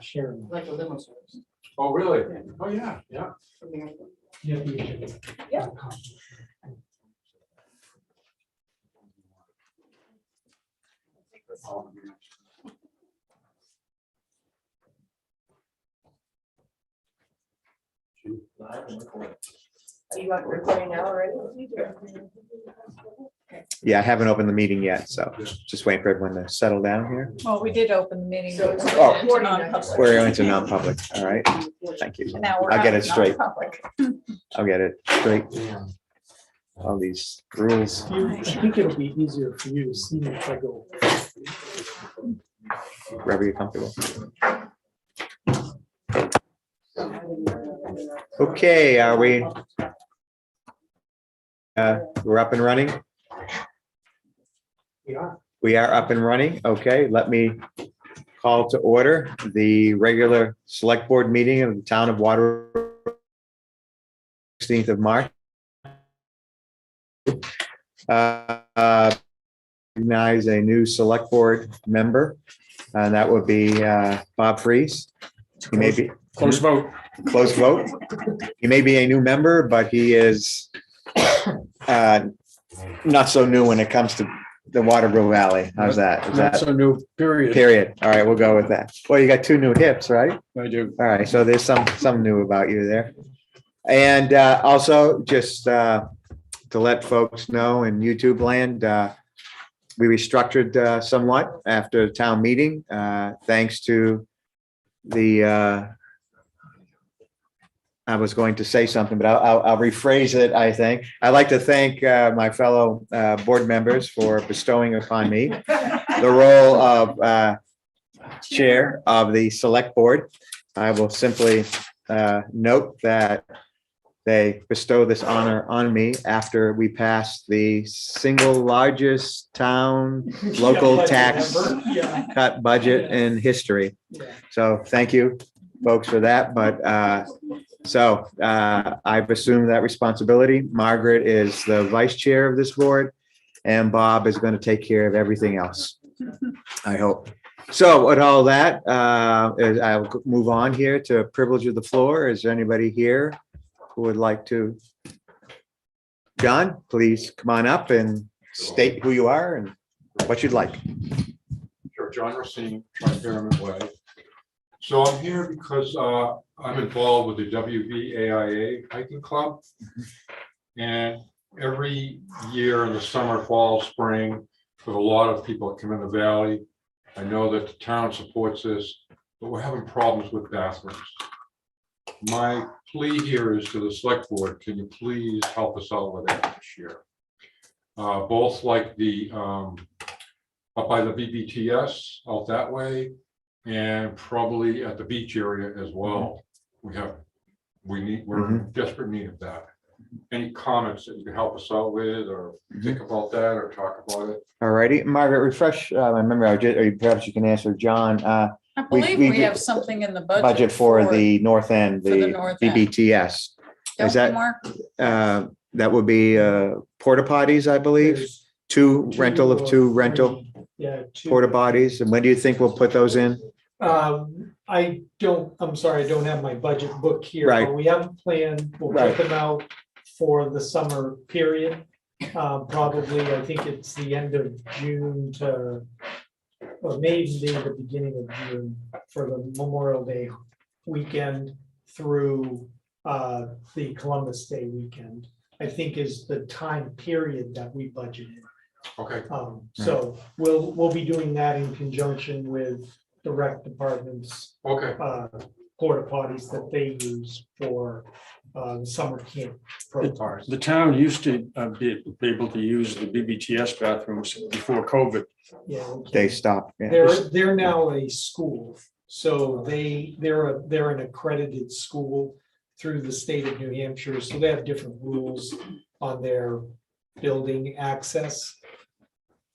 Sharon. like a limo service. Oh, really? Oh, yeah, yeah. Yeah. Are you up recording now already? Yeah, I haven't opened the meeting yet, so just waiting for everyone to settle down here. Well, we did open the meeting. So it's Oh. recording now. Non-public. We're going to non-public. All right. Thank you. Now we're I'll get out it straight. non-public. I'll get it straight. All these rules. I think it'll be easier for you to see me if I go. Wherever you're comfortable. Okay, are we? We're up and running. Yeah. We are up and running. Okay, let me call to order the regular select board meeting of the town of Water. 16th of March. Recognize a new select board member, and that would be Bob Freeze. He may be Close vote. close vote. He may be a new member, but he is not so new when it comes to the Waterville Valley. How's that? Is Not that so new, period. period? All right, we'll go with that. Well, you got two new hips, right? I do. All right, so there's some new about you there. And also just to let folks know in YouTube land, we restructured somewhat after the town meeting, thanks to the, I was going to say something, but I'll rephrase it, I think. I'd like to thank my fellow board members for bestowing upon me the role of chair of the select board. I will simply note that they bestow this honor on me after we passed the single largest town local tax Yeah. cut budget in history. So thank you, folks, for that. But I've assumed that responsibility. Margaret is the vice chair of this board, and Bob is going to take care of everything else, I hope. So with all that, I'll move on here to privilege of the floor. Is there anybody here who would like to? John, please come on up and state who you are and what you'd like. Sure, John Racine, Tri-Pyramid Way. So I'm here because I'm involved with the WVAIA hiking club. And every year in the summer, fall, spring, with a lot of people that come in the valley. I know that the town supports this, but we're having problems with bathrooms. My plea here is to the select board, can you please help us out with that this year? Both like the up by the BBTS out that way, and probably at the beach area as well. We're in desperate need of that. Any comments that you can help us out with, or think about that, or talk about it? All righty, Margaret, refresh my memory, or perhaps you can answer John. I believe we have something in the budget. For the north end, for the the north end. BBTS. Don't Is you, that, Mark? that would be porta potties, I believe, There's two two rental or of two rental three, yeah, two. porta potties. And when do you think we'll put those in? I'm sorry, I don't have my budget book here, Right. but we have a plan. We'll Right. put them out for the summer period. Probably, I think it's the end of June to, or maybe the beginning of June for the Memorial Day weekend through the Columbus Day weekend, I think is the time period that we budgeted. Okay, So we'll be doing that in conjunction with the rec department's okay, porta potties that they use for summer camp programs. The town used to be able to use the BBTS bathrooms before COVID. Yeah, we They can- stop. Yeah. They're now a school, so they're an accredited school through the state of New Hampshire, so they have different rules on their building access.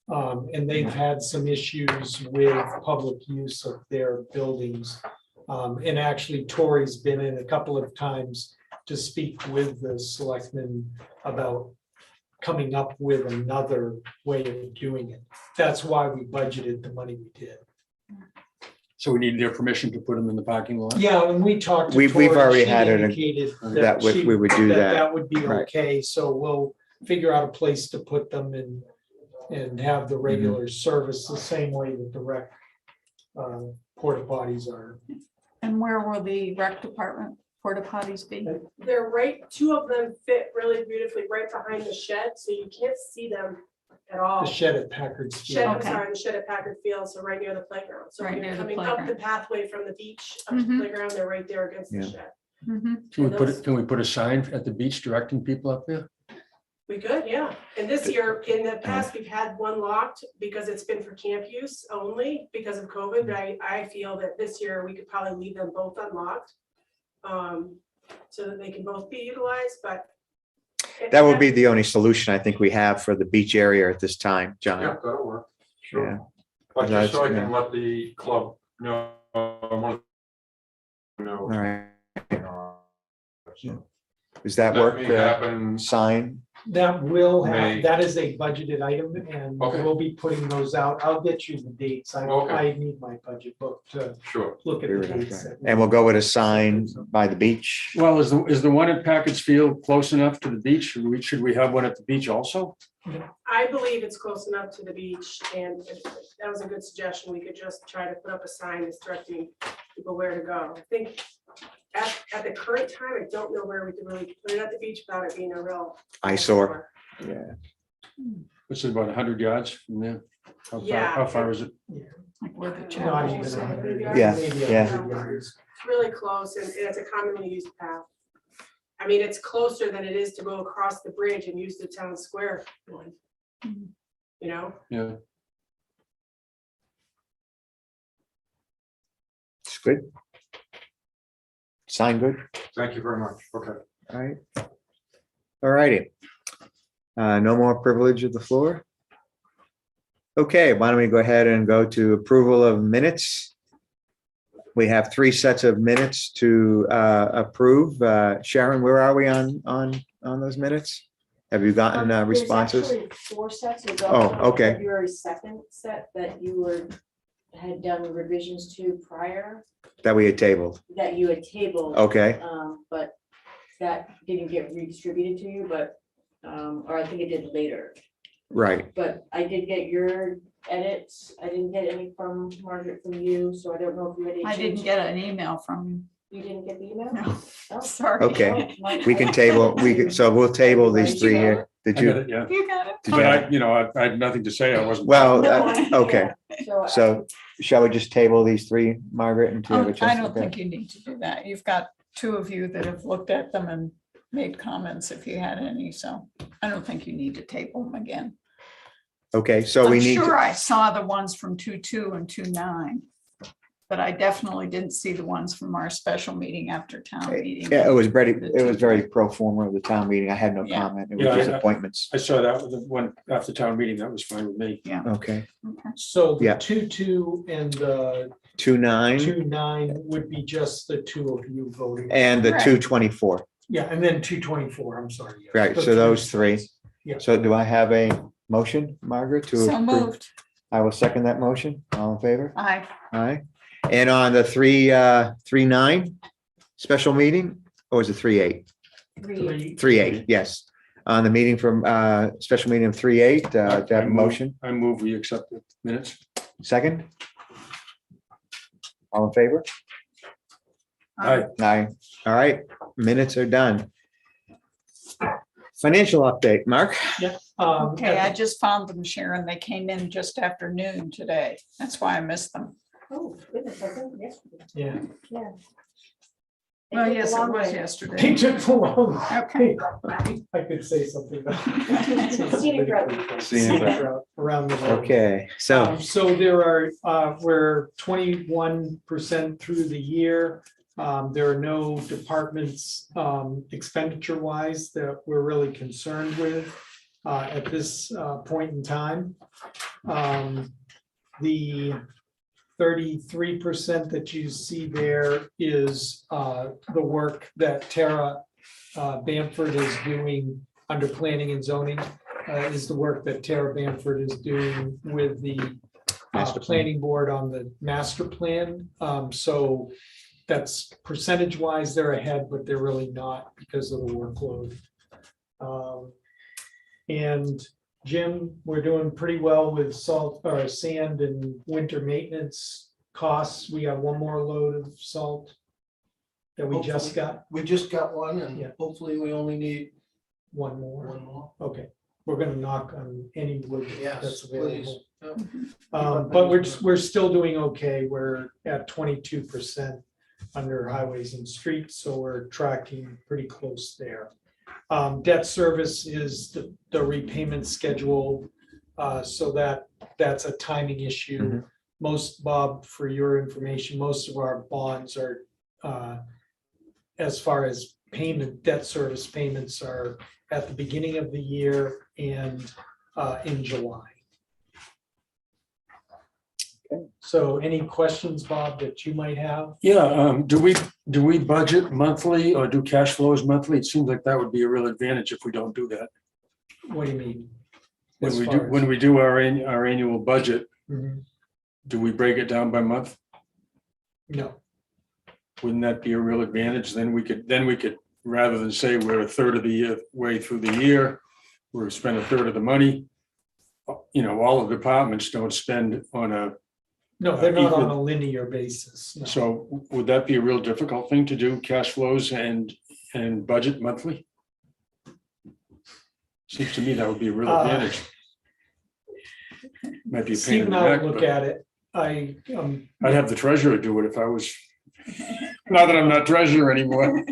And they've had some issues with public use of their buildings. And actually Tori's been in a couple of times to speak with the selectmen about coming up with another way of doing it. That's why we budgeted the money we did. So we need their permission to put them in the parking lot? Yeah, and we talked to We've Tori, already she had it, indicated that she- we would do that. That would be Right. okay, so we'll figure out a place to put them in and have the regular service the same way that the rec porta potties are. And where will the rec department porta potties be? They're right, two of them fit really beautifully right behind the shed, so you can't see them at all. The shed at Packard's Shed, Field. I'm Okay. sorry, the shed at Packard Field, so right near the playground. So Right when near you're the coming up the playground. pathway from the beach up to the Mhm. playground, they're right there against the Yeah. shed. Mhm. Can we put a sign at the beach directing people up there? We could, yeah. And this year, in the past, we've had one locked because it's been for camp use only because of COVID. But I feel that this year we could probably leave them both unlocked. So that they can both be utilized, but. That would be the only solution I think we have for the beach area at this time, Yeah, John. that'll work. Yeah. Sure. But just so I That's- can let the club know. All Know. right. So Does that That work? may happen. Sign? That will May. have, that is a budgeted item and Okay. we'll be putting those out. I'll get you the dates. Okay. I need my budget book to Sure. look at the dates. And we'll go with a sign by the beach. Well, is the one at Packett's Field close enough to the beach? Should we have one at the beach also? I believe it's close enough to the beach, and that was a good suggestion. We could just try to put up a sign that's directing people where to go. I think at the current time, I don't know where we could really put it at the beach without it being a real. Eyesore. Yeah. It's about 100 yards from there. Yeah. How far is it? Like where the Not chapel even is. 100 Yeah. yards, maybe Yeah. 100 yards. It's really close, and it's a commonly used path. I mean, it's closer than it is to go across the bridge and use the town square one. You know, Yeah. It's good. Sign good? Thank you very much. Okay. All right. All righty. No more privilege of the floor? Okay, why don't we go ahead and go to approval of minutes? We have 3 sets of minutes to approve. Sharon, where are we on those minutes? Have you gotten responses? There's actually 4 sets. There's Oh, also a okay. February 2nd set that you had done revisions to prior, That we had tabled? that you had tabled. Okay, But that didn't get redistributed to you, but, or I think it did later. right. But I did get your edits. I didn't get any from Margaret, from you, so I don't know if you had any. I didn't changes. get an email from You didn't get the email? you. No, Oh. sorry. Okay. Oh, my- We can table, so we'll table these 3 here. Did I got you? it, yeah. You got it. Did you But have- I had nothing to say. I wasn't. Well, No, I- okay, yeah. so shall we just table these 3, Margaret? Until you have a I chance to don't look at think you need to do that. You've got 2 of you that have looked at them and made comments if you had any, so I don't think you need to table them again. it? Okay, so we I'm need, sure to- I saw the ones from 2.2 and 2.9. But I definitely didn't see the ones from our special meeting after town meeting. yeah, it was very pro forma of the town meeting. I had no Yeah. comment. It was Yeah, just I- appointments. I saw that with the one after town meeting. That was fine with me. Okay, So the Yeah. 2.2 and the 2-9 2.9 would be just the 2 of you voting. and the Right. 224. Yeah, and then 2.24, I'm sorry. yeah. Right, The so those 3. Yeah. So do I have a motion, Margaret, to? So approve? moved. I will second that motion. All in favor? I, Aye. And on the 3-9 special meeting, or is it 3-8? 3. 3-8, yes. On the meeting from, special meeting of 3-8, do I have a motion? I move we accept the minutes. Second? All in favor? Aye. Aye. All right, minutes are done. Financial update, Mark? okay, I just found them, Sharon. They came in just after noon today. That's why I missed them. Oh, goodness, I think yesterday. Yeah. Yeah. It Well, took a yes, it long was way. yesterday. They took so long. Okay. I could say something about. Scenic route. Scenic route around the world. Okay, so, So there are, we're 21% through the year. There are no departments expenditure wise that we're really concerned with at this point in time. The 33% that you see there is the work that Tara Bamford is doing under planning and zoning. is the work that Tara Bamford is doing with the Master plan. planning board on the master plan. So that's percentage wise, they're ahead, but they're really not because of the workload. And Jim, we're doing pretty well with salt or sand and winter maintenance costs. We got one more load of salt that we just got, We just got one Yeah. and hopefully we only need one more. one more. Okay, we're gonna knock on any wood Yes, that's please. available. Yep. But we're still doing okay. We're at 22% under highways and streets, so we're tracking pretty close there. Debt service is the repayment schedule, so that's a timing issue. Mhm. Most, Bob, for your information, most of our bonds are, as far as payment, debt service payments are at the beginning of the year and in July. So any questions, Bob, that you might have? Yeah, do we budget monthly or do cash flows monthly? It seems like that would be a real advantage if we don't do that. What do you mean? When As we do, far as- when we do our annual budget, Mhm. do we break it down by month? No, Wouldn't that be a real advantage? Then we could, rather than say we're a third of the way through the year, we're spend a third of the money. You know, all the departments don't spend on a, no, they're not on Equal- a linear basis. no. so would that be a real difficult thing to do, cash flows and budget monthly? Seems to me that would be a real advantage. Might be a pain Steve in and the I neck, will look but at it. I'd have the treasurer do it if I was, now that I'm not treasurer anymore.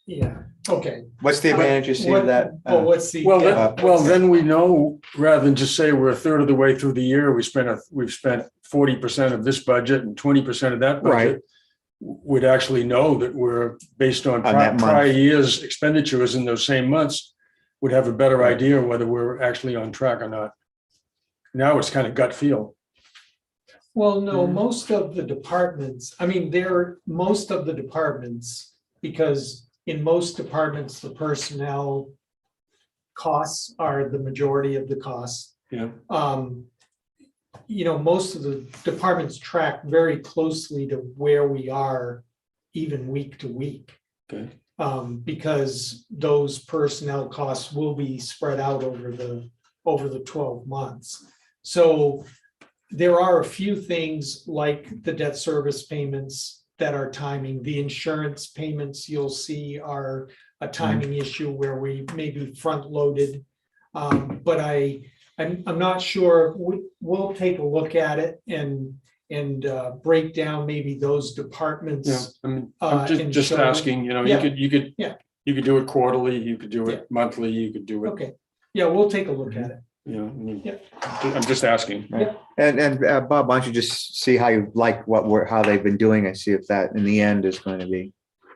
Yeah, okay. What's the advantage you see of What- that? Oh, what's the? Well, yeah, then we know, rather than just say we're a third of the way through the year, we've spent 40% of this budget and 20% of that Right. budget. Would actually know that we're based on On that month. prior years' expenditures in those same months, would have a better Right. idea whether we're actually on track or not. Now it's kind of gut feel. Well, no, Mhm. most of the departments, I mean, most of the departments, because in most departments, the personnel costs are the majority of the costs. Yeah. You know, most of the departments track very closely to where we are, even week to week. Okay. Because those personnel costs will be spread out over the 12 months. So there are a few things like the debt service payments that are timing. The insurance payments you'll see are a timing issue where we may be front loaded. But I'm not sure. We'll take a look at it and break down maybe those departments. Yeah, I mean, I'm just, and just show them. asking, you know, Yeah. you could do it quarterly, you could do Yeah. it monthly, you could do it, Okay, yeah, we'll take a look at it. you know, I mean, Yeah. I'm just asking. And Bob, why don't you just see how you like how they've been doing and see if that in the end is going to be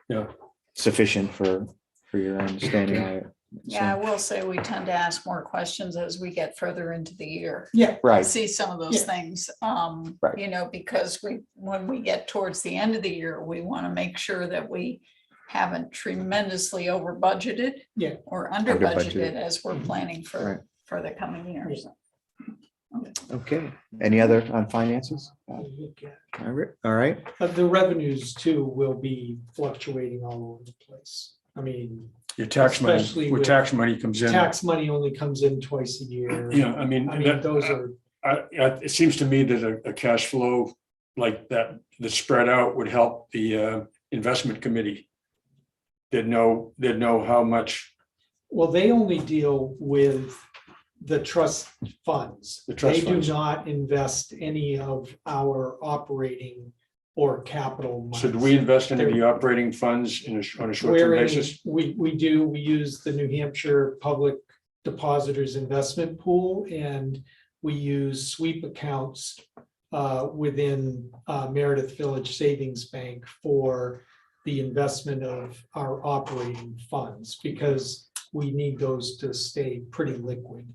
Yeah. sufficient for your understanding of it. Yeah, I will say we tend to ask more questions as we get further into the year. Right, See some of those Yeah. things, Right. you know, because when we get towards the end of the year, we want to make sure that we haven't tremendously over budgeted. Yeah. Or under Under-budgeted. budgeted as we're planning Right. for the coming years. okay. Any other on finances? We'll look at it. All right, The revenues too will be fluctuating all over the place. I mean, Your tax money, Especially where with tax money comes in. tax money only comes in twice a year. Yeah, I mean, I mean, those are, it seems to me that a cash flow like that, that's spread out would help the investment committee. They'd know how much, well, they only deal with the trust funds. The trust They do funds. not invest any of our operating or capital. so do monies. we invest into They're- the operating funds on a short-term We're in- basis? We do, we use the New Hampshire Public Depositors Investment Pool, and we use sweep accounts within Meredith Village Savings Bank for the investment of our operating funds, because we need those to stay pretty liquid.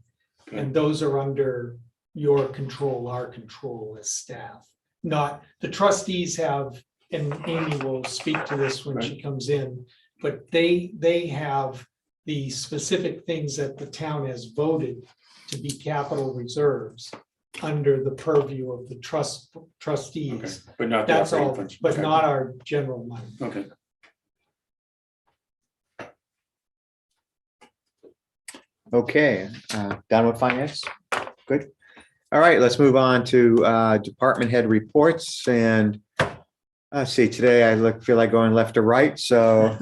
Okay. And those are under your control, our control as staff. Not, the trustees have, and Amy will speak to this when she comes in, but they have the specific things that the town has voted to be capital reserves under the purview of the Okay, trustees. but not the That's operating all, funds. but Okay. not our general money. Okay, Okay, done with finance? Good. All right, let's move on to department head reports and see, today I feel like going left to right, so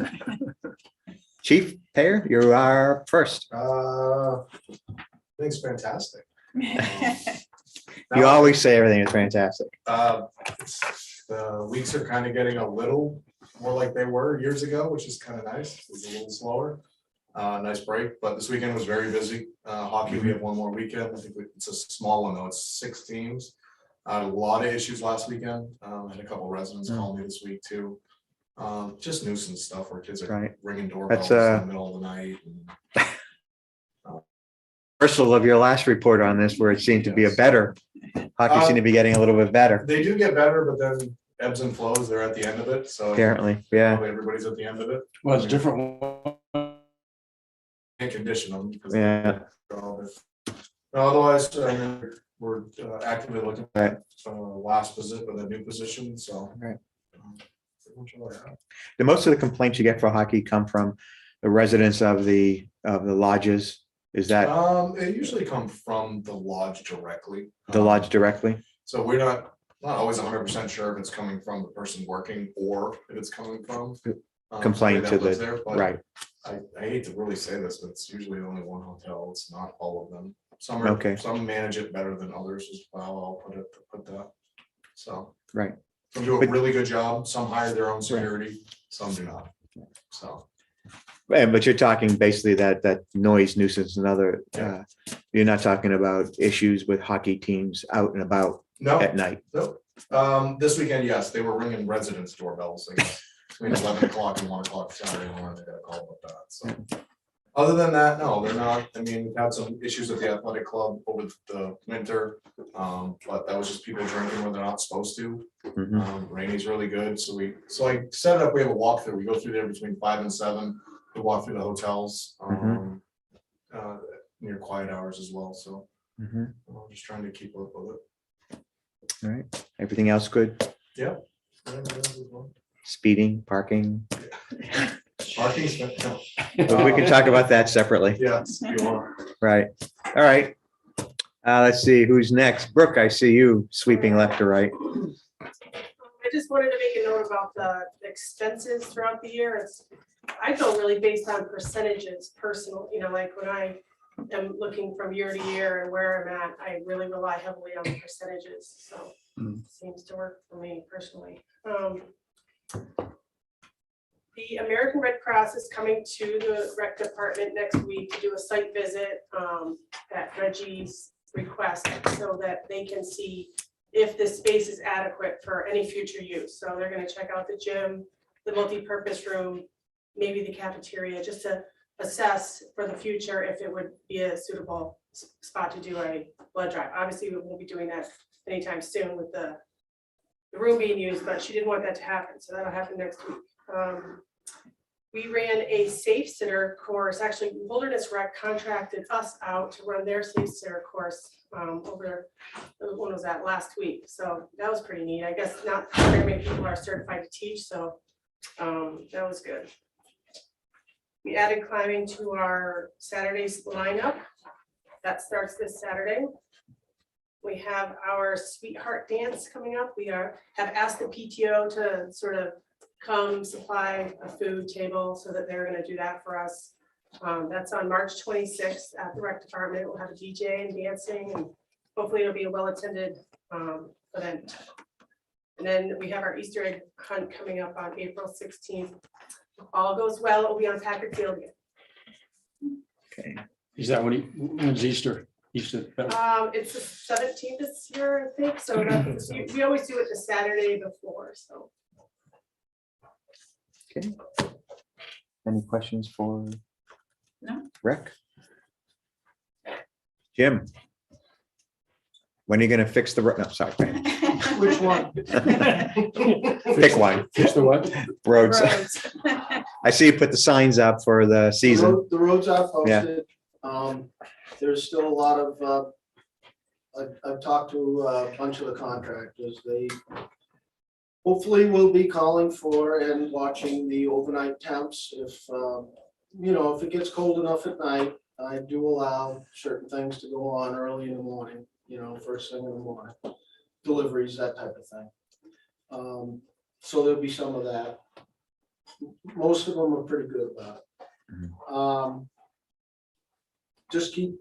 Chief Payer, you are first. Things fantastic. You always say everything is fantastic. The weeks are kind of getting a little more like they were years ago, which is kind of nice. It was a little slower. Nice break, but this weekend was very busy. Hockey, we have one more weekend. I think it's a small one though. It's 6 teams. A lot of issues last weekend. I had a couple residents call me this week too. Just nuisance stuff where kids are Right. ringing doorbells That's, in the middle of the night. Reversal of your last report on this, where it seemed to be a better, hockey seemed to be getting a little bit better, They do get better, but then ebbs and flows. They're at the end of it. So apparently, yeah. probably everybody's at the end of it. well, it's different. Can't condition them. because Yeah. they're all different. No, otherwise, we're actively looking Right. at last visit with a new position, so. Right. Pretty much all I have. Do most of the complaints you get for hockey come from the residents of the lodges? Is that It usually comes from the lodge directly. the lodge directly? So we're not always 100% sure if it's coming from the person working or if it's coming from. Complaint somebody to that lives the, there, but right, I hate to really say this, but it's usually only one hotel. It's not all of them. Some Okay. some manage it better than others as well. I'll put that. So. right. Some do a But- really good job. Some hire their own security, some do not. So. But you're talking basically that noise nuisance and other, you're not talking about issues with hockey teams out and about No, at night. no. This weekend, yes, they were ringing residents' doorbells, I guess, between 11 o'clock and 1 o'clock Saturday morning. They got a call about that, so. Other than that, no, they're not. I mean, we've had some issues at the athletic club over the winter. But that was just people drinking when they're not supposed to. Mhm. Rainy's really good, so I set it up, we have a walkthrough. We go through there between 5 and 7. We walk through the hotels, Mhm. near quiet hours as well, so Mhm. I'm just trying to keep up with it. All right. Everything else good? Yeah. Speeding, parking? Parking's, no. We can talk about that separately. Yes, you are. Right. All right. Let's see, who's next? Brooke, I see you sweeping left to right. I just wanted to make a note about the expenses throughout the year. I go really based on percentages personal, like when I am looking from year to year and where I'm at, I really rely heavily on the percentages, so seems to work for me personally. The American Red Cross is coming to the rec department next week to do a site visit at Reggie's request so that they can see if this space is adequate for any future use. So they're gonna check out the gym, the multi-purpose room, maybe the cafeteria, just to assess for the future if it would be a suitable spot to do a blood drive. Obviously, we won't be doing that anytime soon with the room being used, but she didn't want that to happen, so that'll happen next week. We ran a Safe Center course. Actually, Wilderness Rec contracted us out to run their Safe Center course over, when was that, last week? So that was pretty neat. I guess not very many people are certified to teach, so that was good. We added climbing to our Saturday's lineup. That starts this Saturday. We have our Sweetheart Dance coming up. We have asked the PTO to sort of come supply a food table so that they're gonna do that for us. That's on March 26th at the rec department. We'll have a DJ and dancing, and hopefully it'll be a well-attended event. And then we have our Easter egg hunt coming up on April 16th. If all goes well, it'll be on Packard Field again. Okay. Is that when's Easter? Easter? It's the 17th this year, I think, so we always do it the Saturday before, so. Okay. Any questions for? No. Rick? Jim? When are you gonna fix the, no, sorry. Which one? Pick one, Fix the what? roads. Roads. I see you put the signs up for the season. The roads are Yeah. posted. There's still a lot of, I've talked to a bunch of the contractors. They hopefully will be calling for and watching the overnight temps. If, if it gets cold enough at night, I do allow certain things to go on early in the morning, first thing in the morning. Deliveries, that type of thing. So there'll be some of that. Most of them are pretty good about it. Just keep,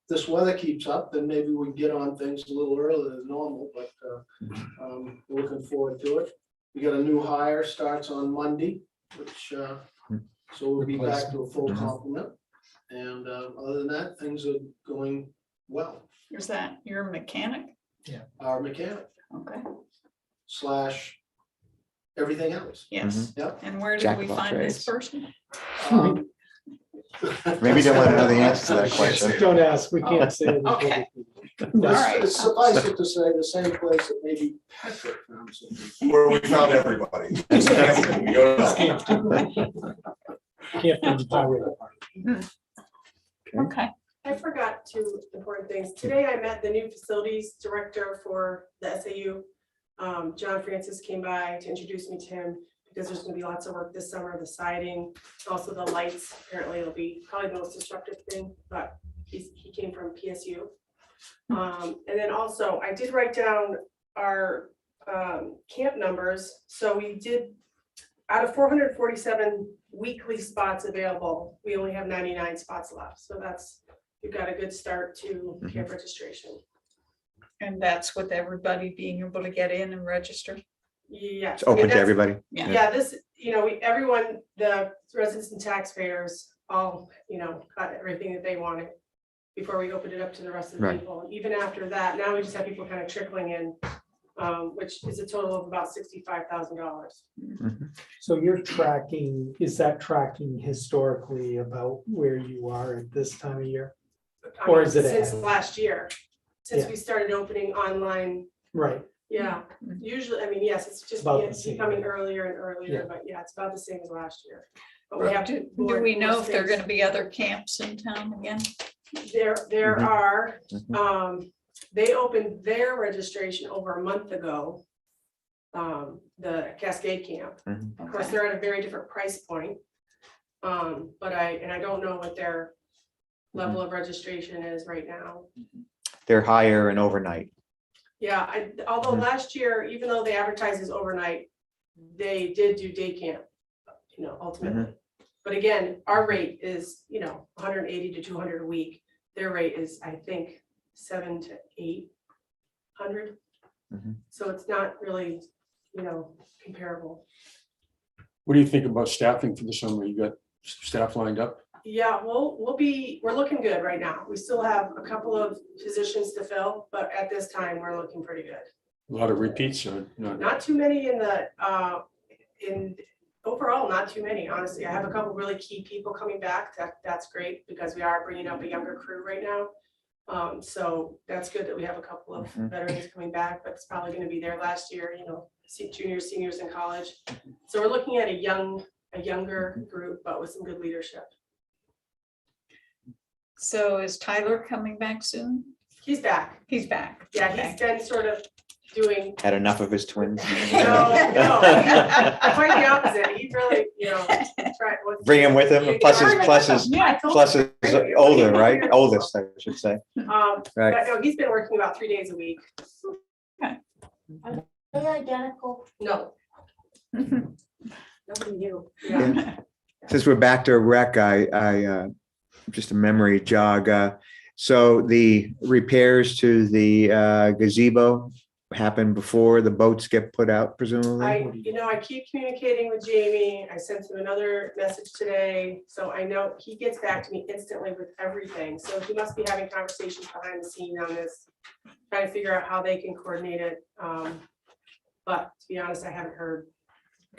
this weather keeps up, then maybe we get on things a little earlier than normal, but looking forward to it. We got a new hire, starts on Monday, which, so we'll be back to a full complement. And other than that, things are going well. Is that your mechanic? Our mechanic Okay, / everything else. yes. Yep. And where did Jack we of all find this trades. person? Maybe you don't want to know the answer to that question. Don't ask, we can't say. it. Okay. No. All right. It's suffice it to say, the same place that maybe Patrick found something. Where we found everybody. We go to- Can't do the highway department. Okay, I forgot two important things. Today I met the new facilities director for the SAU. John Francis came by to introduce me to him because there's gonna be lots of work this summer, the siding, also the lights. Apparently it'll be probably the most disruptive thing, but he came from PSU. And then also I did write down our camp numbers. So we did, out of 447 weekly spots available, we only have 99 spots left. So we've got a good start to camp registration. and that's with everybody being able to get in and register? Yeah. It's open to everybody. Yeah. Yeah, this, everyone, the residents and taxpayers all, got everything that they wanted before we opened it up to the rest of the Right. people. And even after that, now we just have people kind of trickling in, which is a total of about $65,000. So you're tracking, is that tracking historically about where you are at this time of year? I Or mean, is it since ahead? last year, since Yeah. we started opening online. Right, Yeah, usually, yes, it's just About the same. becoming earlier and earlier, Yeah. but yeah, it's about the same as last year. But we have to. Do we know if there are gonna be other camps in town again? There Mhm. are, Mhm. they opened their registration over a month ago. The Cascade Camp, of course, Okay. they're at a very different price point. But I don't know what their level of registration is right now. They're higher and overnight. Yeah, although Mhm. last year, even though they advertised as overnight, they did do day camp, ultimately. But again, our rate is, 180 to 200 a week. Their rate is, I think, 700 to 800. Mhm. So it's not really, comparable. What do you think about staffing for the summer? You got staff lined up? Yeah, we're looking good right now. We still have a couple of positions to fill, but at this time, we're looking pretty good. A lot of repeats or not? Not too many overall, not too many, honestly. I have a couple really key people coming back. That's great because we are bringing up a younger crew right now. So that's good that we have a couple of Mhm. veterans coming back, but it's probably gonna be their last year, juniors, seniors in college. So we're looking at a younger group, but with some good leadership. So is Tyler coming back soon? He's back. He's back. Yeah, Okay. he's been sort of doing, Had enough of his twins. no, quite the opposite. He really, tried. Bring him with him, plus his Yeah. plus is older, right? Oldest, I should say. But Right. no, he's been working about 3 days a week. They're identical. No, Mhm. nobody knew. Yeah. Since we're back to rec, I just a memory jog. So the repairs to the gazebo happen before the boats get put out, presumably? I keep communicating with Jamie. I sent him another message today, so I know he gets back to me instantly with everything. So he must be having conversations behind the scene on this, trying to figure out how they can coordinate it. But to be honest, I haven't heard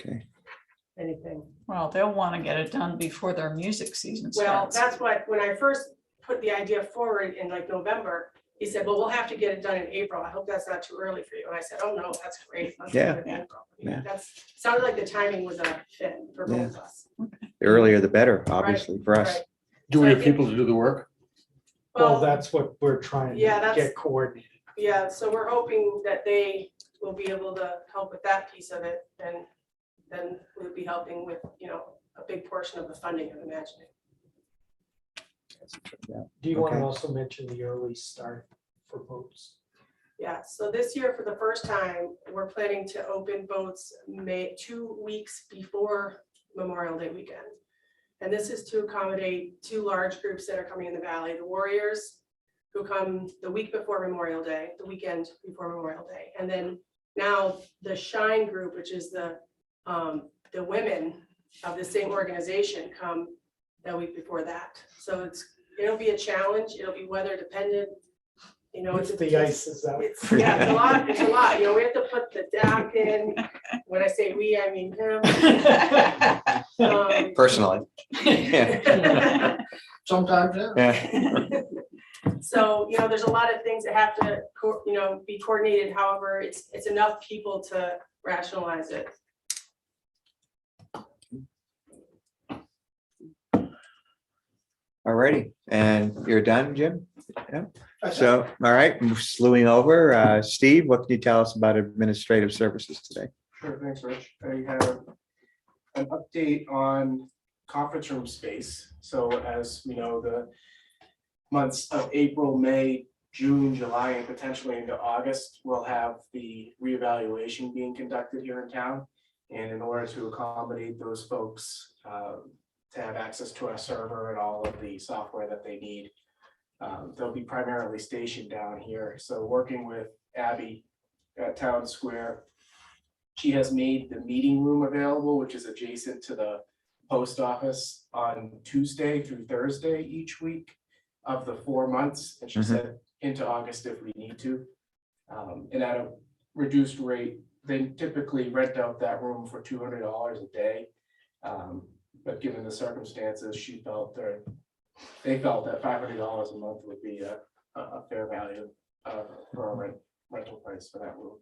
Okay. anything. Well, they'll want to get it done before their music season Well, starts. that's what, when I first put the idea forward in like November, he said, well, we'll have to get it done in April. I hope that's not too early for you. And I said, oh, no, that's great. Let's do it in Yeah. April. I mean, Yeah. That's, sounded like the timing was a fit for both of us. The earlier the better, obviously, for us. Right. Do So we I have think- people to do the work? Well, Well, that's what we're trying Yeah, to that's- get coordinated. yeah, so we're hoping that they will be able to help with that piece of it, and then we'll be helping with, a big portion of the funding, I'm imagining. Do you want to Okay. also mention the early start for boats? Yeah, so this year, for the first time, we're planning to open boats 2 weeks before Memorial Day weekend. And this is to accommodate 2 large groups that are coming in the valley, the Warriors, who come the week before Memorial Day, the weekend before Memorial Day. And then now the Shine Group, which is the women of the same organization, come the week before that. So it'll be a challenge. It'll be weather dependent. If the ice is out. It's a lot. It's a lot. We have to put the dock in. When I say we, I mean him. Personally. Yeah. Sometimes, yeah. Yeah. So, there's a lot of things that have to, be coordinated. However, it's enough people to rationalize it. Alrighty, and you're done, Jim? Yeah. So, all right, slewing over, Steve, what can you tell us about administrative services today? Sure, thanks, Rich. I have an update on conference room space. So as we know, the months of April, May, June, July, and potentially into August, we'll have the reevaluation being conducted here in town. And in order to accommodate those folks to have access to our server and all of the software that they need, they'll be primarily stationed down here. So working with Abby at Town Square, she has made the meeting room available, which is adjacent to the post office, on Tuesday through Thursday each week of the 4 months. And she said into August if we need to. And at a reduced rate, they typically rent out that room for $200 a day. But given the circumstances, they felt that $500 a month would be a fair value for a rental price for that room.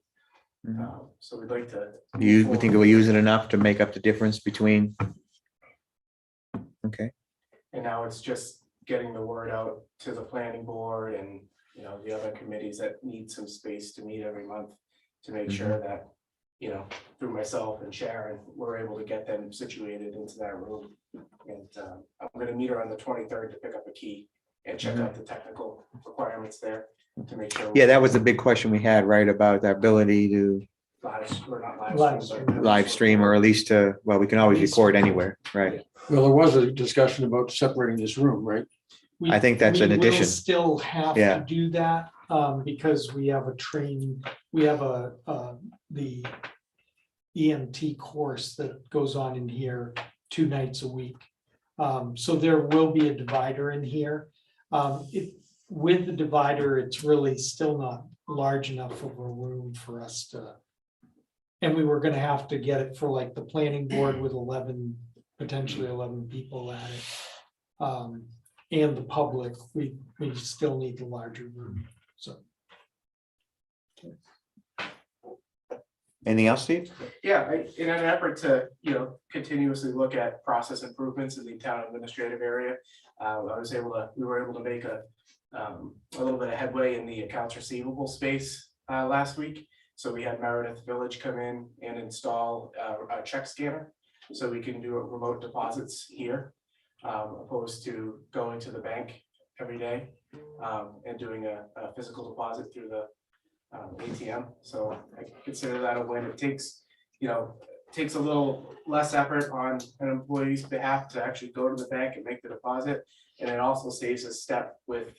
So we'd like to. We think we'll use it enough to make up the difference between? Okay, And now it's just getting the word out to the planning board and, the other committees that need some space to meet every month to make sure that, through myself and Sharon, we're able to get them situated into that room. And I'm gonna meet her on the 23rd to pick up a key and check out the technical requirements there to make sure. yeah, that was the big question we had, right, about the ability to We're not Live stream, but- live stream, or at least well, we can always record anywhere, right? Well, there was a discussion about separating this room, right? I think that's an We will addition. still have Yeah. to do that, because we have the EMT course that goes on in here 2 nights a week. So there will be a divider in here. With the divider, it's really still not large enough of a room for us to. And we were gonna have to get it for like the planning board with potentially 11 people at it. And the public, we still need the larger room, so. Anything else, Steve? Yeah, in an effort to, continuously look at process improvements in the town administrative area, we were able to make a little bit of headway in the accounts receivable space last week. So we had Meredith Village come in and install a check scanner, so we can do remote deposits here, opposed to going to the bank every day and doing a physical deposit through the ATM. So I consider that a win. It takes a little less effort on an employee's behalf to actually go to the bank and make the deposit. And it also saves a step with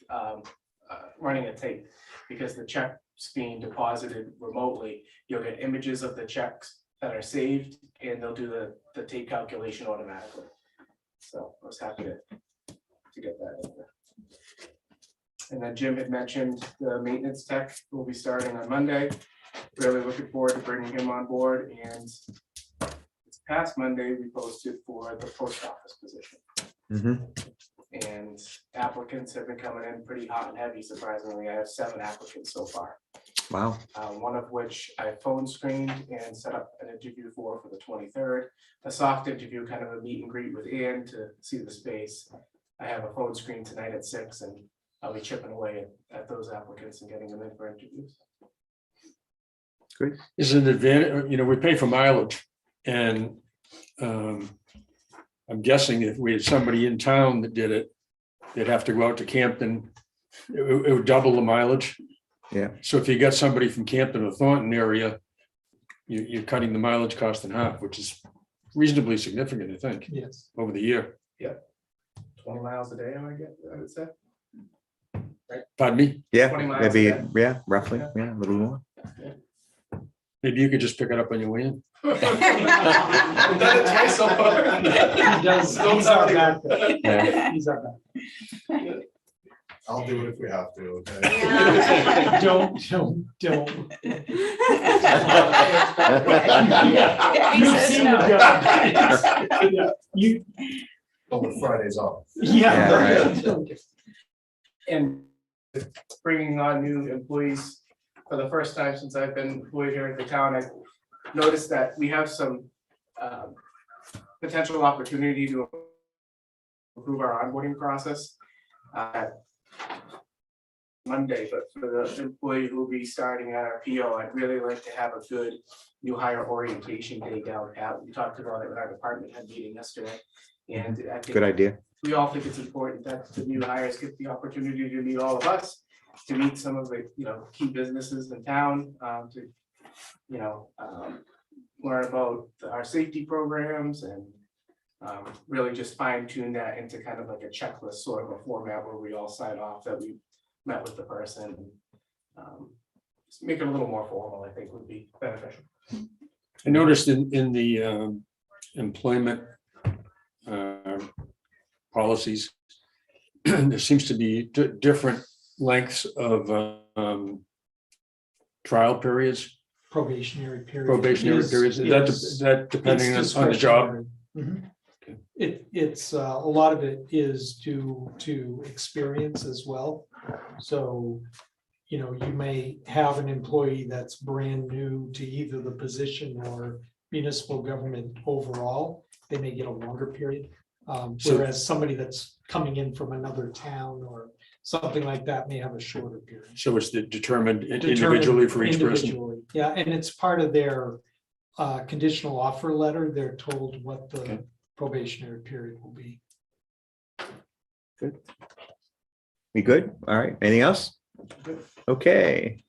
running a tape, because the check's being deposited remotely. You'll get images of the checks that are saved, and they'll do the tape calculation automatically. So I was happy to get that in there. And then Jim had mentioned the maintenance tech will be starting on Monday. Really looking forward to bringing him on board. And this past Monday, we posted for the post office position. And applicants have been coming in pretty hot and heavy, surprisingly. I have 7 applicants so far. Wow. One of which I phone screened and set up an interview for the 23rd. A soft interview, kind of a meet and greet with Ann to see the space. I have a phone screen tonight at 6, and I'll be chipping away at those applicants and getting them in for interviews. Is an advantage, we pay for mileage, and I'm guessing if we had somebody in town that did it, they'd have to go out to Campton. It would double the mileage. Yeah. So if you got somebody from Campton or Thornton area, you're cutting the mileage cost in half, which is reasonably significant, I think, Yes. over the year. 20 miles a day, I would say. Pardon me? 20 Yeah, miles maybe, a day. yeah, roughly, yeah, a little more. Maybe you could just pick it up on your way in. I've done it twice so far. He does, he's our backup. Yeah. He's our backup. I'll do it if we have to, okay? Don't. He You've says seen no. the guy. Yeah, you, Oh, but Friday's off. yeah. Yeah, And bringing on new employees for the first time since I've been employed here at the town, I've noticed that we have some potential opportunity to improve our onboarding process. Monday, but for the employee who will be starting at our PO, I'd really like to have a good new hire orientation day down pat. We talked about it at our department head meeting yesterday. And I think good idea. we all think it's important that the new hires get the opportunity to meet all of us, to meet some of the, key businesses in town, to, learn about our safety programs and really just fine tune that into kind of like a checklist sort of a format where we all sign off that we met with the person. Just make it a little more formal, I think would be beneficial. I noticed in the employment policies, there seems to be different lengths of trial periods, Probationary period. probationary periods. Is that depending on the job? Mhm. It's a lot of it is due to experience as well. So, you may have an employee that's brand new to either the position or municipal government overall. They may get a longer period. Whereas somebody that's coming in from another town or something like that may have a shorter period. So it's determined individually for each person. Individually, yeah, and it's part of their conditional offer letter. They're told what the Okay. probationary period will be. We good? All right, anything else? Okay.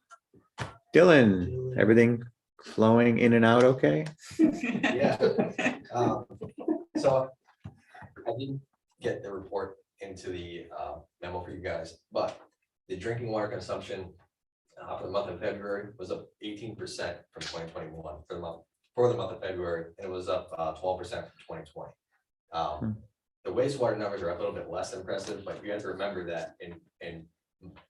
Dylan, everything flowing in and out okay? Yeah. So I didn't get the report into the memo for you guys, but the drinking water consumption for the month of February was up 18% from 2021 for the month of February, and it was up 12% from 2020. The wastewater numbers are a little bit less impressive, but you have to remember that in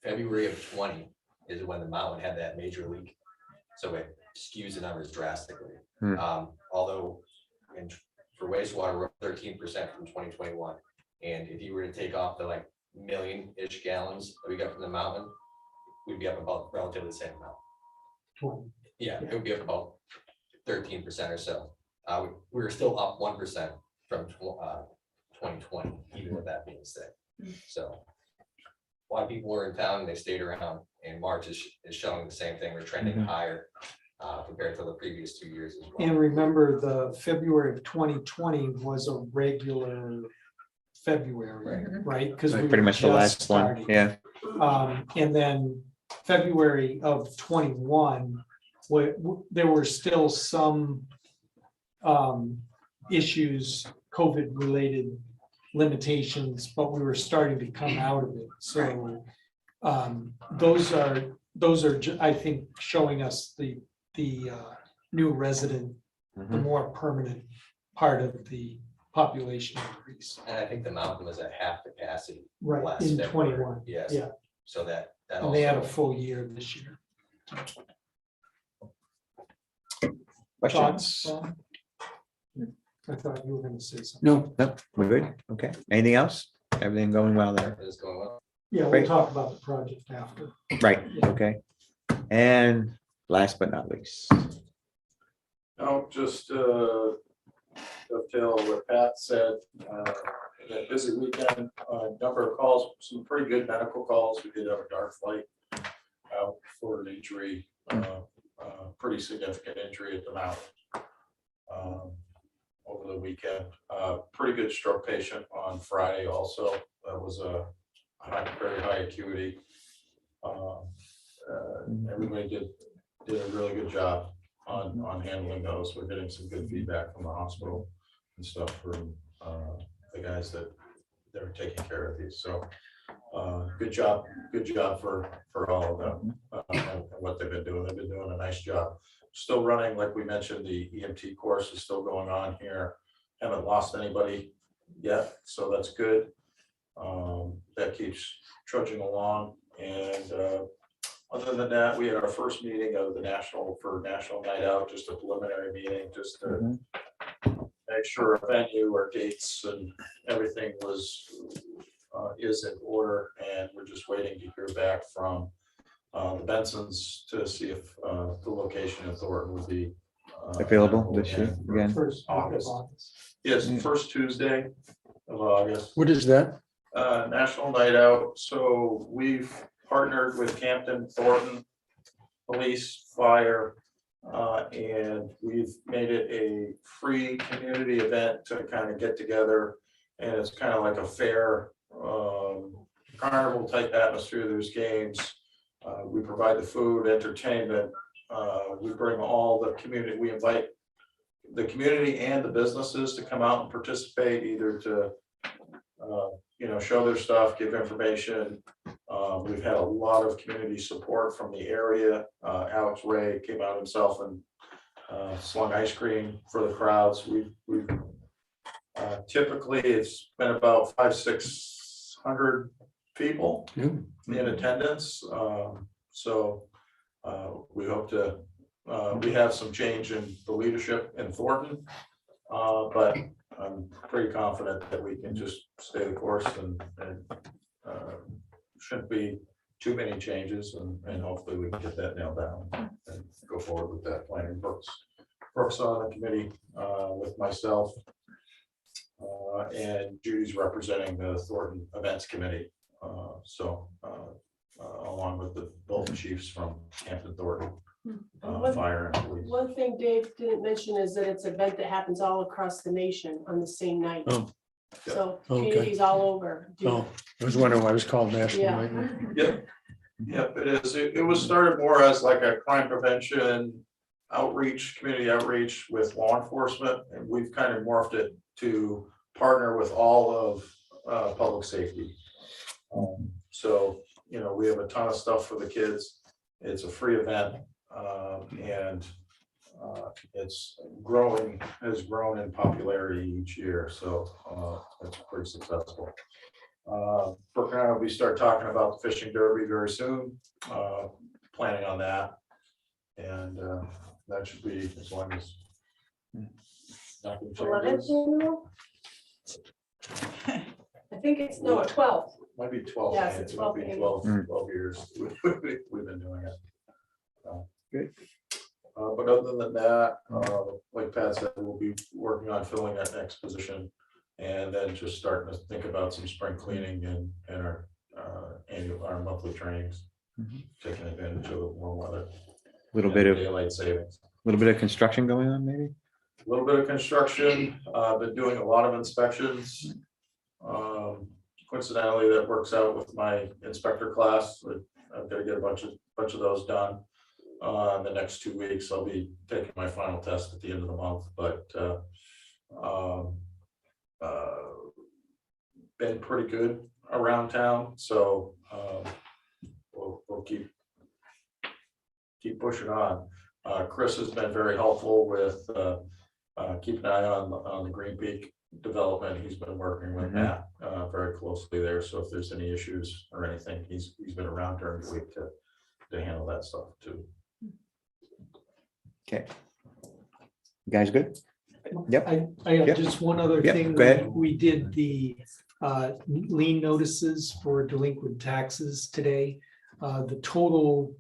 February of 20 is when the mountain had that major leak, so it skews the numbers drastically. Although for wastewater, we're up 13% from 2021, and if you were to take off the million-ish gallons that we got from the mountain, we'd be up about relatively the same amount. Yeah, it would be up about 13% or so. We were still up 1% from 2020, even with that being said. So a lot of people were in town and they stayed around, and March is showing the same thing. We're trending higher compared to the previous 2 years as well. And remember, the February of 2020 was a regular February, right? Because we Pretty were much the just last one, starting. yeah. And then February of 21, there were still some issues, COVID-related limitations, but we were starting to come out of it. So those are, I think, showing us the new resident, the more permanent part of the population increase. And I think the mountain was at half capacity. Right, last in February. 21, Yes. yeah. So that And they had a also, full year this year. Questions? Thoughts? I thought you were gonna say something. No, No, we're good. Okay. Anything else? Everything going well there? Everything's going well. Yeah, we'll Great. talk about the project after. Right, okay. And last but not least, No, just dovetail what Pat said, that busy weekend, number of calls, some pretty good medical calls. We did have a dark flight out for an injury, pretty significant injury at the mouth over the weekend. Pretty good stroke patient on Friday also. That was a very high acuity. Everybody did a really good job on handling those. We're getting some good feedback from the hospital and stuff from the guys that they're taking care of these. So good job for all of them and what they've been doing. They've been doing a nice job. Still running, like we mentioned, the EMT course is still going on here. Haven't lost anybody yet, so that's good. That keeps trudging along. And other than that, we had our first meeting of the National Night Out, just a preliminary meeting, just to make sure our venue, our dates and everything is in order. And we're just waiting to hear back from the Bensons to see if the location in Thornton would be available this year again. First week of August. August. Yes, first Tuesday of August. What is that? National Night Out. So we've partnered with Campton, Thornton, police, fire, and we've made it a free community event to kind of get together. And it's kind of like a fair carnival type atmosphere. There's games. We provide the food, entertainment. We bring all the community. We invite the community and the businesses to come out and participate, either to show their stuff, give information. We've had a lot of community support from the area. Alex Ray came out himself and slung ice cream for the crowds. We've typically it's been about 500-600 people in attendance. So we hope to. We have some change in the leadership in Thornton, but I'm pretty confident that we can just stay the course and shouldn't be too many changes, and hopefully we can get that nailed down and go forward with that plan. Brooks on the committee with myself, and Judy's representing the Thornton Events Committee. Along with both chiefs from Hampton Thornton, fire and police. One thing Dave didn't mention is that it's an event that happens all across the nation on the same night. Oh. So Okay. communities all over. Oh, I was wondering why it was called National Yeah. Night. Yep, it is. It was started more as like a crime prevention outreach, community outreach with law enforcement, and we've kind of morphed it to partner with all of public safety. So, we have a ton of stuff for the kids. It's a free event, and it's has grown in popularity each year. So it's pretty successful. Brooke and I will start talking about the fishing derby very soon, planning on that. And that should be as long as nothing 11th changes. annual? I think it's, no, 12th. Might be 12. Yes, it's It might be 12 12 years we've been doing it. Good. But other than that, like Pat said, we'll be working on filling that next position, and then just starting to think about some spring cleaning and our monthly trainings, taking advantage of the warm weather. Little bit of daylight savings. construction going on, maybe? A little bit of construction, been doing a lot of inspections. Coincidentally, that works out with my inspector class. I've got to get a bunch of those done. In the next 2 weeks, I'll be taking my final test at the end of the month, but been pretty good around town, so we'll keep pushing on. Chris has been very helpful with keeping an eye on the Green Peak development. He's been working with Matt very closely there. So if there's any issues or anything, he's been around during the week to handle that stuff too. Okay. You guys good? Yep. I have Yep. just one other Yep, thing. go ahead. We did the lien notices for delinquent taxes today. The total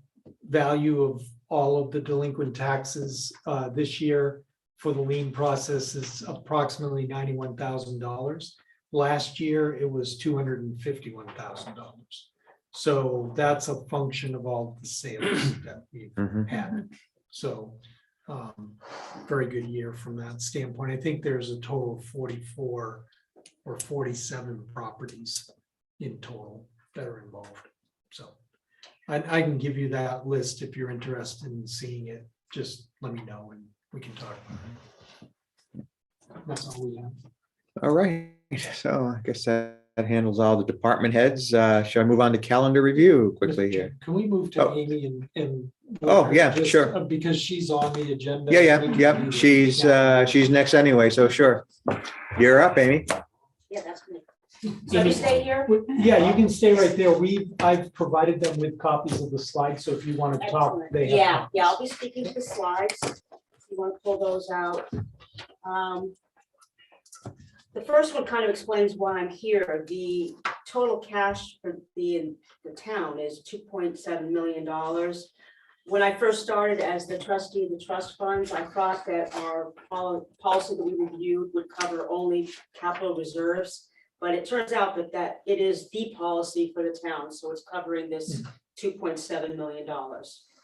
value of all of the delinquent taxes this year for the lien process is approximately $91,000. Last year, it was $251,000. So that's a function of all the sales that we've Mhm. had. So very good year from that standpoint. I think there's a total of 44 or 47 properties in total that are involved. So I can give you that list if you're interested in seeing it. Just let me know and we can talk about it. That's all we have. All right, so I guess that handles all the department heads. Shall I move on to calendar review quickly here? Can we move to Oh. Amy and? Oh, yeah, just, sure. Because she's on the agenda. Yeah. She's next anyway, so sure. You're up, Amy. Yeah, that's me. So you stay here? Yeah, you can stay right there. I've provided them with copies of the slides, so if you want to talk, Excellent. they have. Yeah, copies. yeah, I'll be speaking to the slides. If you want to pull those out. The first one kind of explains why I'm here. The total cash for the town is $2.7 million. When I first started as the trustee of the trust funds, I thought that our policy that we reviewed would cover only capital reserves. But it turns out that it is the policy for the town, so it's covering this $2.7 million.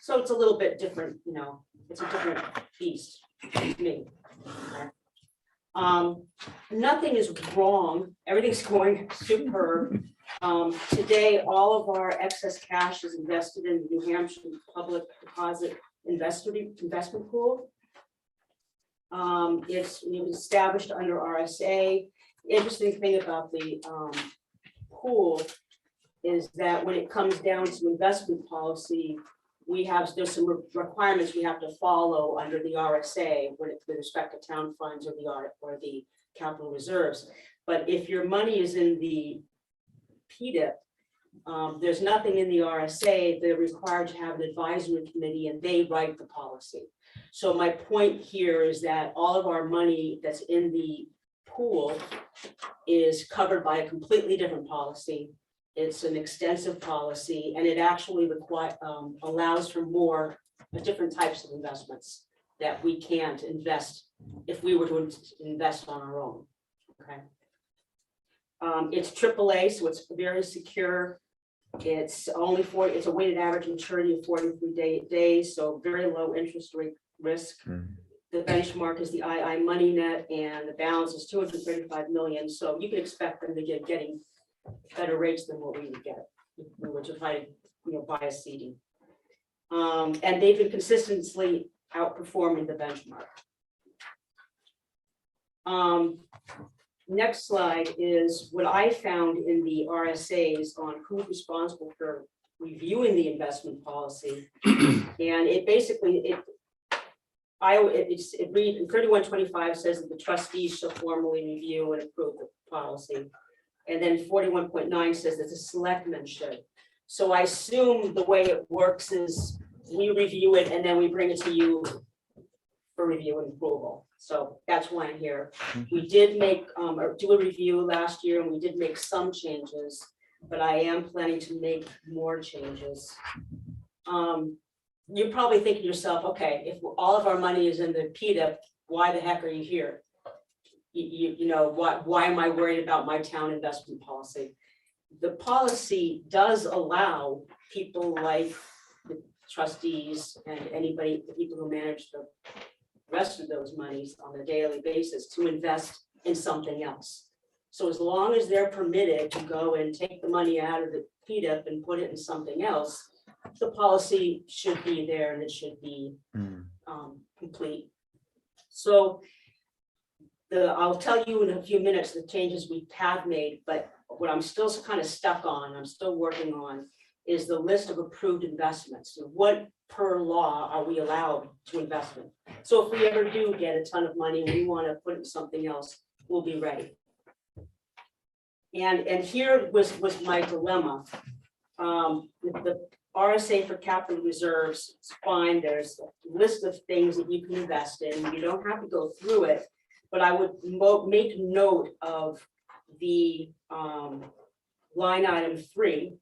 So it's a little bit different, it's a different beast to me. Okay. Nothing is wrong, everything's going superb. Today, all of our excess cash is invested in the New Hampshire Public Deposit Investment Pool. It was established under RSA. Interesting thing about the pool is that when it comes down to investment policy, there's some requirements we have to follow under the RSA with respect to town funds or the capital reserves. But if your money is in the PDIP, there's nothing in the RSA. They're required to have an advisory committee and they write the policy. So my point here is that all of our money that's in the pool is covered by a completely different policy. It's an extensive policy and it actually allows for more different types of investments that we can't invest if we were to invest on our own. Okay. It's AAA, so it's very secure. It's it's a weighted average maturity of 43 days, so very low interest rate risk. The benchmark is the II money net and the balance is 235 million. So you can expect them to getting better rates than what we would get if we were to try to buy a CD. And they've been consistently outperforming the benchmark. Next slide is what I found in the RSAs on who's responsible for reviewing the investment policy. And it basically, it reads in 3125 says that the trustees shall formally review and approve the policy. And then 41.9 says that the selectmen should. So I assume the way it works is we review it and then we bring it to you for review and approval. So that's why I'm here. We did make do a review last year and we did make some changes, but I am planning to make more changes. You're probably thinking to yourself, okay, if all of our money is in the PDIP, why the heck are you here? Why am I worried about my town investment policy? The policy does allow people like the trustees and the people who manage the rest of those monies on a daily basis to invest in something else. So as long as they're permitted to go and take the money out of the PDIP and put it in something else, the policy should be there and it should be complete. So I'll tell you in a few minutes the changes we have made, but what I'm still kind of stuck on, I'm still working on, is the list of approved investments. So what per law are we allowed to invest in? So if we ever do get a ton of money and we want to put it in something else, we'll be ready. And here was my dilemma. The RSA for capital reserves is fine. There's a list of things that you can invest in. You don't have to go through it, but I would make note of the line item 3,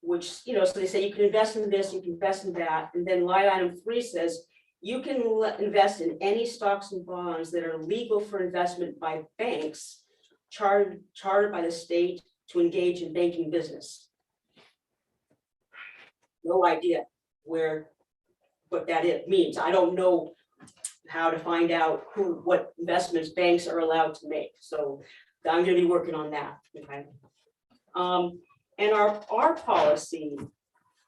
which, you know, so they say you can invest in this, you can invest in that, and then line item 3 says you can invest in any stocks and bonds that are legal for investment by banks chartered by the state to engage in banking business. No idea what that means. I don't know how to find out what investments banks are allowed to make. So I'm gonna be working on that, okay? And our policy,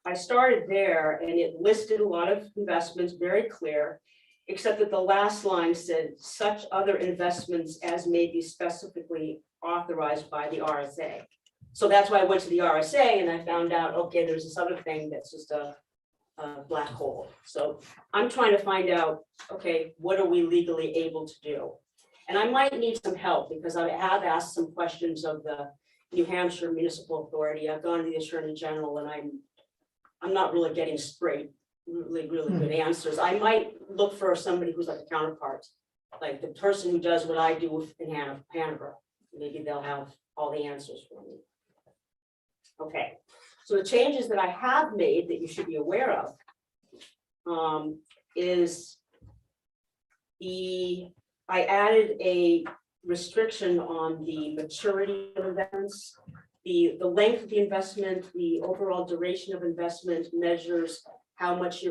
I started there and it listed a lot of investments, very clear, except that the last line said such other investments as may be specifically authorized by the RSA. So that's why I went to the RSA and I found out, okay, there's this other thing that's just a black hole. So I'm trying to find out, okay, what are we legally able to do? And I might need some help because I have asked some questions of the New Hampshire Municipal Authority. I've gone to the Attorney General and I'm not really getting really good answers. I might look for somebody who's like a counterpart, like the person who does what I do in Hanover. Maybe they'll have all the answers for me. Okay, so the changes that I have made that you should be aware of is I added a restriction on the maturity of investments. The length of the investment, the overall duration of investment measures how much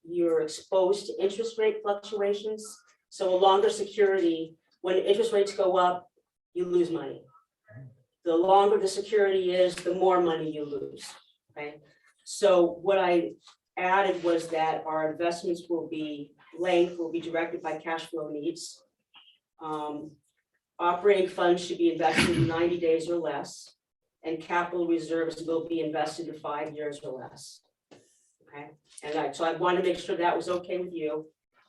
you're exposed to interest rate fluctuations. So a longer security, when interest rates go up, you lose money. The longer the security is, the more money you lose, okay? So what I added was that our investments length will be directed by cash flow needs. Operating funds should be invested in 90 days or less, and capital reserves will be invested in 5 years or less. Okay, and so I wanted to make sure that was okay with you.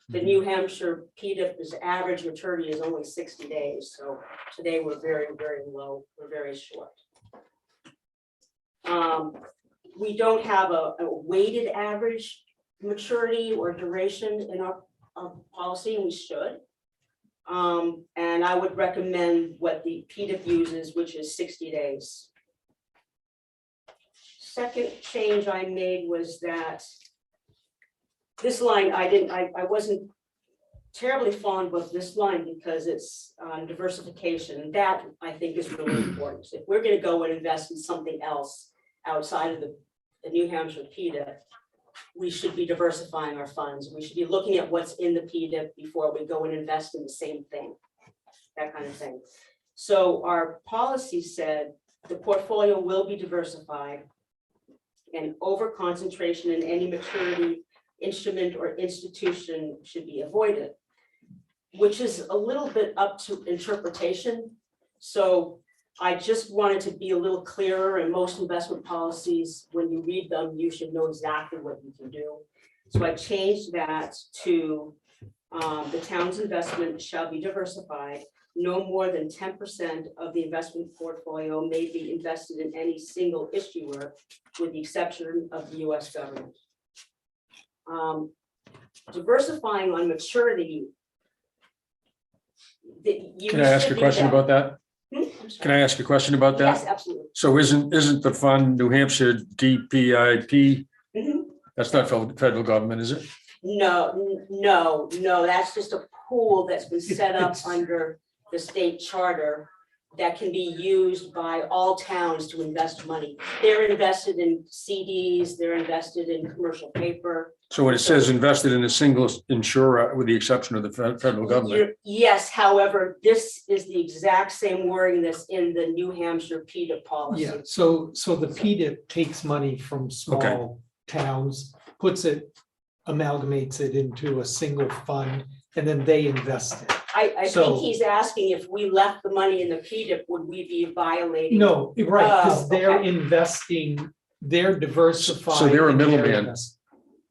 The New Hampshire PDIP's average maturity is only 60 days, so today we're very, very low, we're very short. We don't have a weighted average maturity or duration in our policy, and we should. And I would recommend what the PDIP uses, which is 60 days. Second change I made was that this line, I wasn't terribly fond of this line because it's diversification. That I think is really important. If we're going to go and invest in something else outside of the New Hampshire PDIP, we should be diversifying our funds. We should be looking at what's in the PDIP before we go and invest in the same thing, that kind of thing. So our policy said the portfolio will be diversified and over concentration in any maturity instrument or institution should be avoided, which is a little bit up to interpretation. So I just wanted to be a little clearer, and most investment policies, when you read them, you should know exactly what you can do. So I changed that to the town's investment shall be diversified. No more than 10% of the investment portfolio may be invested in any single issuer, with the exception of the US government. Diversifying on maturity. Can I ask a question about that? Can I ask a question about that? Yes, absolutely. So isn't the fund New Hampshire DPIP? Mhm. That's not federal government, is it? No, that's just a pool that's been set up It's- under the state charter that can be used by all towns to invest money. They're invested in CDs, they're invested in commercial paper. So when it says invested in a single insurer, with the exception of the federal government, Yes, however, this is the exact same wording that's in the New Hampshire PDIP policy. Yeah, so the PDIP takes money from small towns, puts it, amalgamates it into a single fund, and then they invest it. I So- think he's asking if we left the money in the PDIP, would we be violating? No, right, because Oh, they're okay. investing, they're diversifying. So they're a in their middleman. invest-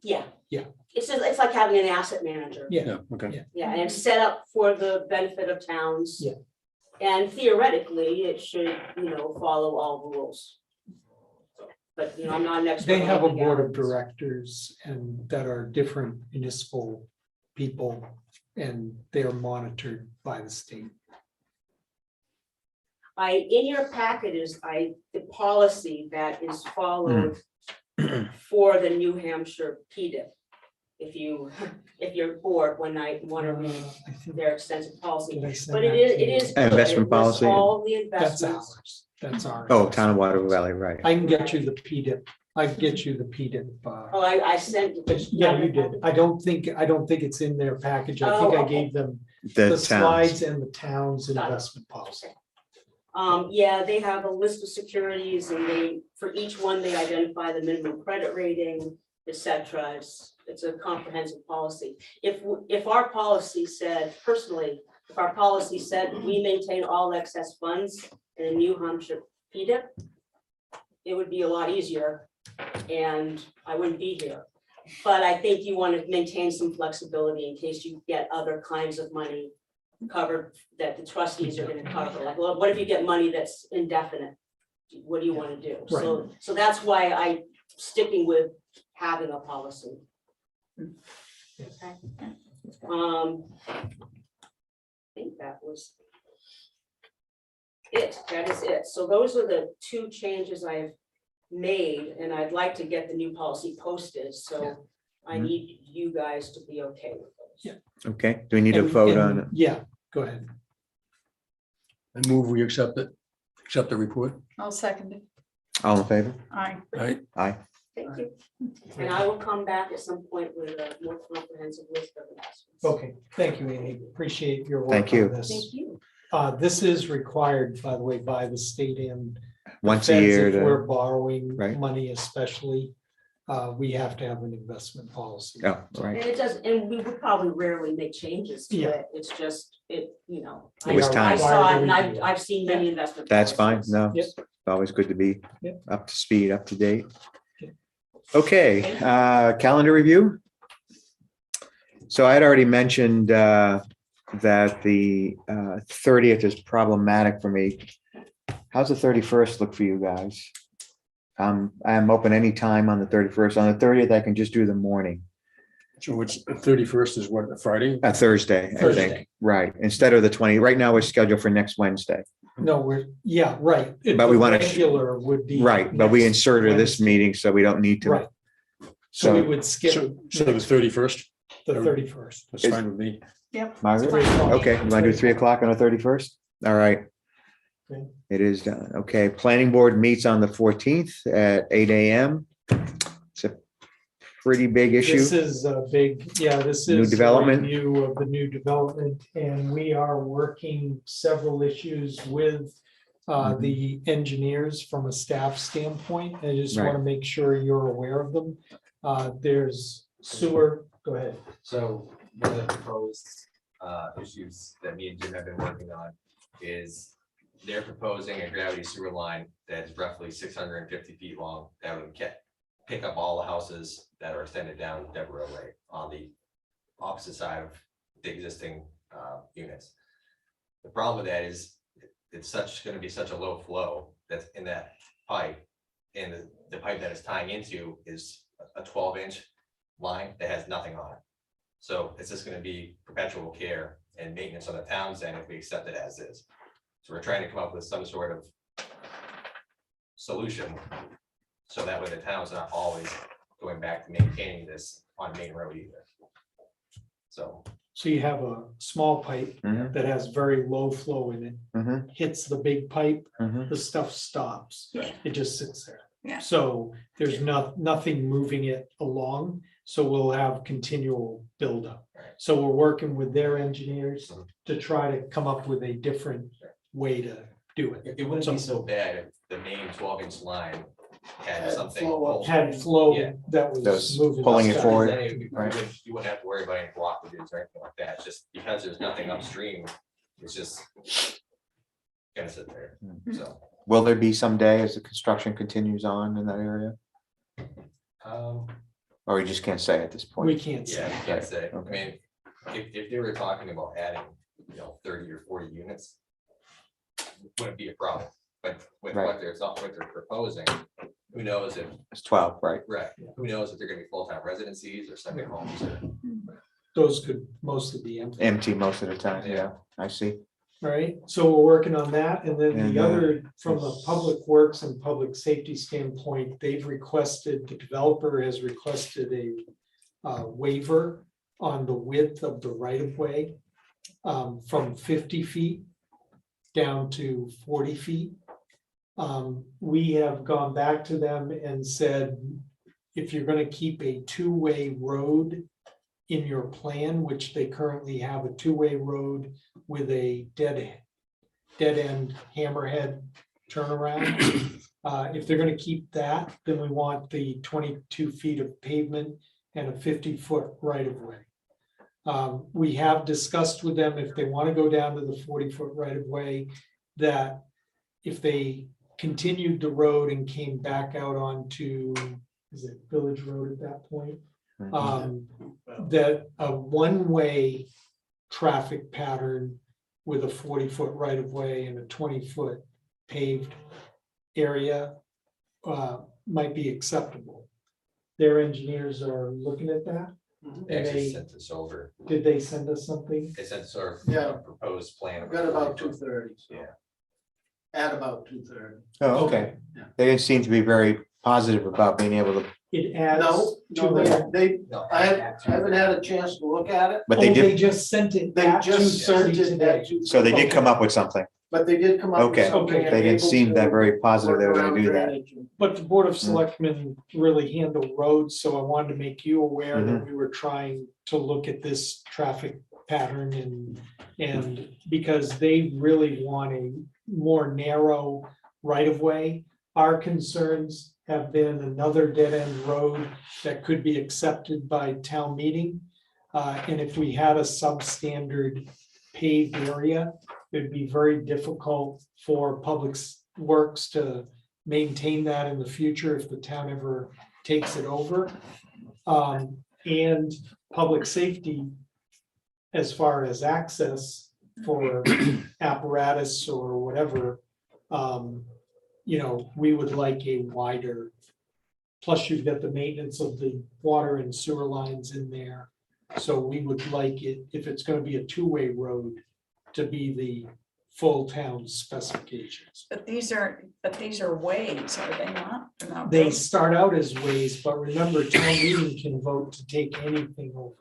Yeah. Yeah. It's like having an asset manager. Yeah, yeah, okay. Yeah, and it's set up for the benefit of towns. Yeah. And theoretically, it should, follow all rules. But, I'm not an expert. they on have a board of legalities. directors and that are different municipal people, and they're monitored by the state. in your packet is, the policy that is followed for the New Hampshire PDIP. If you're bored one night and want to read I think- their extensive policy, did I send but that it to you? is. good. Investment It lists policy. All the That's investments. ours. That's ours. Oh, Town of Water Valley, right. I can get you the PDIP. I can get you the PDIP. Oh, I sent. it. Yeah, you did. I don't think it's in their package. I think Oh, I okay. gave them The the towns. slides and the town's Got it. investment policy. Yeah, they have a list of securities and for each one, they identify the minimum credit rating, et cetera. It's a comprehensive policy. If our policy said, personally, if our policy said we maintain all excess funds in a New Hampshire PDIP, it would be a lot easier and I wouldn't be here. But I think you want to maintain some flexibility in case you get other kinds of money covered that the trustees are gonna cover. Like, well, what if you get money that's indefinite? What do you want to do? So that's why I'm sticking with having a policy. Okay. I think that was it. That is it. So those are the two changes I've made, and I'd like to get the new policy posted, so I need you guys to be okay with those. Okay, do we need to And- vote and- on it? Yeah, go ahead. I move we accept the report. I'll second it. All in favor? Aye. Right? Aye. Thank you. And I will come back at some point with a more comprehensive list of investments. Okay, thank you, Amy. Appreciate your work Thank you. on this. Thank you. This is required, by the way, by the state and Once a feds. year If we're to, borrowing Right. money especially, we have to have an investment policy. oh, right. And it does, and we would probably rarely make changes to Yeah. it. It's just, It I was time. saw it and I've seen many investment. That's fine. policies. No, Yep. it's always good to be Yep. up to speed, up to date. Okay. Okay, calendar review. So I had already mentioned that the 30th is problematic for me. How's the 31st look for you guys? I'm open anytime on the 31st. On the 30th, I can just do the morning, So it's 31st is what, a Friday? Thursday, I Thursday. think. Right, instead of the 20. Right now, we're scheduled for next Wednesday. No, right. But we The wanna- Regular would be. Right, but we next inserted this Wednesday. meeting, so we don't need to. Right. So we So, would skip So the 31st, the 31st. that's fine with me. Margaret? 3 o'clock. Okay, you want to do 3 o'clock on the 31st? All right. Okay. It is done. Okay, planning board meets on the 14th at 8 AM. It's a pretty big issue. This is a big, this New is a development. review of the new development, and we are working several issues with Mm-hmm. the engineers from a staff standpoint. I just Right. want to make sure you're aware of them. There's sewer, go ahead. So one of the proposed issues that me and Jim have been working on is they're proposing a gravity sewer line that is roughly 650 feet long that would pick up all the houses that are extended down Deborah Way on the opposite side of the existing units. The problem with that is it's going to be such a low flow that's in that pipe, and the pipe that it's tying into is a 12-inch line that has nothing on it. So it's just gonna be perpetual care and maintenance on the town's end if we accept it as is. So we're trying to come up with some sort of solution. So that way the town's not always going back to maintaining this on Main Road either. So, So you have a small pipe Mhm, that has very low flow in it, mhm, hits the big pipe, mhm. the stuff stops. It just sits there. Yeah. So there's nothing moving it along, so we'll have continual buildup. Right. So we're working with their engineers to try to come up with a different way to do it. it wouldn't be so bad if the main 12-inch line had Had something. flow up. Had flow Yeah. that was Those moving. pulling it stuff. forward. Then you right. wouldn't have to worry about any blockages or anything like that. It's just because there's nothing upstream, it's just gonna sit there, so. Will there be some day as the construction continues on in that area? Or you just can't say at this We point? can't Yeah, say. I can't say. I Okay. mean, if they were talking about adding, 30 or 40 units, wouldn't be a problem. But with Right. what they're proposing, who knows if, It's 12, right? right, who knows if they're gonna be full-time residencies or second homes or. Those could mostly be empty. Empty most of the time, yeah, I see. All right, so we're working on that, and then And, the other, from a public works and public safety standpoint, they've requested, the developer has requested a waiver on the width of the right of way from 50 feet down to 40 feet. We have gone back to them and said, if you're gonna keep a two-way road in your plan, which they currently have a two-way road with a dead end hammerhead turnaround. If they're gonna keep that, then we want the 22 feet of pavement and a 50-foot right of way. We have discussed with them if they want to go down to the 40-foot right of way, that if they continued the road and came back out onto, is it Village Road at that point? That a one-way traffic pattern with a 40-foot right of way and a 20-foot paved area might be acceptable. Their engineers are looking at that. They And actually they, sent this over. did they send us something? They sent sort of Yeah. proposed plan. I've got about 2:30. Yeah. At about 2:30. Oh, okay. They seem to be very positive about being able to, It adds. No, to no, their- they, No. I haven't had a chance to look at it. but they Oh, they did, just sent it They at just 2:30 sent it today. at 2:30. so they did come up with something. But they did come up with Okay. something. Okay. They didn't able seem to that very positive they were work gonna around do that. drainage and- But the Board of Selectmen really handle roads, so I wanted to make you aware that we were trying to look at this traffic pattern and because they really want a more narrow right of way. Our concerns have been another dead end road that could be accepted by town meeting. And if we had a substandard paved area, it'd be very difficult for public works to maintain that in the future if the town ever takes it over. And public safety, as far as access for apparatus or whatever, we would like a wider. Plus, you've got the maintenance of the water and sewer lines in there. So we would like it, if it's gonna be a two-way road, to be the full town specifications. But these are ways, are they not? They're not They roads. start out as ways, but remember, town meeting can vote to take anything over.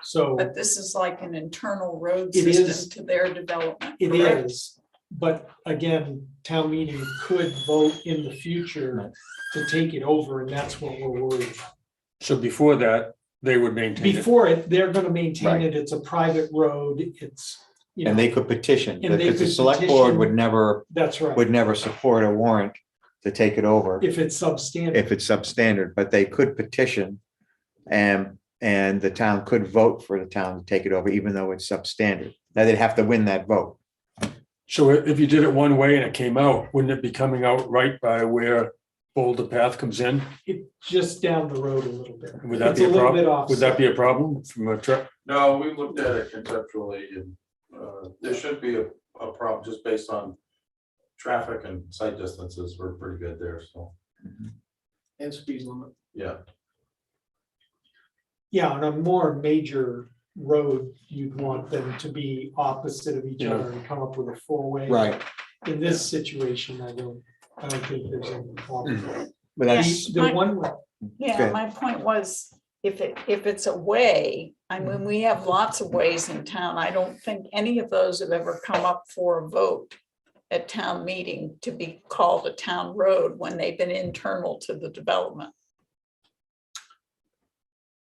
So But this is like an internal road It system is. to their development. it correct? is, but again, town meeting could vote in the future to take it over, and that's what we're worried about. So before that, they would maintain it. Before it, they're gonna maintain Right. it, it's a private road, it's, And they could petition, And they because the could select board petition- would that's never right, support a warrant to take it over if it's substandard. if it's substandard, but they could petition. And the town could vote for the town to take it over, even though it's substandard. Now they'd have to win that vote. So if you did it one way and it came out, wouldn't it be coming out right by where Boulder Path comes in? It just down the road a little bit. Would that It's be a little bit problem? off. Would that be a problem from a truck? No, we looked at it conceptually and there should be a problem just based on traffic and site distances. We're pretty good there, so, And speed limit. yeah. Yeah, on a more major road, you'd want them to be opposite of each other and come up with a four-way. In this situation, I don't think there's any problem. But that's, The one way, Yeah, Okay. my point was, if it's a way, I mean, we have lots of ways in town. I don't think any of those have ever come up for a vote at town meeting to be called a town road when they've been internal to the development.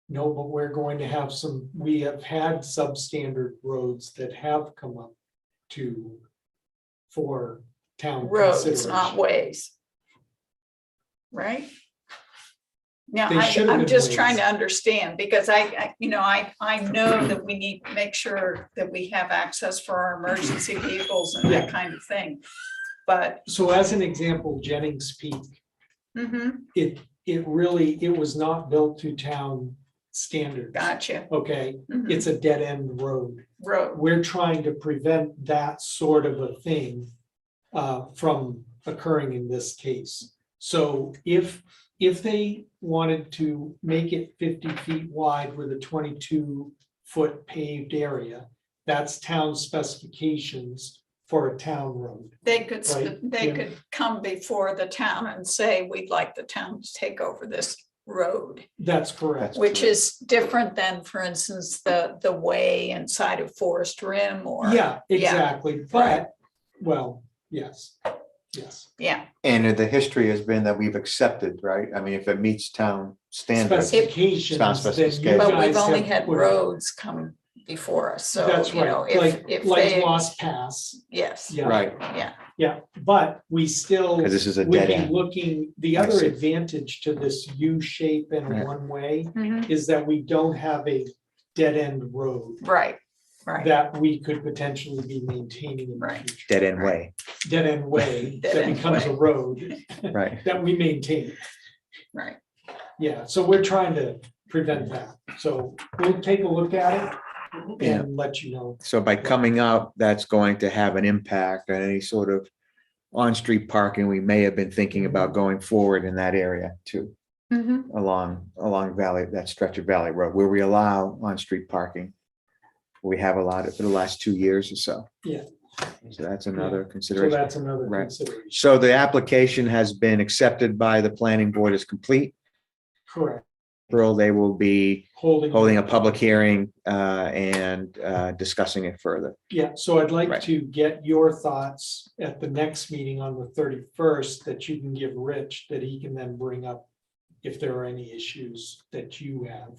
no, but we're going to have we have had substandard roads that have come up for town Roads, consideration. not ways. Right? Now, They should have I'm been just trying ways. to understand, because I know that we need to make sure that we have access for our emergency vehicles and that kind of thing. But, So as an example, Jennings Peak, mhm, it was not built to town standards. gotcha. Okay, Mhm. it's a dead end road. Road, We're trying to prevent that sort of a thing from occurring in this case. So if they wanted to make it 50 feet wide with a 22-foot paved area, that's town specifications for a town road. They could, Right, they Jim? could come before the town and say, we'd like the town to take over this road, That's correct. which is different than, for instance, the way inside of Forest Rim or. Yeah, exactly, but, well, yes, yes. Yeah, And the history has been that we've accepted, right? I mean, if it meets town standards. Specifications, then you specification. but we've guys only have had put- roads come before us, so, That's you know, right, if like they, Lost Pass, yes, yeah. Right, yeah, But we still because this is a would dead be end. looking, the I other see. advantage to this U shape and Yeah. one way Mhm. is that we don't have a dead end road right, right. that we could potentially be maintaining in the Right. future. Dead end way, Dead end way Dead that end becomes a way. road right? that we maintain. Right. Yeah, so we're trying to prevent that. So we'll take a look at it Yeah. and let you know. So by coming up, that's going to have an impact on any sort of on-street parking we may have been thinking about going forward in that area too, Mhm. along Valley, that stretch of Valley Road, where we allow on-street parking. We have allowed it for the last 2 years or so. Yeah. So that's another So consideration. that's another Right. consideration. So the application has been accepted by the planning board as complete. Correct. April, they will be Holding. holding a public hearing and discussing it further. Yeah, so I'd like Right. to get your thoughts at the next meeting on the 31st that you can give Rich, that he can then bring up if there are any issues that you have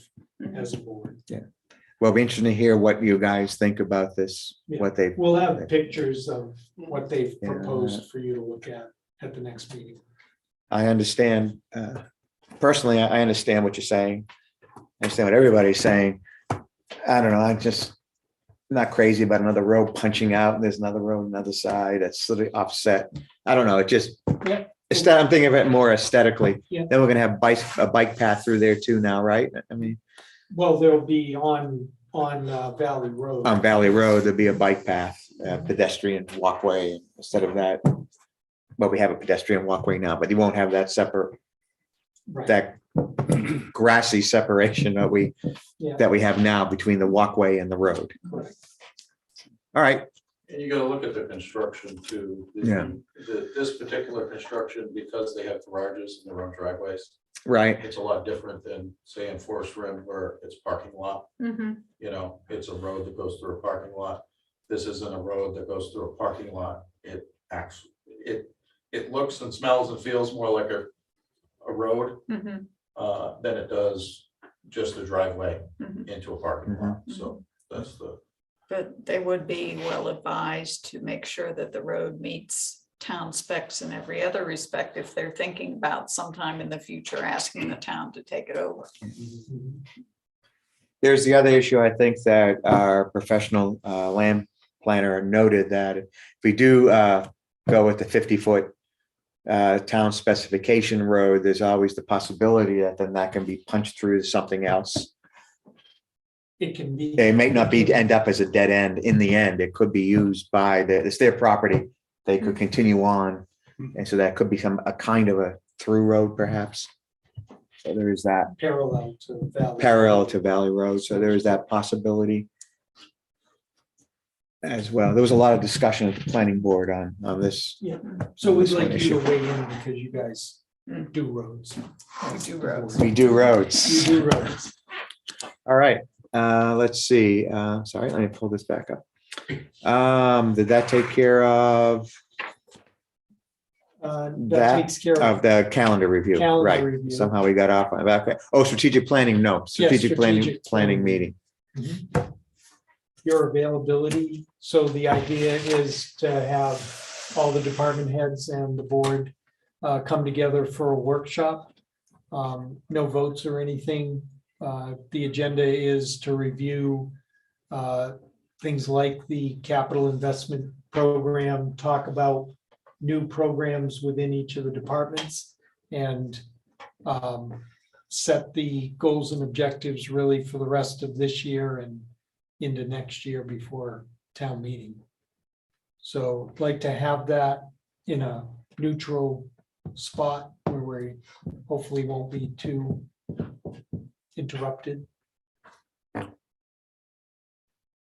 as a board. Well, it'll be interesting to hear what you guys think about this, Yeah. what they, We'll have pictures of what they've Yeah. proposed for you to look at the next meeting. I understand. Personally, I understand what you're saying. I understand what everybody's saying. I don't know, I'm just not crazy about another road punching out and there's another road on the other side that's sort of offset. I don't know, it just, Yeah. I'm thinking of it more aesthetically. Yeah. Then we're gonna have a bike path through there too now, right? I mean, Well, there'll be on Valley Road. on Valley Road, there'll be a bike path, pedestrian walkway instead of that. Well, we have a pedestrian walkway now, but you won't have that separate, Right. that grassy separation that we Yeah. have now between the walkway and the road. Correct. All right, And you gotta look at the construction too. Yeah. This particular construction, because they have garages and their own driveways, right, it's a lot different than, say, in Forest Rim where it's parking lot. Mhm. You know, it's a road that goes through a parking lot. This isn't a road that goes through a parking lot. It acts, it looks and smells and feels more like a road Mhm. than it does just a driveway Mhm. into a parking lot. So that's the, But they would be well advised to make sure that the road meets town specs in every other respect if they're thinking about sometime in the future asking the town to take it over. there's the other issue, I think that our professional land planner noted that if we do go with the 50-foot town specification road, there's always the possibility that then that can be punched through to something else. It can be. It may not be, end up as a dead end in the end. It could be used by it's their property. They could continue on. And so that could become a kind of a through road perhaps. So there is that Parallel to Valley. parallel to Valley Road. So there is that possibility as well. There was a lot of discussion at the planning board on this. Yeah, so we'd This one like you issue. to weigh in because you guys do roads. We do roads. We do roads. You do roads. All right, let's see. Sorry, let me pull this back up. Did that take care of That that takes care of. of the calendar review? Calendar Right. review. Somehow we got off on that. Oh, strategic planning, no, strategic planning strategic planning. meeting. Your availability. So the idea is to have all the department heads and the board come together for a workshop. No votes or anything. The agenda is to review things like the capital investment program, talk about new programs within each of the departments, and set the goals and objectives really for the rest of this year and into next year before town meeting. So I'd like to have that in a neutral spot where we hopefully won't be too interrupted.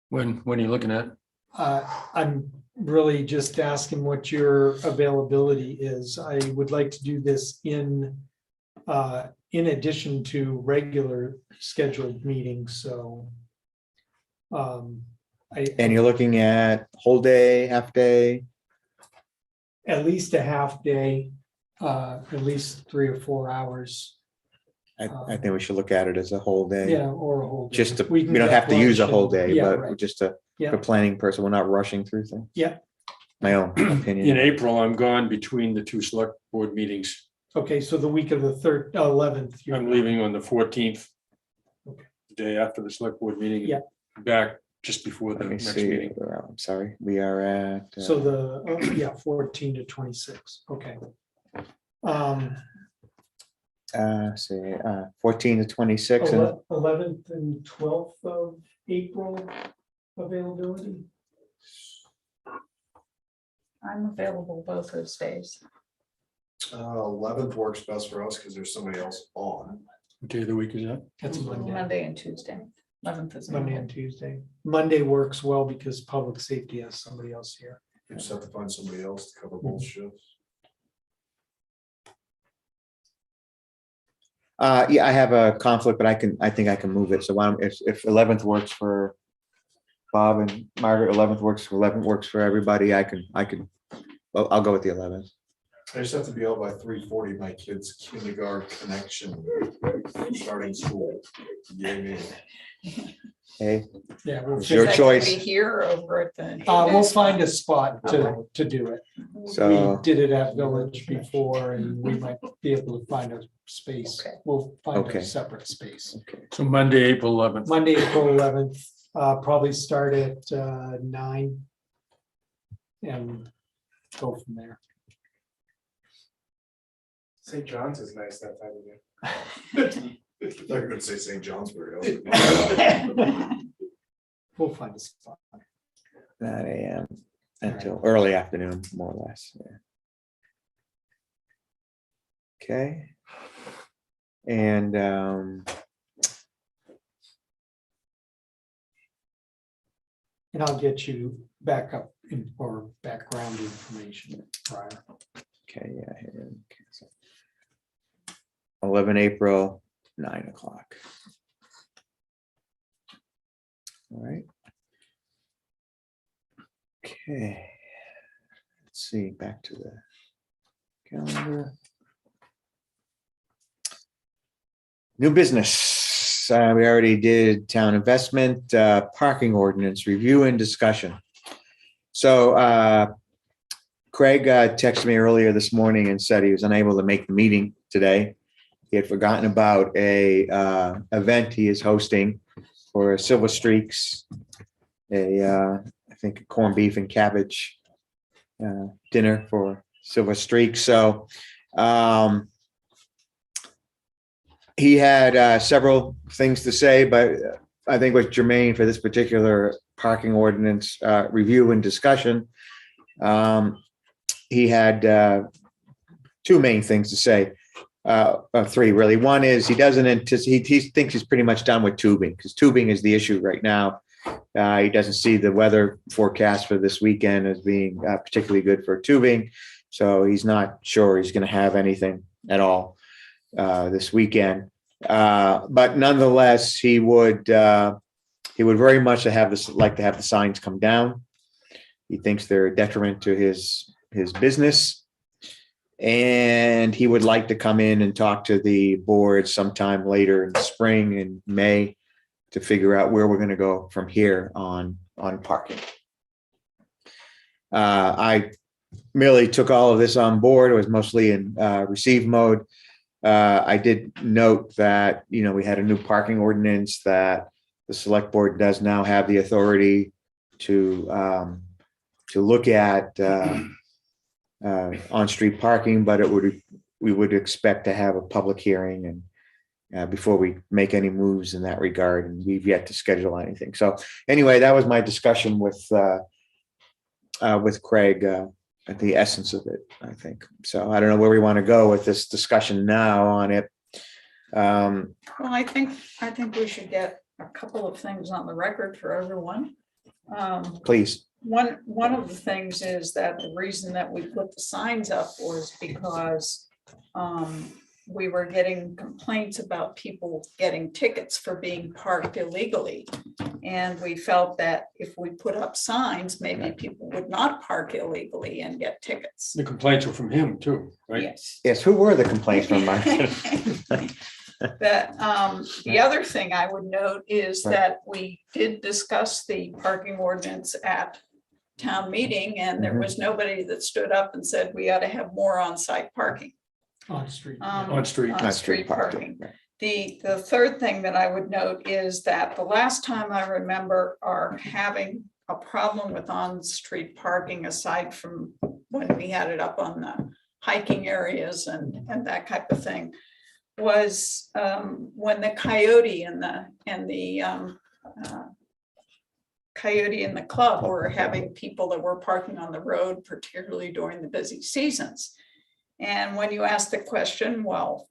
When are you looking at? I'm really just asking what your availability is. I would like to do this in addition to regular scheduled meetings, so. And you're looking at whole day, half day? At least a half day, at least 3 or 4 hours. I think we should look at it as a whole day. Yeah, or a whole day. Just to, We we can don't get have to use a lunch whole and- day, yeah, but right. just to, Yeah. for planning person, we're not rushing through things. Yeah. My own In opinion. April, I'm gone between the two select board meetings. Okay, so the week of the 11th. you're- I'm leaving on the 14th. Okay. Day after the select board meeting. Yeah. Back just before the Let me next see, meeting. I'm sorry, we are at. So the, 14 to 26, okay. Say, 14 to 26, and 11th and 12th of April availability. I'm available both those days. 11th works best for us because there's somebody else on. What day of the week is that? That's a Monday, Monday and Tuesday. 11th is Monday Monday. and Tuesday. Monday works well because public safety has somebody else here. You just have to find somebody else to cover both shifts. yeah, I have a conflict, but I think I can move it. So why don't, if 11th works for Bob and Margaret, 11th works for everybody, well, I'll go with the 11th. I just have to be out by 3:40. My kid's kindergarten connection starting school. Yay me. Hey, Yeah. we'll It's your figure- Is that gonna choice. be here or over at the. We'll find a spot to do it. We so, did it at Village before and we might be able to find a space. Okay. We'll find Okay. a separate space. So Monday, April 11th. Monday, April 11th, probably start at 9. And go from there. St. John's is nice that time of year. They're gonna say St. Johnsbury. We'll find a spot. 9 a.m. until early afternoon, more or less. Yeah. Okay. And And I'll get you backup or background information prior. okay, yeah. here, okay, so 11 April, 9 o'clock. All right. Okay. Let's see, back to the calendar. New business. We already did town investment, parking ordinance review and discussion. So Craig texted me earlier this morning and said he was unable to make the meeting today. He had forgotten about a event he is hosting for Silver Streaks, I think a corned beef and cabbage dinner for Silver Streaks. So he had several things to say, but I think what's germane for this particular parking ordinance review and discussion, he had two main things to say. Three really. One is he doesn't anticipate, he thinks he's pretty much done with tubing because tubing is the issue right now. He doesn't see the weather forecast for this weekend as being particularly good for tubing. So he's not sure he's going to have anything at all this weekend. But nonetheless, he would very much like to have the signs come down. He thinks they're a detriment to his business. And he would like to come in and talk to the board sometime later in the spring in May to figure out where we're going to go from here on parking. I merely took all of this on board. It was mostly in receive mode. I did note that, we had a new parking ordinance that the select board does now have the authority to look at on-street parking, but we would expect to have a public hearing and before we make any moves in that regard, and we've yet to schedule anything. So anyway, that was my discussion with Craig, at the essence of it, I think. So I don't know where we want to go with this discussion now on it. Well, I think we should get a couple of things on the record for everyone. Please. One of the things is that the reason that we put the signs up was because we were getting complaints about people getting tickets for being parked illegally. And we felt that if we put up signs, maybe people would not park illegally and get tickets. The complaints were from him too, right? Yes. Yes, who were the complaints from, Mike? That, the other thing I would note is Right. that we did discuss the parking ordinance at town meeting, and there was nobody that stood up and said we ought to have more on-site parking. On street. On street. On street parking. Right. The third thing that I would note is that the last time I remember are having a problem with on-street parking, aside from when we had it up on the hiking areas and that type of thing, was when the Coyote and the Coyote and the club were having people that were parking on the road, particularly during the busy seasons. And when you ask the question, well,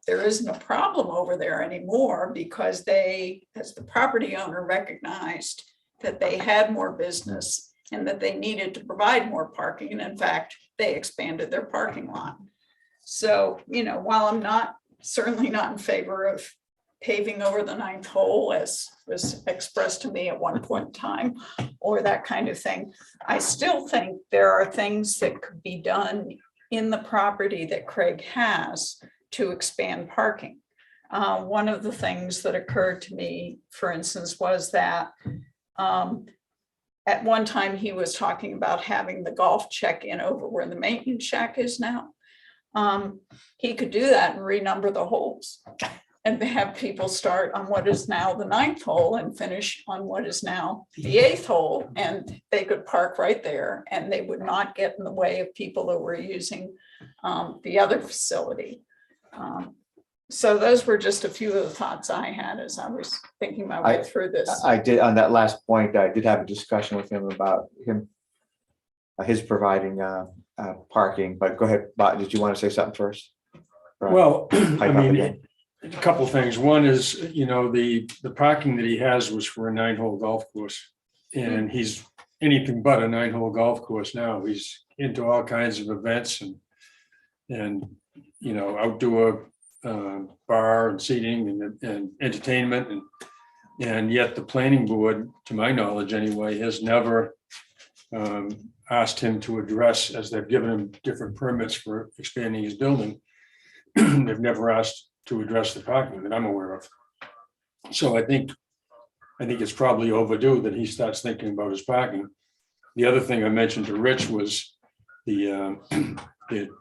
there isn't a problem over there anymore because they, as the property owner, recognized that they had more business and that they needed to provide more parking. And in fact, they expanded their parking lot. So, while I'm certainly not in favor of paving over the 9th hole, as was expressed to me at one point in time, or that kind of thing, I still think there are things that could be done in the property that Craig has to expand parking. One of the things that occurred to me, for instance, was that at one time he was talking about having the golf check-in over where the maintenance shack is now. He could do that and renumber the holes and have people start on what is now the 9th hole and finish on what is now the 8th hole. And they could park right there and they would not get in the way of people that were using the other facility. So those were just a few of the thoughts I had as I was thinking my way through this. I did, on that last point, I did have a discussion with him about his providing parking, but go ahead, Bob, did you want to say something first? Well, I Pipe up mean, again. a couple things. One is, the parking that he has was for a 9-hole golf course. And he's anything but a 9-hole golf course now. He's into all kinds of events and outdoor bar and seating and entertainment. And yet the planning board, to my knowledge anyway, has never asked him to address, as they've given him different permits for expanding his building. They've never asked to address the parking that I'm aware of. So I think it's probably overdue that he starts thinking about his parking. The other thing I mentioned to Rich was the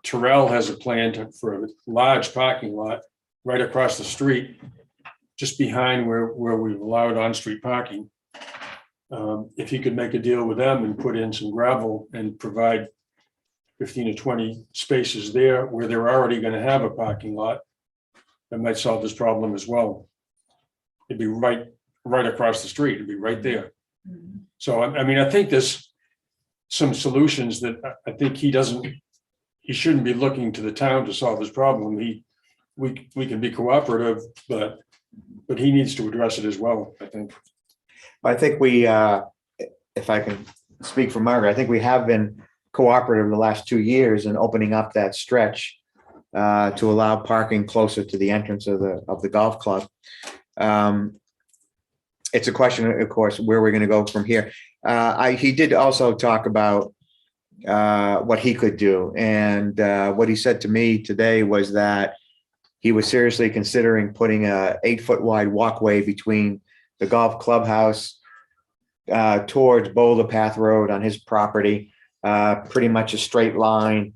Terrell has a plan for a large parking lot right across the street, just behind where we've allowed on-street parking. If he could make a deal with them and put in some gravel and provide 15 to 20 spaces there where they're already going to have a parking lot, that might solve this problem as well. It'd be right across the street. It'd be right there. So, I mean, I think there's some solutions that I think he shouldn't be looking to the town to solve this problem. We can be cooperative, but he needs to address it as well, I think. I think we, if I can speak for Margaret, I think we have been cooperative the last 2 years in opening up that stretch to allow parking closer to the entrance of the golf club. It's a question, of course, where we're going to go from here. He did also talk about what he could do. And what he said to me today was that he was seriously considering putting a 8-foot wide walkway between the golf clubhouse towards Boulder Path Road on his property, pretty much a straight line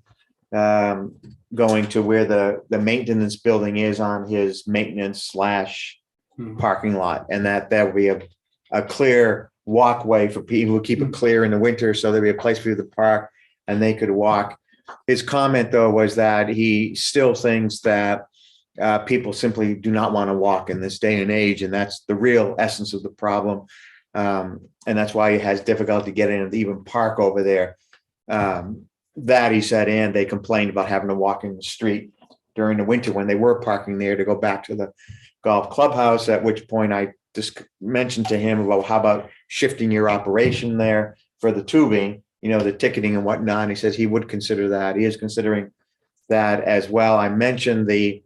going to where the maintenance building is on his maintenance / parking lot. And that would be a clear walkway for people who keep it clear in the winter. So there'd be a place for you to park and they could walk. His comment, though, was that he still thinks that people simply do not want to walk in this day and age. And that's the real essence of the problem. And that's why he has difficulty getting in to even park over there. That he said, and they complained about having to walk in the street during the winter when they were parking there to go back to the golf clubhouse, at which point I just mentioned to him about how about shifting your operation there for the tubing, the ticketing and whatnot. And he says he would consider that. He is considering that as well. I mentioned the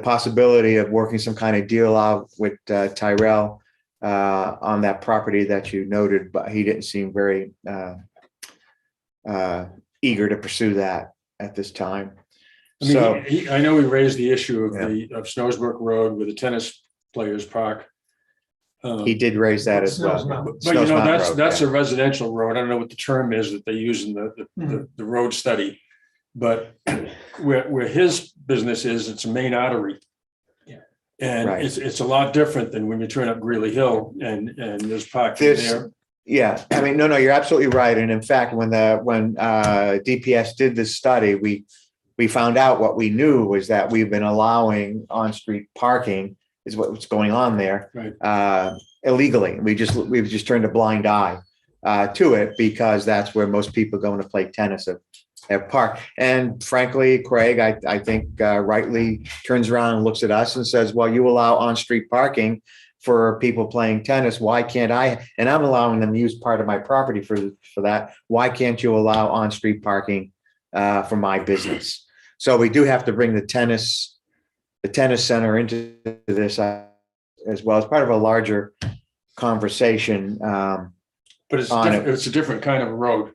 possibility of working some kind of deal out with Tyrell on that property that you noted, but he didn't seem very eager to pursue that at this time. I mean, So I know we raised the issue of Yeah. of Snowsbrook Road with the tennis players park. he did raise that as Snow's well. Mountain. But you Snow's know, Mountain that's, Road, that's yeah. a residential road. I don't know what the term is that they use in the road study. But where his business is, it's a main artery. Yeah. And Right. it's a lot different than when you turn up Greeley Hill and there's parking there. Yeah, I mean, no, you're absolutely right. And in fact, when DPS did this study, we found out what we knew was that we've been allowing on-street parking is what's going on there. Right. Illegally. We've just turned a blind eye to it because that's where most people going to play tennis at park. And frankly, Craig, I think rightly turns around and looks at us and says, well, you allow on-street parking for people playing tennis. Why can't I? And I'm allowing them to use part of my property for that. Why can't you allow on-street parking for my business? So we do have to bring the tennis center into this as well as part of a larger conversation. But it's On different, it's a different kind of a road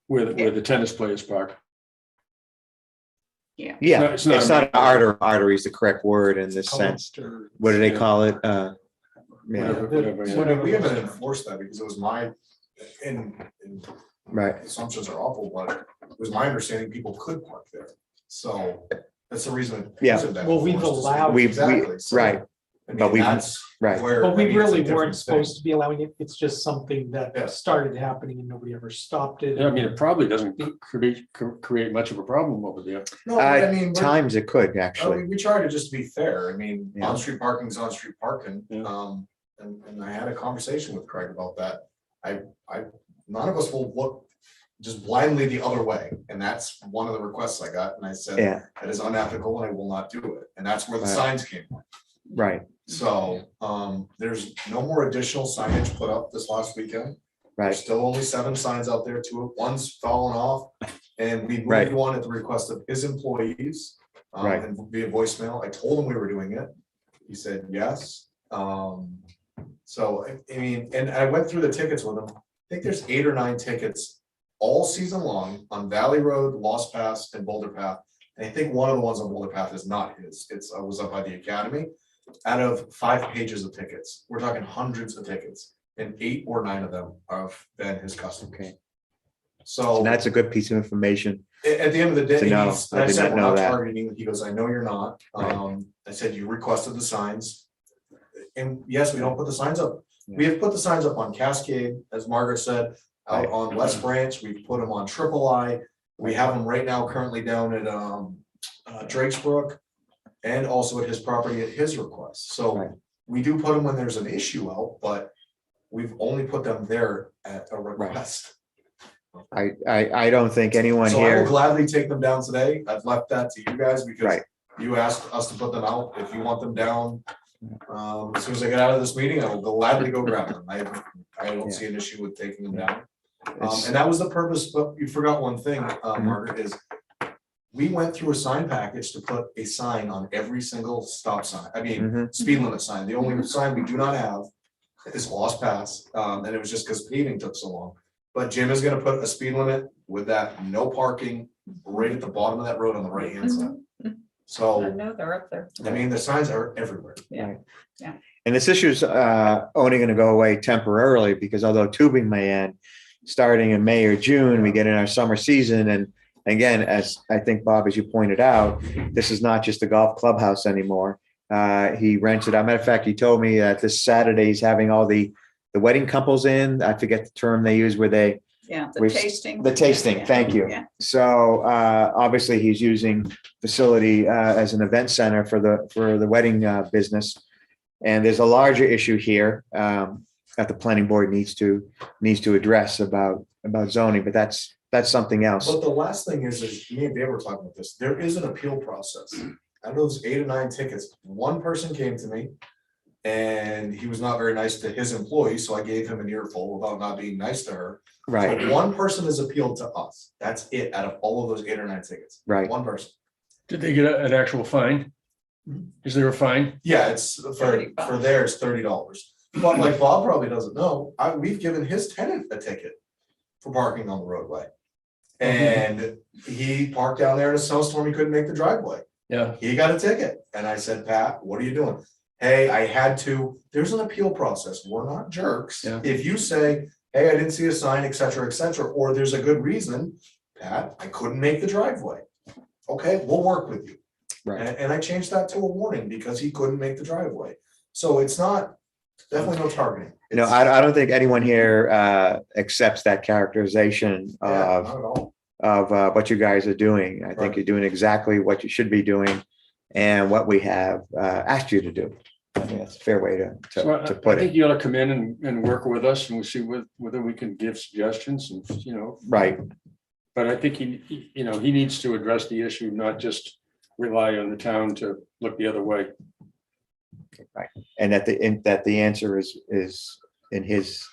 where the tennis players park. Yeah, It's not it's a- not an artery is the correct word in this sense. Culture. What do they Yeah. call it? Yeah, Whatever, yeah. Whatever. We haven't enforced that because it was and right. assumptions are awful, but it was my understanding people could park there. So that's the reason. it Yeah. hasn't been Well, we've enforced, is allowed- Exactly. So, Right, I mean, but we- that's right. where. But we I mean, it's a really different weren't thing. supposed to be allowing it. It's just something Yeah. that started happening and nobody ever stopped it. Yeah, I mean, it probably doesn't create much of a problem over there. No, I mean, we're- Times it could I actually. mean, we try to just be fair. I mean, Yeah. on-street parking is on-street parking. Yeah. And I had a conversation with Craig about that. None of us will look just blindly the other way. And that's one of the requests I got. And I said, Yeah, that is unethical and I will not do it. And that's where the Right. signs came from. right, So, there's no more additional signage put up this last weekend. There's right. still only 7 signs out there, one's fallen off. And we Right. moved one at the request of his employees. Right. And via voicemail, I told him we were doing it. He said, yes. So, I mean, and I went through the tickets with him. I think there's 8 or 9 tickets all season long on Valley Road, Lost Pass and Boulder Path. And I think one of the ones on Boulder Path is not his. I was up by the academy. Out of 5 pages of tickets, we're talking hundreds of tickets, and 8 or 9 of them have been his customers. Okay. So And that's a good piece of information. at the end of the day, To know. he's- I I did said, not we're know not that. targeting. He goes, I know you're not. Right. I said, you requested the signs. And yes, we don't put the signs up. Yeah. We have put the signs up on Cascade, as Margaret said, out Right. on West Branch. We've put them on Triple I. We have them right now currently down at Drake's Brook and also at his property at his request. So Right. we do put them when there's an issue out, but we've only put them there at a request. I don't think anyone So I will here, gladly take them down today. I've left that to you guys because Right. you asked us to put them out. If you want them down, as soon as I get out of this meeting, I will gladly go grab them. I don't see an issue with taking them down. And that was the purpose, but you forgot one thing, Margaret, is we went through a sign package to put a sign on every single stop sign. I mean, Mhm. speed limit sign. The only sign we do not have is Lost Pass. And it was just because paving took so long. But Jim is gonna put a speed limit with that no parking right at the bottom of that road on the right hand side. I So, know they're up there. I mean, the signs are everywhere. and this issue's only going to go away temporarily because although tubing may end, starting in May or June, we get in our summer season. And again, as I think, Bob, as you pointed out, this is not just a golf clubhouse anymore. He rents it. As a matter of fact, he told me that this Saturday he's having all the wedding couples in. I forget the term they use where they, Yeah, the We've- tasting. the tasting, thank you. Yeah. So obviously he's using facility as an event center for the wedding business. And there's a larger issue here that the planning board needs to address about zoning, but that's something else. But the last thing is me and Dave were talking about this, there is an appeal process. Out of those 8 or 9 tickets, one person came to me And he was not very nice to his employees, so I gave him an earful about not being nice to her. Right, So one person has appealed to us. That's it, out of all of those 8 or 9 tickets. right. One person. Did they get an actual fine? Is there a fine? Yeah, it's for there, it's $30. But like Bob probably doesn't know, we've given his tenant a ticket for parking on the roadway. And he parked down there in a snowstorm, he couldn't make the driveway. Yeah. He got a ticket, and I said, Pat, what are you doing? Hey, I had to, there's an appeal process, we're not jerks. Yeah. If you say, hey, I didn't see a sign, et cetera, or there's a good reason, Pat, I couldn't make the driveway. Okay, we'll work with you. Right. And I changed that to a warning because he couldn't make the driveway. So it's not, definitely no targeting. No, It's- I don't think anyone here accepts that characterization yeah, of not at all. what you guys are doing. I think Right. you're doing exactly what you should be doing and what we have asked you to do. I think that's a fair way to I put think it. you ought to come in and work with us and we'll see whether we can give suggestions and, Right, but I think he needs to address the issue, not just rely on the town to look the other way. and that the answer is in his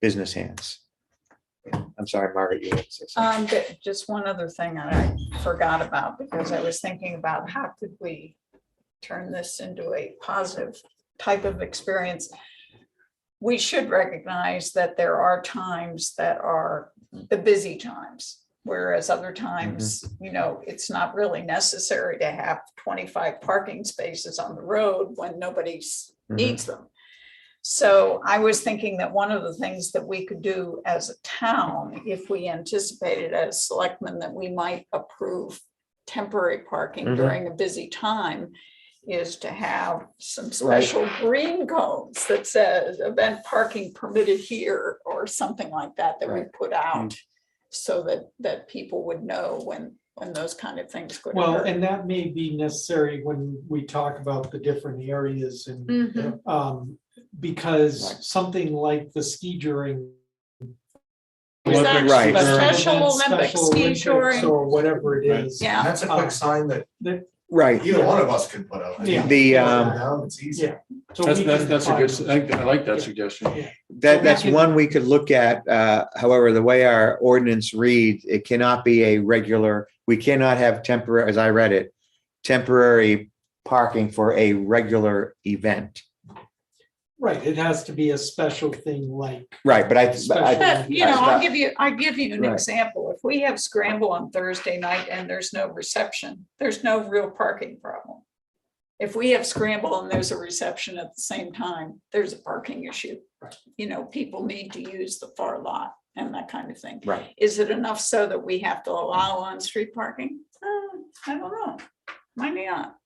business hands. I'm sorry, Margaret, you had to say something. But just one other thing that I forgot about, because I was thinking about how could we turn this into a positive type of experience. We should recognize that there are times that are the busy times, whereas other times, it's not really necessary to have 25 parking spaces on the road when nobody needs them. So I was thinking that one of the things that we could do as a town, if we anticipated as selectmen that we might approve temporary parking Mhm. during a busy time, is to have some special green cones that says event parking permitted here or something like that we Right. put out so that people would know when those kind of things could Well, occur. and that may be necessary when we talk about the different areas and, Mhm. because something like the ski touring. Is that Right. Special events, Olympics, special ski Olympics, touring. or whatever it is. Yeah. And that's a quick sign that Right, either one of us can put out. I mean, Yeah. It's easy. Yeah. So we can That's a find good, those. I like that Yeah. suggestion. that's can- one we could look at. However, the way our ordinance reads, it cannot be a regular, we cannot have temporary, as I read it, temporary parking for a regular event. Right, it has to be a special thing like. Right, but I. Special- But, I'll give you an Right. example. If we have scramble on Thursday night and there's no reception, there's no real parking problem. If we have scramble and there's a reception at the same time, there's a parking issue. People need to use the far lot and that kind of thing. Right. Is it enough so that we have to allow on-street parking? I don't know. Might not.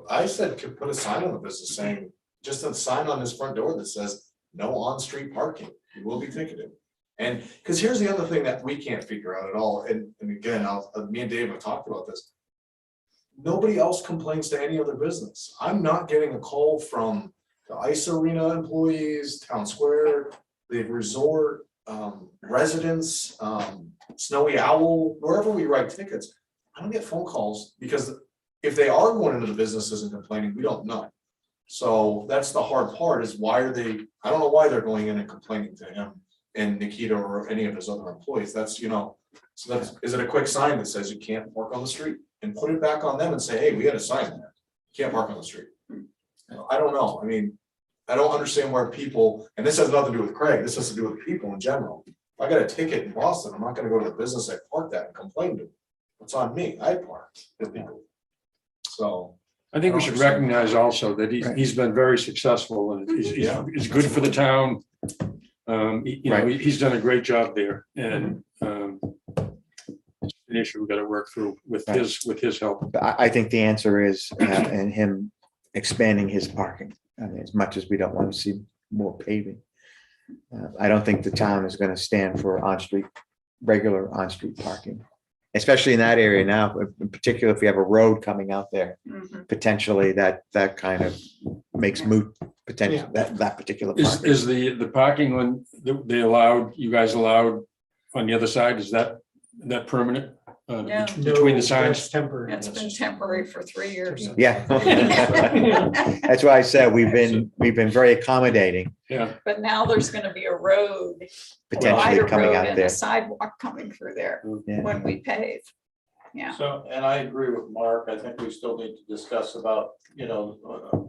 I said, could put a sign on the business saying, just a sign on his front door that says, no on-street parking, you will be ticketed. And, because here's the other thing that we can't figure out at all, and again, me and Dave have talked about this. Nobody else complains to any other business. I'm not getting a call from the ice arena employees, town square, the resort, residents, Snowy Owl, wherever we write tickets. I don't get phone calls because if they are going into the businesses and complaining, we don't know. So that's the hard part is why are they, I don't know why they're going in and complaining to him and Nikita or any of his other employees. That's, so that's, is it a quick sign that says you can't park on the street? And put it back on them and say, hey, we had a sign there. You can't park on the street. I don't know. I mean, I don't understand where people, and this has nothing to do with Craig, this has to do with people in general. If I got a ticket in Boston, I'm not gonna go to the business I parked at and complain to them. It's on me. I parked illegally. So. I think we should recognize also that Right. he's been very successful and Yeah. he's good for the town. Right. He's done a great job there and it's an issue we got to work through with his help. I think the answer is in him expanding his parking. I mean, as much as we don't want to see more paving. I don't think the town is going to stand for regular on-street parking. Especially in that area now, in particular, if we have a road coming out there, potentially that kind of makes moot potential, that particular parking. Is the parking when they allowed, you guys allowed on the other side, is that permanent? No. between the No, signs. that's temporary. It's been temporary for 3 years. Yeah. That's why I said we've been very accommodating, Yeah, But now there's gonna be a road, a potentially wider coming road out and there. a sidewalk coming through there Yeah. when we pave. Yeah, So, and I agree with Mark, I think we still need to discuss about,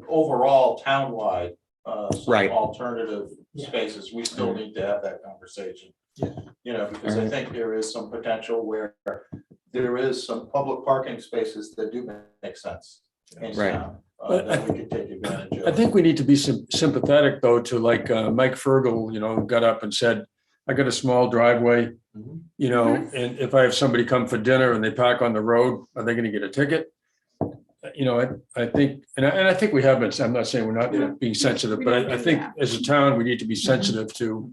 overall townwide, some Right. alternative Yeah. spaces, we still need to have that conversation. Yeah. Because I think there is some potential where there is some public parking spaces that do make sense in Right. town, But that we could take advantage of. I think we need to be sympathetic though to like Mike Fergal, got up and said, I got a small driveway. Mhm. And if I have somebody come for dinner and they park on the road, are they gonna get a ticket? I think, and I think we have been, I'm not saying we're not being sensitive, We but don't I do think that. as a town, we need to be sensitive to,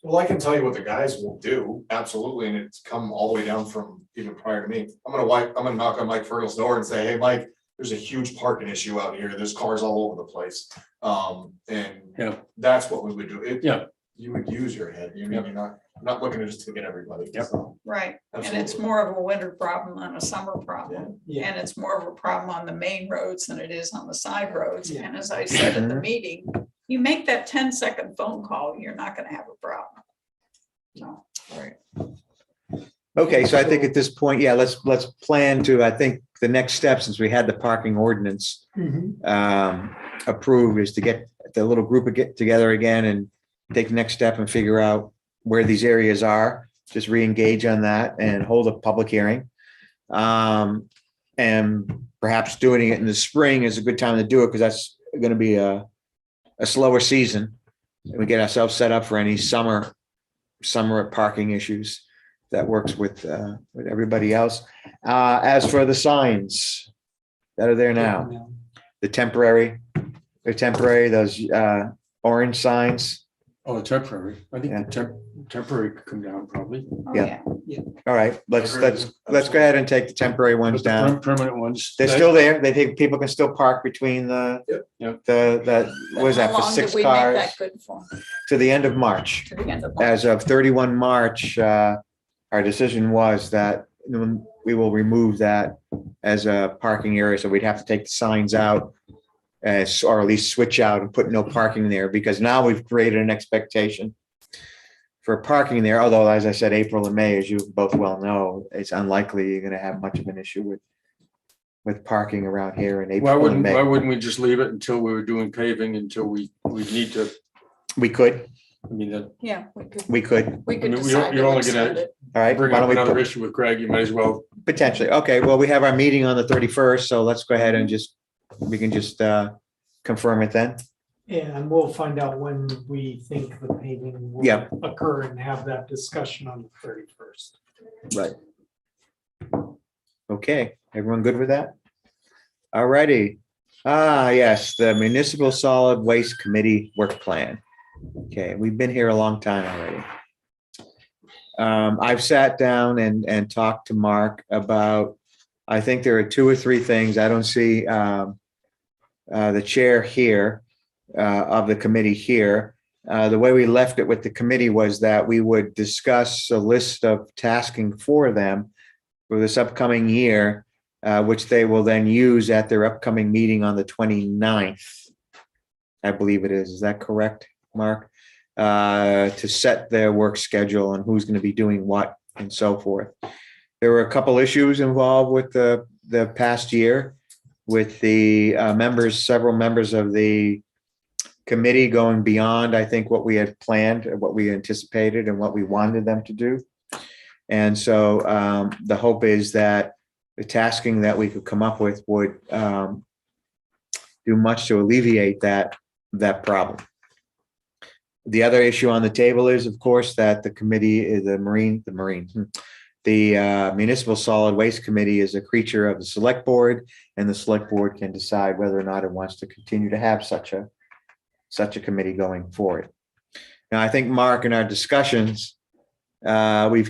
Well, I can tell you what the guys will do, absolutely, and it's come all the way down from even prior to me. I'm gonna knock on Mike Fergal's door and say, hey, Mike, there's a huge parking issue out here. There's cars all over the place. And Yeah. that's what we would do. Yeah. You would use your head. You mean, you're not looking to just to get everybody. Yep. So, right. And it's absolutely. more of a winter problem than a summer problem. Yeah. And it's more of a problem on the main roads than it is on the side roads. Yeah. And as I said at the Mhm. meeting, you make that 10-second phone call, you're not gonna have a problem. So, Okay, so I think at this point, yeah, let's plan to, I think the next step, since we had the parking ordinance approved, is to get the little group get together again and take the next step and figure out where these areas are, just re-engage on that and hold a public hearing. And perhaps doing it in the spring is a good time to do it, because that's gonna be a slower season. And we get ourselves set up for any summer parking issues. That works with everybody else. As for the signs that are there now, they're temporary, those orange signs. oh, temporary. I think the temporary could come down probably. oh, Yeah. yeah. All right, let's go ahead and take the temporary ones But the down. permanent ones. They're still there. They think people can still park between Yep. what is that, How for long 6 did we make cars that good for? to the end of March. To the end of March? As of 31 March, our decision was that we will remove that as a parking area. So we'd have to take the signs out, or at least switch out and put no parking there, because now we've created an expectation for parking there. Although, as I said, April and May, as you both well know, it's unlikely you're going to have much of an issue with parking around here in Why April and why May. wouldn't we just leave it until we were doing paving, until we need to, We could, I mean, that. Yeah, we could we could. we could I mean, decide you're to only extend gonna it. All right. bring why up don't we another put- issue with Greg, you might as well. Potentially. Okay, well, we have our meeting on the 31st, so let's go ahead and we can just confirm it then. And we'll find out when we think the paving will Yeah. occur and have that discussion on the 31st. Right. Okay, everyone good with that? All righty. Yes, the Municipal Solid Waste Committee Work Plan. Okay, we've been here a long time already. I've sat down and talked to Mark about, I think there are 2 or 3 things. I don't see the chair here of the committee here. The way we left it with the committee was that we would discuss a list of tasking for them for this upcoming year, which they will then use at their upcoming meeting on the 29th. I believe it is. Is that correct, Mark? To set their work schedule and who's going to be doing what and so forth. There were a couple issues involved with the past year with the several members of the committee going beyond, I think, what we had planned, what we anticipated and what we wanted them to do. And so the hope is that the tasking that we could come up with would do much to alleviate that problem. The other issue on the table is, of course, that the committee is the Municipal Solid Waste Committee is a creature of the Select Board, and the Select Board can decide whether or not it wants to continue to have such a committee going forward. Now, I think, Mark, in our discussions, we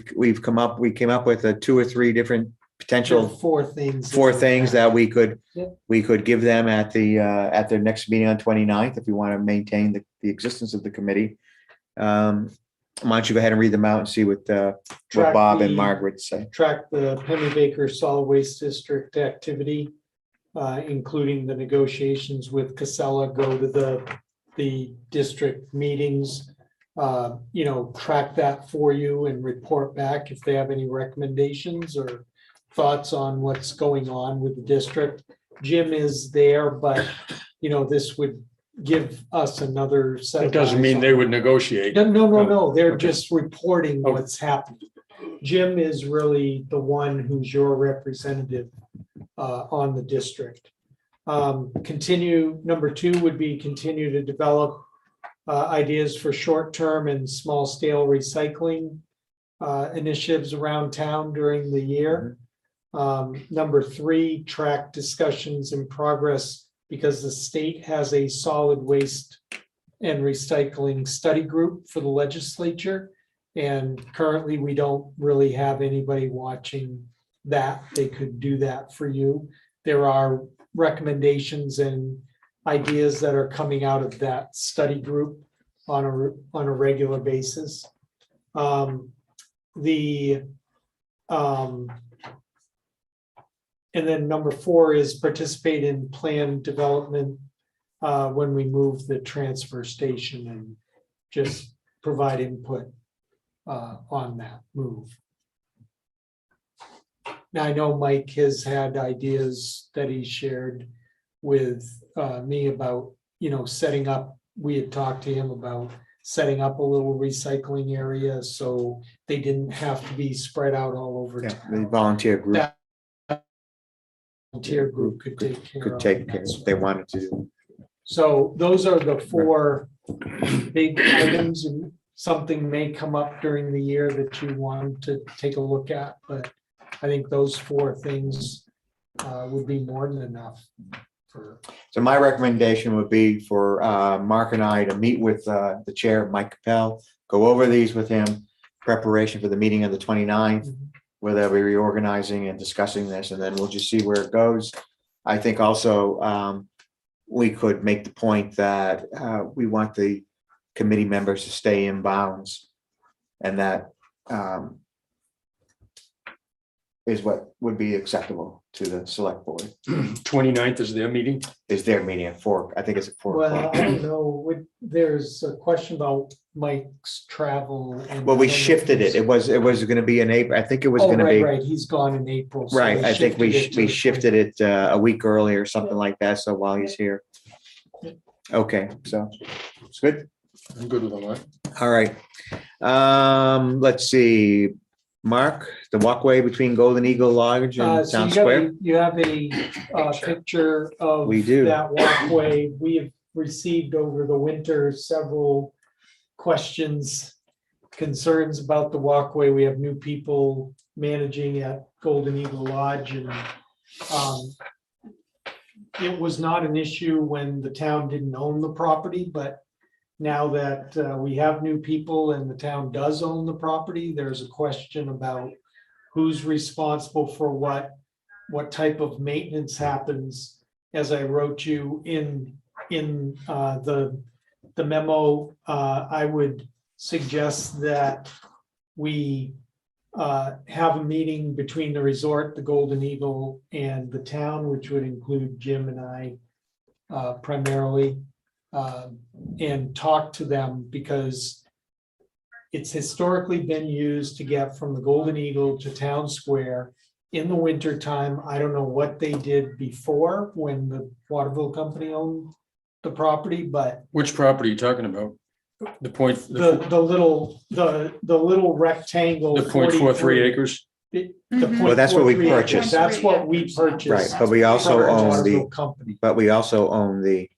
came up with 2 or 3 different potential 4 things. 4 things that we could Yep. give them at their next meeting on 29th if we want to maintain the existence of the committee. Why don't you go ahead and read them out and see what Track Bob and the- Margaret say. Track the Penny Baker Solid Waste District activity, including the negotiations with Casella, go to the district meetings. Track that for you and report back if they have any recommendations or thoughts on what's going on with the district. Jim is there, but, this would give us another set of It doesn't eyes mean on they it. would negotiate. No, they're Okay. just reporting Okay. what's happening. Jim is really the one who's your representative on the district. Number 2 would be continue to develop ideas for short-term and small-scale recycling initiatives around town during the year. Number 3, track discussions in progress because the state has a solid waste and recycling study group for the legislature. And currently, we don't really have anybody watching that. They could do that for you. There are recommendations and ideas that are coming out of that study group on a regular basis. And then number 4 is participate in plan development when we move the transfer station and just provide input on that move. Now, I know Mike has had ideas that he shared with me about, setting up, we had talked to him about setting up a little recycling area so they didn't have to be spread out all over Yeah, town. the volunteer group That volunteer group could take care could of take that care sort if they of- wanted to do. So those are the 4 big items, and something may come up during the year that you want to take a look at, but I think those 4 things would be more than enough for. So my recommendation would be for Mark and I to meet with the chair, Mike Capel, go over these with him, preparation for the meeting of the 29th, where they'll be reorganizing and discussing this, and then we'll just see where it goes. I think also we could make the point that we want the committee members to stay in bounds, and that is what would be acceptable to the select board. 29th is their meeting. Is their meeting at 4? I think it's at 4 Well, o'clock. I don't know, there's a question about Mike's travel. And Well, I we don't know if shifted it. he's- It was going to be in April. I think it was Oh, going to right, be. right, he's gone in April. so Right, I think we shifted it to we the shifted it a week early or something like that, so while he's here. Okay, so it's good. I'm good with all that. All right. Let's see. Mark, the walkway between Golden Eagle Lodge and So Town you Square. you have a picture of We do. that walkway. We have received over the winter several questions, concerns about the walkway. We have new people managing at Golden Eagle Lodge, and it was not an issue when the town didn't own the property, but now that we have new people and the town does own the property, there's a question about who's responsible for what type of maintenance happens. As I wrote you in the memo, I would suggest that we have a meeting between the resort, the Golden Eagle, and the town, which would include Jim and I primarily, and talk to them, because it's historically been used to get from the Golden Eagle to Town Square in the winter time. I don't know what they did before when the Waterville Company owned the property, but Which property are you talking about? The point, the little rectangle. the 0.43 43 acres? the Well, that's what we 0.43 acres, purchased. That's what we Right, purchased. but we also from the own Waterville the, Company, but we also own the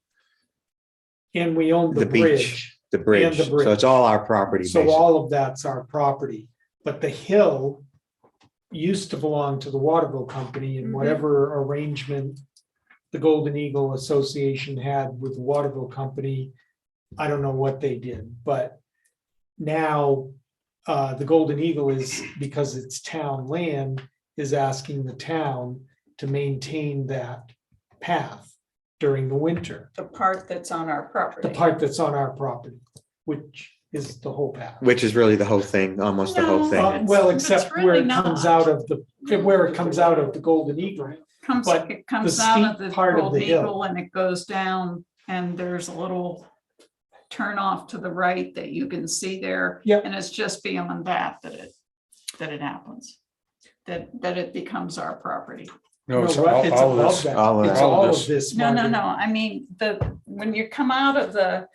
and we own the beach, bridge. the bridge. the So bridge. it's all our property, So basically. all of that's our property, but the hill used to belong to the Waterville Company, and whatever arrangement the Golden Eagle Association had with the Waterville Company, I don't know what they did, but now the Golden Eagle is, because it's town land, is asking the town to maintain that path during the winter, The part that's on our property. the part that's on our property, which is the whole path. Which is really the whole thing, almost the whole No. thing. Well, It's except where really it comes not. out of the Golden Eagle. But It comes the out of steep the part of Golden the hill. Eagle and it goes down and there's a little turn off to the right that you can see there. Yep. And it's just beyond that it happens. That it becomes our property. No, it's right, it's all of above this. that. all of It's that. all of this. this. No, Marty. I mean, when you come out of the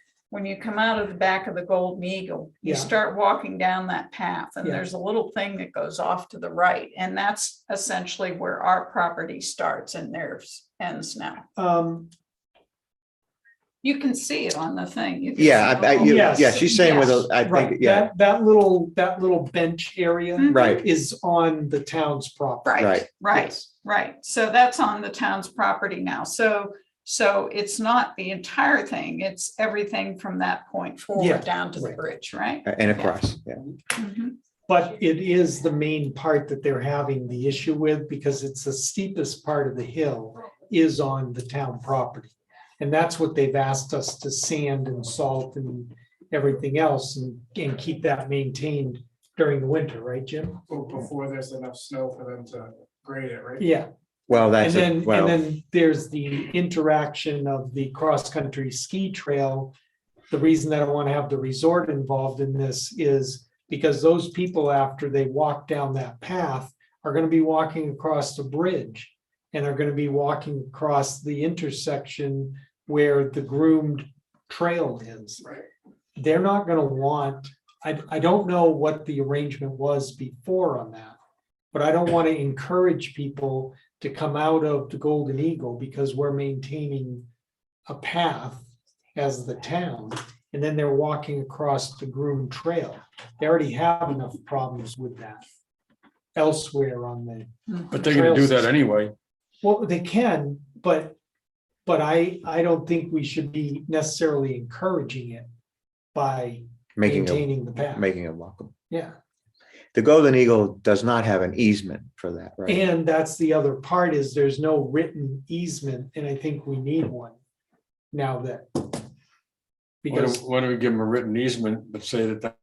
back of the Golden Eagle, you Yeah. start walking down that path and Yeah. there's a little thing that goes off to the right. And that's essentially where our property starts and theirs ends now. You can see it on the thing. You can Yeah, see the Yes. yeah, she's saying with, Yes. I Right, think, yeah, that little bench area Mhm. right, is on the town's property. Right, right, Yes. right. So that's on the town's property now. So it's not the entire thing. It's everything from that point Yeah, forward down to the right. bridge, right? and across, yeah. Mhm. But it is the main part that they're having the issue with, because it's the steepest part of the hill is on the town property. And that's what they've asked us to sand and salt and everything else and keep that maintained during the winter, right, Jim? Before there's enough snow for them to grade it, right? Yeah, Well, and that's, then, well, there's the interaction of the cross-country ski trail. The reason that I want to have the resort involved in this is because those people, after they walk down that path, are going to be walking across the bridge and are going to be walking across the intersection where the groomed trail is. Right. They're not going to want, I don't know what the arrangement was before on that, but I don't want to encourage people to come out of the Golden Eagle because we're maintaining a path as the town, and then they're walking across the groomed trail. They already have enough problems with that elsewhere on the. But they're gonna do that trails. anyway. Well, they can, but I don't think we should be necessarily encouraging it by making maintaining the path. it welcome. Yeah, The Golden Eagle does not have an easement for that, right? and that's the other part is there's no written easement, and I think we need one now that. Because, Why don't we give them a written easement, but say that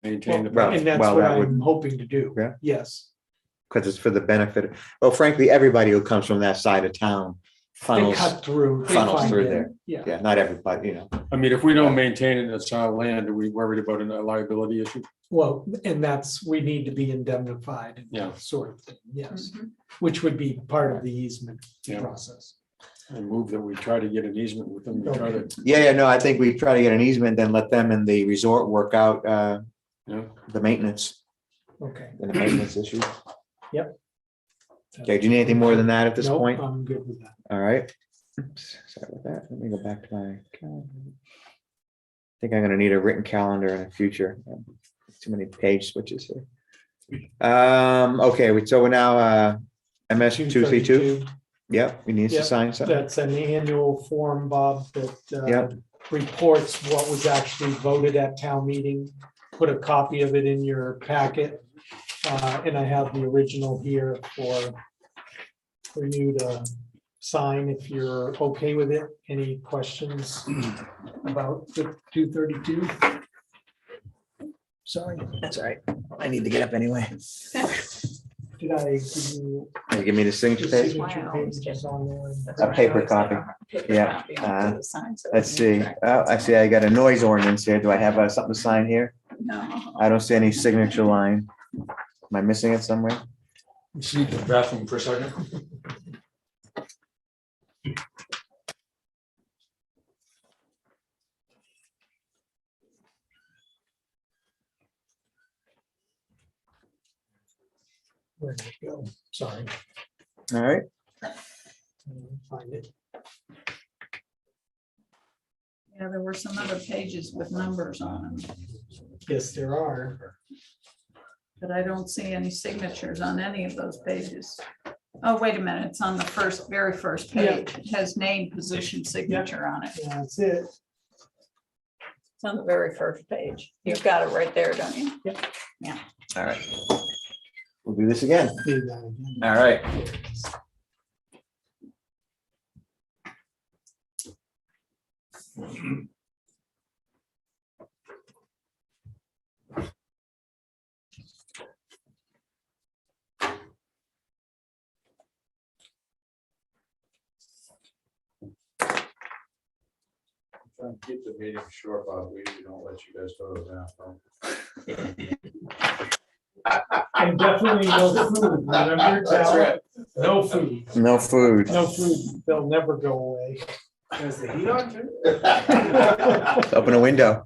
maintain the. Well, and that's well, what that would- I'm hoping to do. Yeah. Yes, Because it's for the benefit, well, frankly, everybody who comes from that side of town they funnels, cut through. they funnels find through it. there. Yeah, Yeah, not everybody, you know. I mean, if we don't maintain it, it's our land, are we worried about a liability issue? well, and that's, we need to be indemnified. and Yeah. that sort of thing, yes, Mhm. which would be part of the easement Yeah. process. I move that we try to get an easement with them, we try to, Yeah, no, I think we try to get an easement, then let them and the resort work out yeah. the maintenance Okay. and the maintenance issue. Yep. Okay, do you need anything more than that at this Nope, point? I'm good with that. All right. Oops, sorry about that. Let me go back to my calendar. I think I'm gonna need a written calendar in the future. Too many page switches here. Okay, so we're now MS 232. 232. Yep, we need to Yep, sign something. That's an annual form, Bob, that Yep. reports what was actually voted at town meeting. Put a copy of it in your packet. And I have the original here for you to sign if you're okay with it. Any questions about the 232? Sorry. That's all right. I need to get up anyway. Did I give you Give me the signature the page. signature Wow. pages on there? That's A what I paper always copy. did. Paper Yeah, copy onto the sign so Let's we can see. track Oh, I see. I got a noise ordinance here. Do I have something to sign here? it. No. I don't see any signature line. Am I missing it somewhere? See the bathroom for a second. Where did it go? Sorry. All right. Find it. Yeah, there were some other pages with numbers on them, Yes, there are. but I don't see any signatures on any of those pages. Oh, wait a minute, it's on the very first Yeah. page. It has name, position, signature on it. That's it. It's on the very first page. You've got it right there, don't you? All right. We'll do this again. Do that again. All right. meeting short, Bob, we don't let you guys go to the bathroom. And definitely no food. Remember, Tal? No food. No food. No food. They'll never go away. Is the heat on too? Open a window.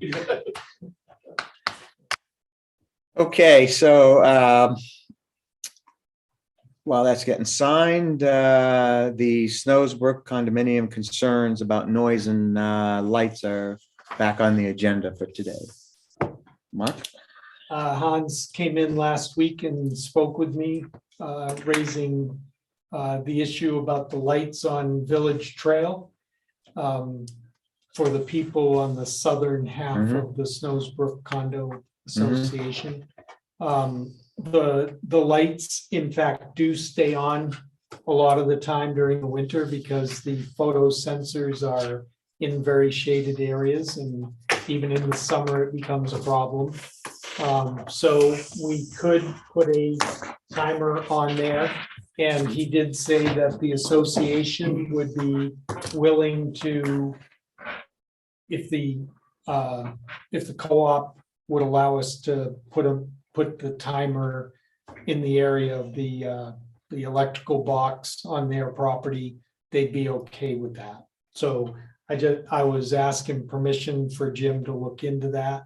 Okay, so while that's getting signed, the Snowsbrook condominium concerns about noise and lights are back on the agenda for today. Mark? Hans came in last week and spoke with me, raising the issue about the lights on Village Trail for the people on the southern half of the Snowsbrook Condo Association. The lights, in fact, do stay on a lot of the time during the winter because the photo sensors are in very shaded areas, and even in the summer, it becomes a problem. So we could put a timer on there, and he did say that the association would be willing to, if the co-op would allow us to put the timer in the area of the electrical box on their property, they'd be okay with that. So I was asking permission for Jim to look into that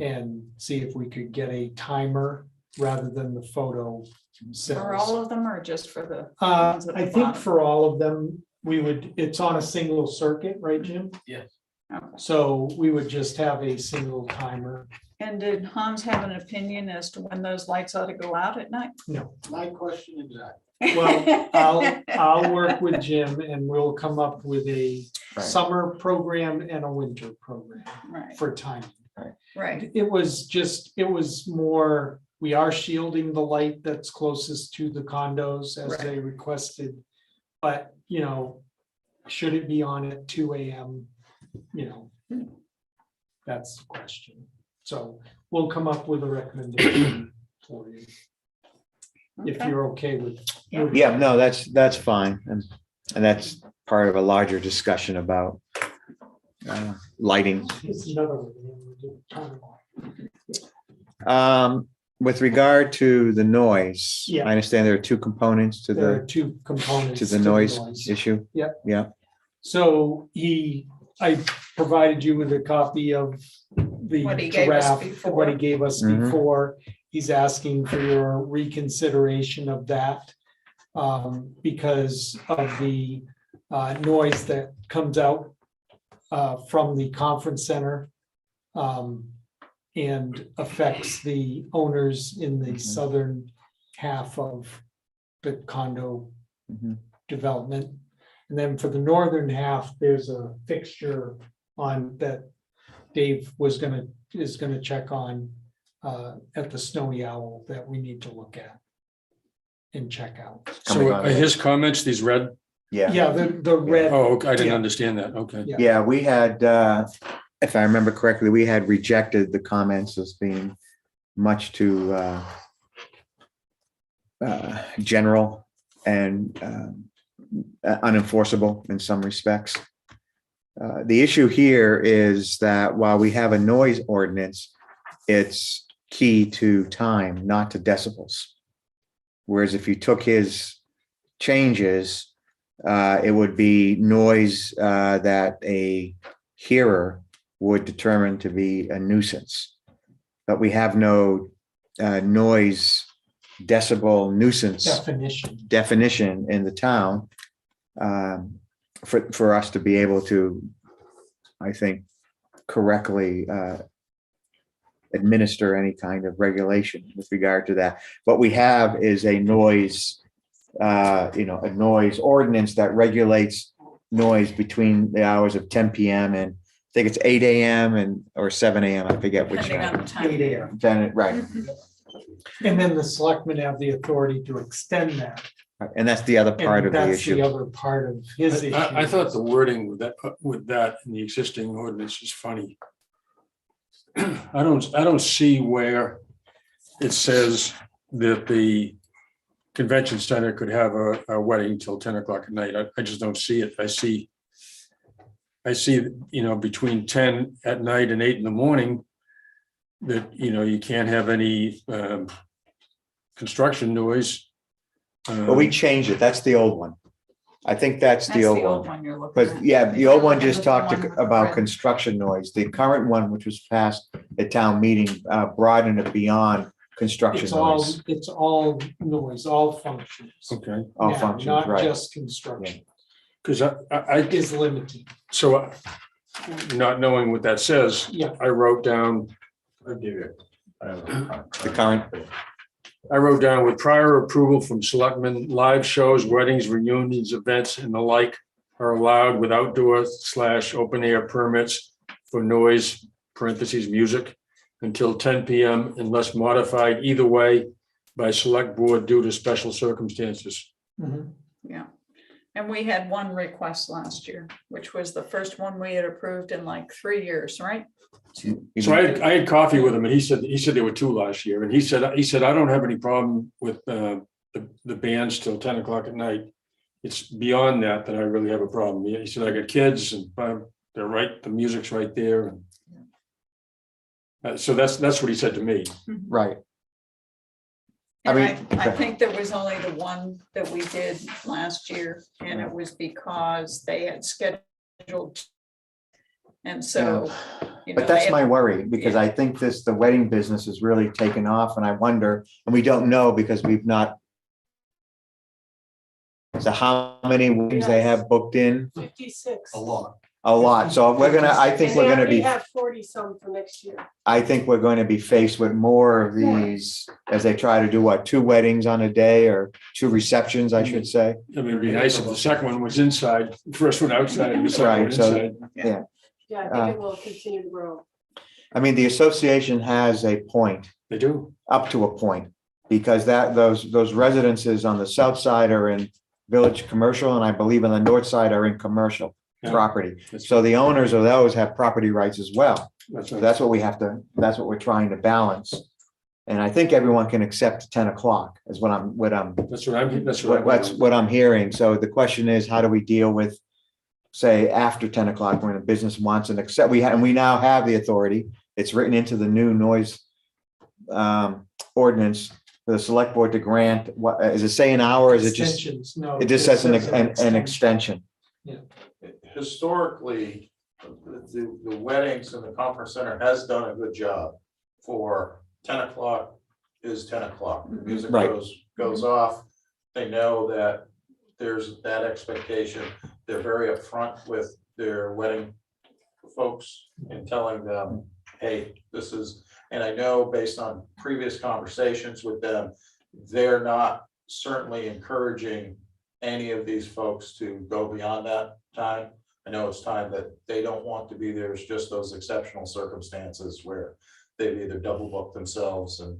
and see if we could get a timer rather than the photo cells. For all of them or just for the? ones at the I think bottom? for all of them, it's on a single circuit, right, Jim? Yes. Okay. So we would just have a single timer. And did Hans have an opinion as to when those lights ought to go out at night? No, My question exactly. well, I'll work with Jim and we'll come up with a summer program and a winter program Right, for timing. right. It was more, we are shielding the light that's closest to the condos as they requested. But, should it be on at 2 AM? That's the question. So we'll come up with a recommendation for you. If Okay. you're okay with. Yeah, no, that's fine. And that's part of a larger discussion about lighting. It's another one. With regard to the noise, Yeah. I understand there are two components to There are the, two components. to the noise issue. Yep. Yeah, So I provided you with a copy of the What he gave us draft, before. what he gave us Mhm. before. He's asking for your reconsideration of that because of the noise that comes out from the conference center and affects the owners in the southern half of the condo Mhm. development. And then for the northern half, there's a fixture on that Dave is gonna check on at the Snowy Owl that we need to look at and check out. So are his comments, these red, Yeah, the red. oh, okay, I didn't Yeah. understand that, okay. Yeah. yeah, we had, if I remember correctly, we had rejected the comments as being much too general and unenforceable in some respects. The issue here is that while we have a noise ordinance, it's key to time, not to decibels. Whereas if you took his changes, it would be noise that a hearer would determine to be a nuisance. But we have no noise decibel nuisance definition in the town for us to be able to, I think, correctly administer any kind of regulation with regard to that. What we have is a noise, a noise ordinance that regulates noise between the hours of 10 PM and I think it's 8 AM or 7 AM. I forget which. Depending on the time of 8 year. AM. Then, right. And then the selectmen have the authority to extend that. And that's the other part And of the that's the issue. other part of his issue. I thought the wording with that in the existing ordinance is funny. I don't see where it says that the convention center could have a wedding till 10 o'clock at night. I just don't see it. I see, between 10 at night and 8 in the morning, that, you can't have any construction noise. But we changed it. That's the old one. I think that's the old one. You're looking But at. yeah, the old one just The talked one with the about red. construction noise. The current one, which was passed at town meeting, broadened it beyond construction noise. It's all noise, all functions. Okay, All Now, functions, not right. just construction because I is limited. so not knowing what that says, Yeah. I wrote down, I'll give you. The current, with prior approval from selectmen, live shows, weddings, reunions, events and the like are allowed with outdoor/open air permits for noise, parentheses, music, until 10 PM unless modified either way by select board due to special circumstances. Mhm. Yeah. And we had one request last year, which was the first one we had approved in like 3 years, right? So I had coffee with him and he said there were 2 last year. And he said, I don't have any problem with the bands till 10 o'clock at night. It's beyond that I really have a problem. He said, I got kids and they're right, the music's right there. So that's what he said to me. right. I And mean, I think there was only the one that we did last year, and it was because they had scheduled. And so, But that's they my had- worry, because I think the wedding business is really taken off, and I wonder, and we don't know because we've not. So how many weddings they have booked in? 56. A lot. A lot. So I think And we're they gonna already be, have 40 some for next year. I think we're going to be faced with more of these as they try to do 2 weddings on a day, or 2 receptions, I should say. I mean, it'd be nice if the second one was inside, the first one outside, and the second one Right, so- inside. Yeah, I think it will continue to grow. I mean, the association has a point, They do. up to a point, because those residences on the south side are in village commercial, and I believe on the north side are in commercial Yeah. property. That's- So the owners of those have property rights as well. That's So right. that's what that's what we're trying to balance. And I think everyone can accept 10 o'clock is what I'm That's what I'm hearing. So the question is, how do we deal with, say, after 10 o'clock when a business wants and accept, and we now have the authority. It's written into the new noise ordinance for the select board to grant, what, is it say an hour, or is it just, Extensions, no. it just says an extension? Historically, the weddings and the conference center has done a good job for 10 o'clock is 10 o'clock. The music Right. goes off. They know that there's that expectation. They're very upfront with their wedding folks and telling them, hey, this is, and I know based on previous conversations with them, they're not certainly encouraging any of these folks to go beyond that time. I know it's time that they don't want to be there. It's just those exceptional circumstances where they've either double booked themselves and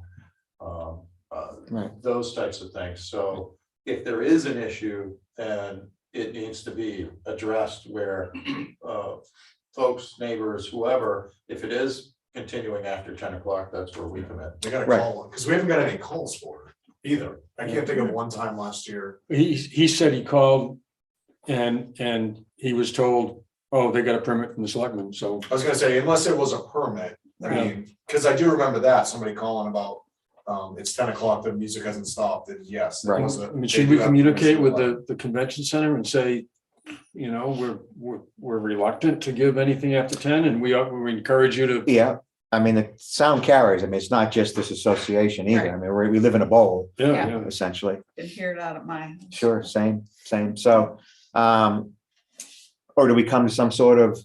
Right. those types of things. So if there is an issue, then it needs to be addressed where folks, neighbors, whoever, if it is continuing after 10 o'clock, that's where we come in. We gotta Right. call one, because we haven't got any calls for it either. I can't think of one time last year. He said he called and he was told, oh, they got a permit from the selectmen, so. I was gonna say, unless it was a permit, I mean, because I do remember that, somebody calling about, it's 10 o'clock, the music hasn't stopped, and yes. it Right. was a- I mean, they should do we have communicate with permission. the convention center and say, we're reluctant to give anything after 10 and we encourage you to. Yeah, I mean, the sound carries. I mean, it's not just this association either. I mean, we live in a bowl, Yeah, essentially. Can hear it out of my. house. Sure, same. So, or do we come to some sort of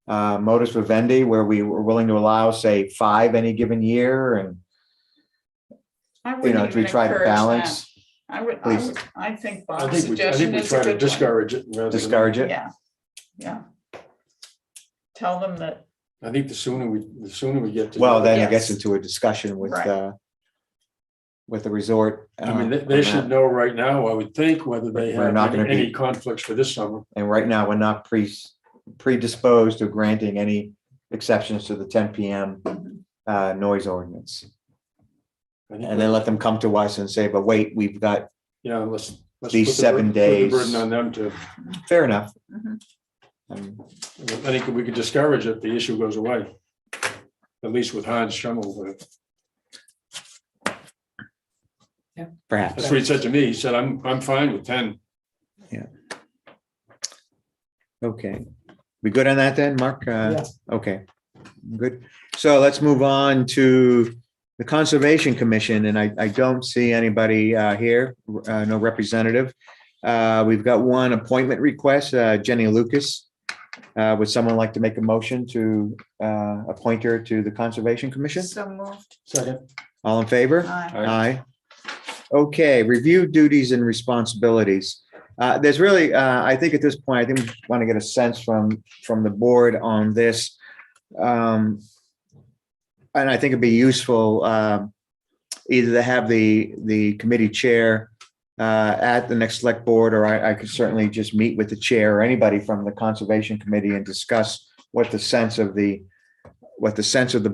modus vivendi where we were willing to allow, say, 5 any given year, and, I you wouldn't know, do we even try to encourage that. balance, I think I Bob's think suggestion we is a try to good one. discourage it. rather than- discourage it? Yeah, yeah. Tell them that, I think the sooner we get to. Well, then it gets Yes. into a discussion with Right. the resort. I mean, on they should that. know right now, I would think, whether they We're have not gonna any be- conflicts for this summer. And right now, we're not predisposed to granting any exceptions to the 10 PM noise ordinance. I think And then let them come to us and say, but wait, we've got, Yeah, let's. These put the 7 put the days. Burden on them to. fair enough. I think we could discourage it, the issue goes away. At least with Hans Schummel, Perhaps. that's what he said to me, he said, I'm fine with 10. Okay. We good on that then, Mark? Yeah. Okay, good. So let's move on to the Conservation Commission, and I don't see anybody here, no representative. We've got one appointment request, Jenny Lucas. Would someone like to make a motion to appoint her to the Conservation Commission? So moved. Second. All in favor? Aye. Aye. Okay, review duties and responsibilities. There's really, I think at this point, I think we want to get a sense from the board on this. And I think it'd be useful either to have the committee chair at the next select board, or I could certainly just meet with the chair or anybody from the Conservation Committee and discuss what the sense of the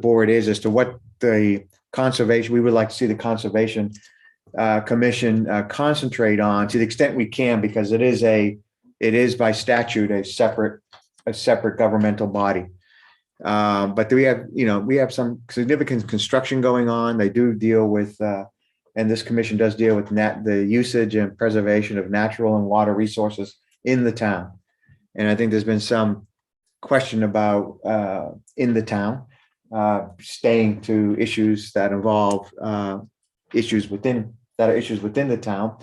board is as to what the conservation, we would like to see the Conservation Commission concentrate on to the extent we can, because it is by statute a separate governmental body. But we have some significant construction going on. They do deal with, and this commission does deal with the usage and preservation of natural and water resources in the town. And I think there's been some question about in the town staying to issues that involve issues within the town,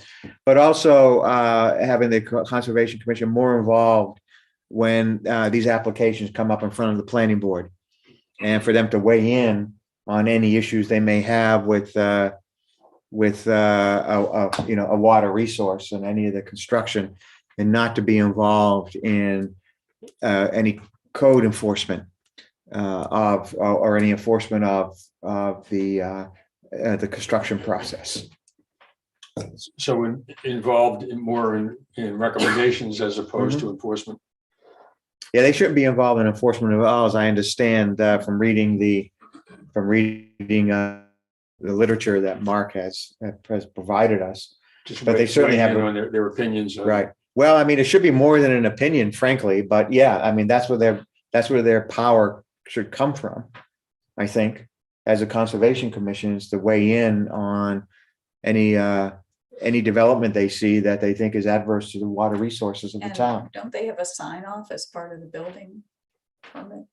but also having the Conservation Commission more involved when these applications come up in front of the planning board, and for them to weigh in on any issues they may have with a water resource and any of the construction, and not to be involved in any code enforcement or any enforcement of the construction process. So involved more in recommendations as opposed to enforcement. Yeah, they shouldn't be involved in enforcement at all, as I understand from reading the literature that Mark has provided us. Just But they certainly weigh have in on their opinions. Right. Well, I mean, it should be more than an opinion, frankly, but yeah, I mean, that's where their power should come from, I think, as a Conservation Commission, is to weigh in on any development they see that they think is adverse to the water resources of the And town. don't they have a sign off as part of the building permit?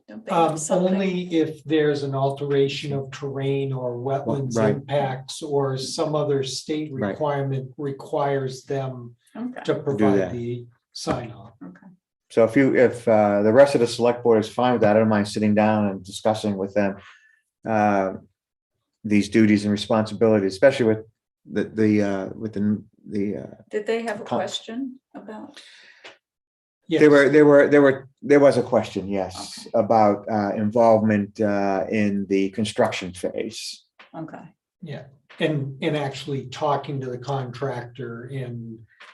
Don't they have something? Only if there's an alteration of terrain or wetlands Right. impacts or some other state Right. requirement requires them Okay, to that. provide the sign off. okay. So if the rest of the select board is fine with that, I don't mind sitting down and discussing with them these duties and responsibilities, especially with the Did they have a Con- question about? Yes. there was a question, yes, about involvement in the construction phase. Okay, Yeah, and actually talking to the contractor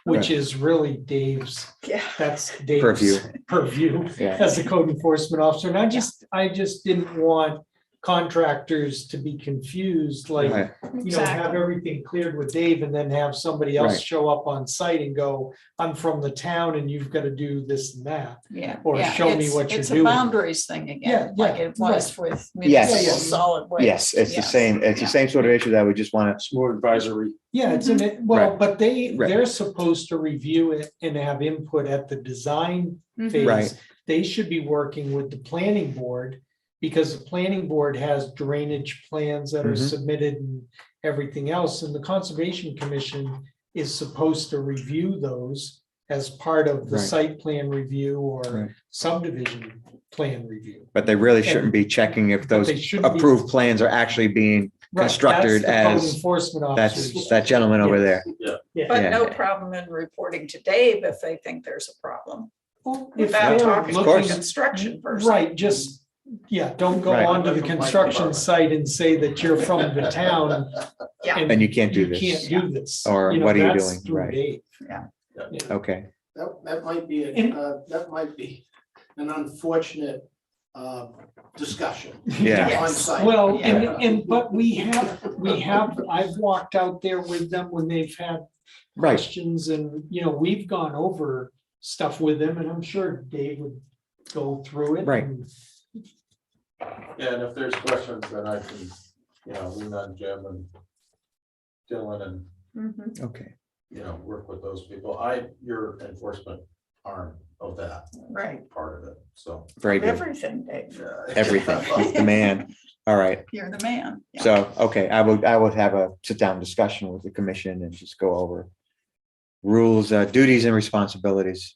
which Right. is really Dave's, yeah. that's Dave's Purview. purview Yeah. as the code enforcement officer. And I just didn't want contractors to be confused, like, Right. have Exactly. everything cleared with Dave and then have somebody else Right. show up on site and go, I'm from the town and you've got to do this and that. Yeah. Or yeah, show me it's- what you're It's a doing. boundaries thing again, Yeah, like yeah, it was with Yes. municipal solid waste. Yes, it's the Yes. same, it's the Yeah. same sort of issue that we just want to, It's more advisory. Yeah, it's well, Right. but Right. they're supposed to review it and have input at the design Mhm. phase. Right. They should be working with the planning board, because the planning board has drainage plans that are Mhm. submitted and everything else, and the Conservation Commission is supposed to review those as part of the Right. site plan review Right. or subdivision plan review. but they really shouldn't be checking if those they shouldn't be- approved plans are actually being Right, constructed that's the code as, enforcement that's officers. that gentleman over there. Yeah. But Yeah. no problem in reporting to Dave if they think there's a problem, Well, if without they're talking to the course. construction person. Right, just, don't go Right. onto the construction site and say that you're from the town. Yeah. And you can't do you this. can't do this. Or You know, what are you that's doing? through Right. Dave. Okay, That might be, And- that might be an unfortunate discussion yeah, on site. Well, Yeah. but we have, I've walked out there with them when they've had right, questions and, we've gone over stuff with him, and I'm sure Dave would go through it. Right. and- Yeah, and if there's questions, then I can, lean on Jim and Dylan and, Mhm. Okay, work with those people. Your enforcement arm of that Right, part of it, so. very good. everything, Dave, Everything. He's the man. All right. you're the man. Yeah. So, okay, I would have a sit-down discussion with the commission and just go over rules, duties and responsibilities.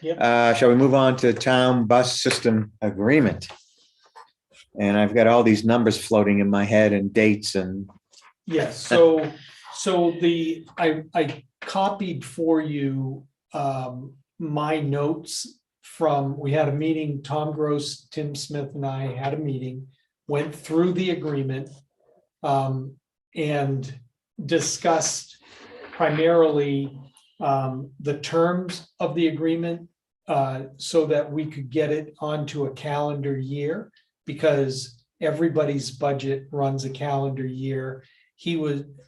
Yep. Shall we move on to town bus system agreement? And I've got all these numbers floating in my head and dates and, Yes, so I copied for you my notes from, we had a meeting, Tom Gross, Tim Smith and I had a meeting, went through the agreement and discussed primarily the terms of the agreement so that we could get it onto a calendar year, because everybody's budget runs a calendar year.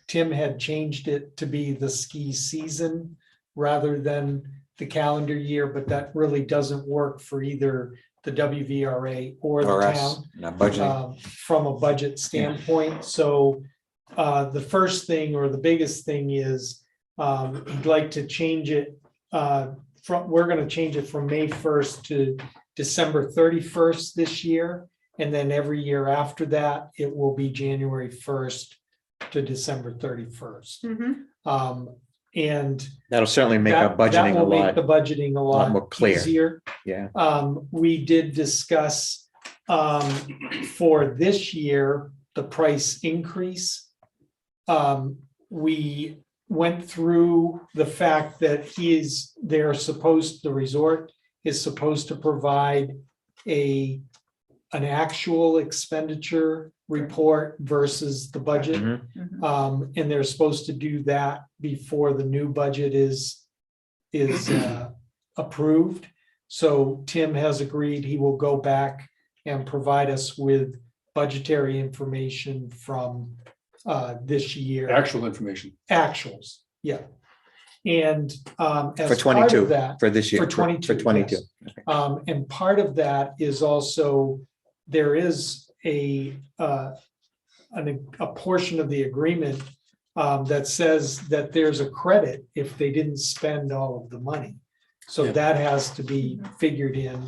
Tim had changed it to be the ski season rather than the calendar year, but that really doesn't work for either the WVRA or the or us, town not budgeting. from a budget standpoint. So the first thing or the biggest thing is he'd like to change it we're going to change it from May 1st to December 31st this year. And then every year after that, it will be January 1st to December 31st. Mhm. And That'll certainly make our that budgeting a will make the lot. budgeting a lot more lot clear. easier. Yeah, We did discuss for this year, the price increase. We went through the fact that the resort is supposed to provide an actual expenditure report versus the budget. Mhm. And they're supposed to do that before the new budget is approved. So Tim has agreed he will go back and provide us with budgetary information from this year. Actual information. Actuals, yeah. And for as part 22, of that, for this year. for 22, For 22. yes. And part of that is also, there is a portion of the agreement that says that there's a credit if they didn't spend all of the money. So Yeah. that has to be figured in.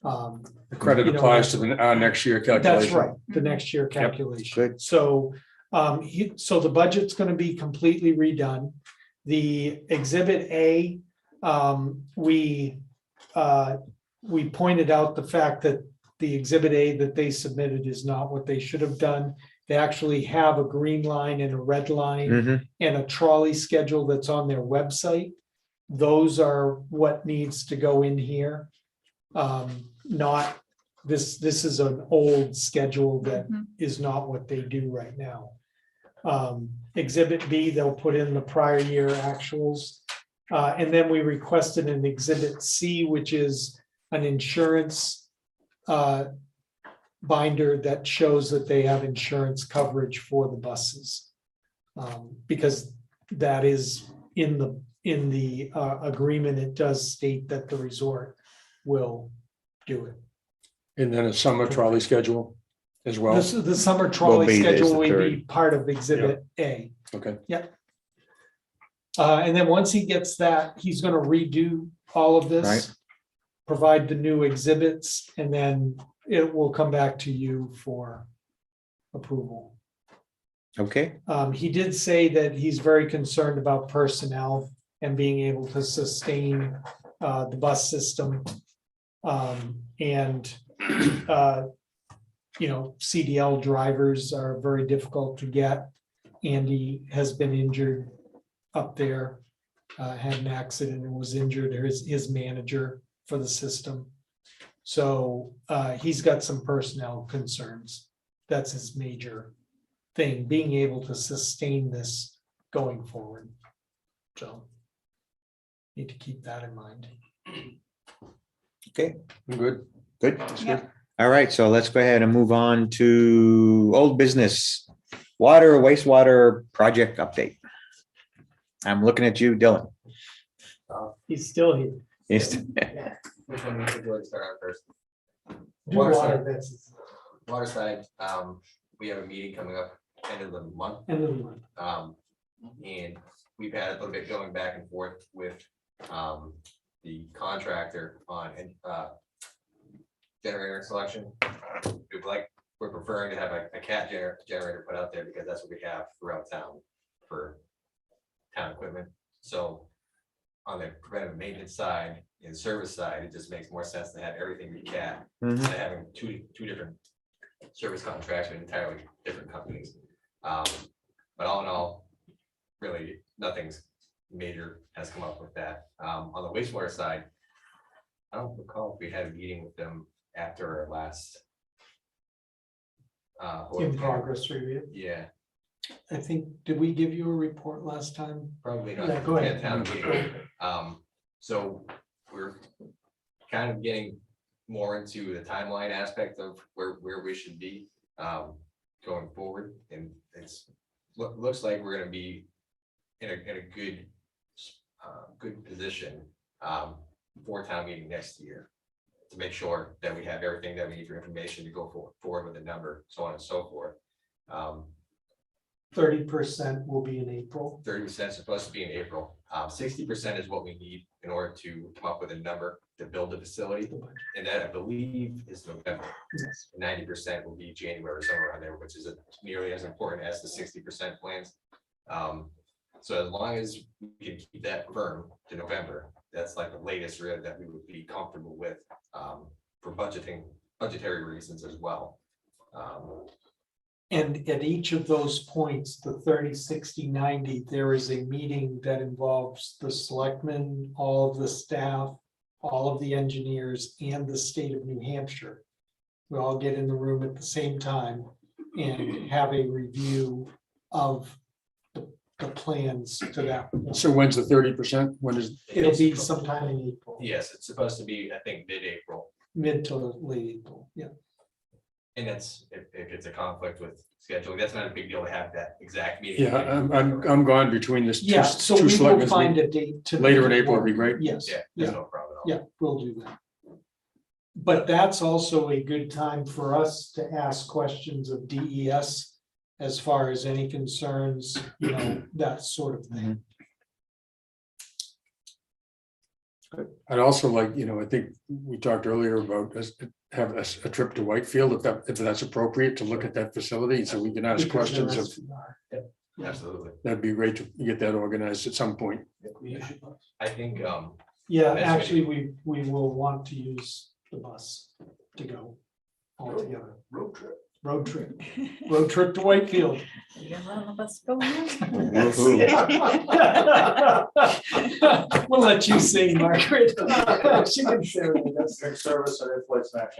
The credit You know, applies to the next year calculation. That's right, the next year calculation. Good. So, so the budget's gonna be completely redone. The exhibit A, we pointed out the fact that the exhibit A that they submitted is not what they should have done. They actually have a green line and a red line Mhm. and a trolley schedule that's on their website. Those are what needs to go in here. Not, this is an old schedule that is not what they do right now. Exhibit B, they'll put in the prior year actuals. And then we requested an exhibit C, which is an insurance binder that shows that they have insurance coverage for the buses. Because that is in the agreement, it does state that the resort will do it. And then a summer trolley schedule as well. The summer trolley be- is schedule the will be third. part of exhibit A. Okay. And then once he gets that, he's gonna redo all of this. Right. Provide the new exhibits, and then it will come back to you for approval. Okay, He did say that he's very concerned about personnel and being able to sustain the bus system. And CDL drivers are very difficult to get. Andy has been injured up there, had an accident and was injured, or his manager for the system. So he's got some personnel concerns. That's his major thing, being able to sustain this going forward. So need to keep that in mind. okay, Good. good. Yeah. All right, so let's go ahead and move on to old business. Water, wastewater project update. I'm looking at you, Dylan. He's still here. Which one would you like to start on first? Do Water water, side. that's Water side, we have a meeting coming up end of the month. end of the month. And we've had a little bit going back and forth with, the contractor on, generator selection. We're preferring to have a cat generator put out there because that's what we have throughout town for town equipment. So on the preventive maintenance side and service side, it just makes more sense to have everything be cat than having two different service contracts with entirely different companies. But all in all, really, nothing's major has come up with that. On the wastewater side, I don't recall if we had a meeting with them after our last. In progress review. Yeah, I think, did we give you a report last time? probably not. Yeah, go ahead. Town meeting. So we're kind of getting more into the timeline aspect of where we should be going forward, and looks like we're gonna be in a good good position for town meeting next year to make sure that we have everything that we need for information to go forward with the number, so on and so forth. 30% will be in April. 30% is supposed to be in April. 60% is what we need in order to come up with a number to build the facility. And that, I believe, is November. Yes. 90% will be January, somewhere around there, which is nearly as important as the 60% plans. So as long as we can keep that firm to November, that's like the latest really that we would be comfortable with for budgetary reasons as well. And at each of those points, the 30, 60, 90, there is a meeting that involves the selectmen, all of the staff, all of the engineers, and the state of New Hampshire. We all get in the room at the same time and have a review of the plans to that. So when's the 30%? When is, It'll be sometime in April, Yes, it's supposed to be, I think, mid-April. mid to late April, yeah. And that's, if it's a conflict with scheduling, that's not a big deal to have that exact meeting. yeah, I'm gone between this. Yeah, so two we will selectmen's find meeting. a date to. Later in make it April would be work. great. Yes, Yeah, yeah, there's no problem at all. yeah, we'll do that. But that's also a good time for us to ask questions of DES as far as any concerns, that sort of thing. I'd also like, I think we talked earlier about us having a trip to Whitefield, if that's appropriate, to look at that facility, so we can ask Because the questions of, rest are- Absolutely. that'd be great to get that organized at some point. I think, Yeah, That's actually, we will want to use the bus to go all together. Road trip. Road trip to Whitefield. You run the bus go now? We'll let you sing, Margaret. She can serenade us. Next service and in-flight snack.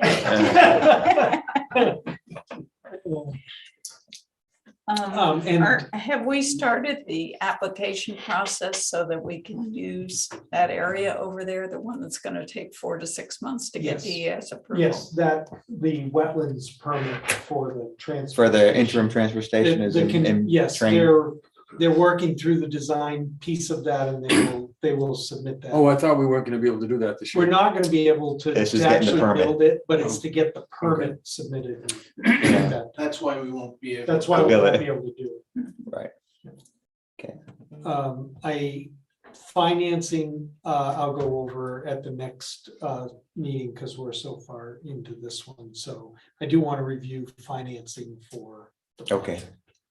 And Have we started the application process so that we can use that area over there, the one that's gonna take 4 to 6 months to get Yes. DES approval? yes, that the wetlands permit for the transfer. For the interim transfer station is in Yes, train. they're working through the design piece of that, and they will submit that. Oh, I thought we weren't gonna be able to do that this We're year. not gonna be able to This is to getting the actually permit. build it, but it's to get the permit submitted. That's why we won't be able. That's why we Bill won't it. be able to do it. Right. Okay. Financing, I'll go over at the next meeting because we're so far into this one. So I do want to review financing for. the Okay.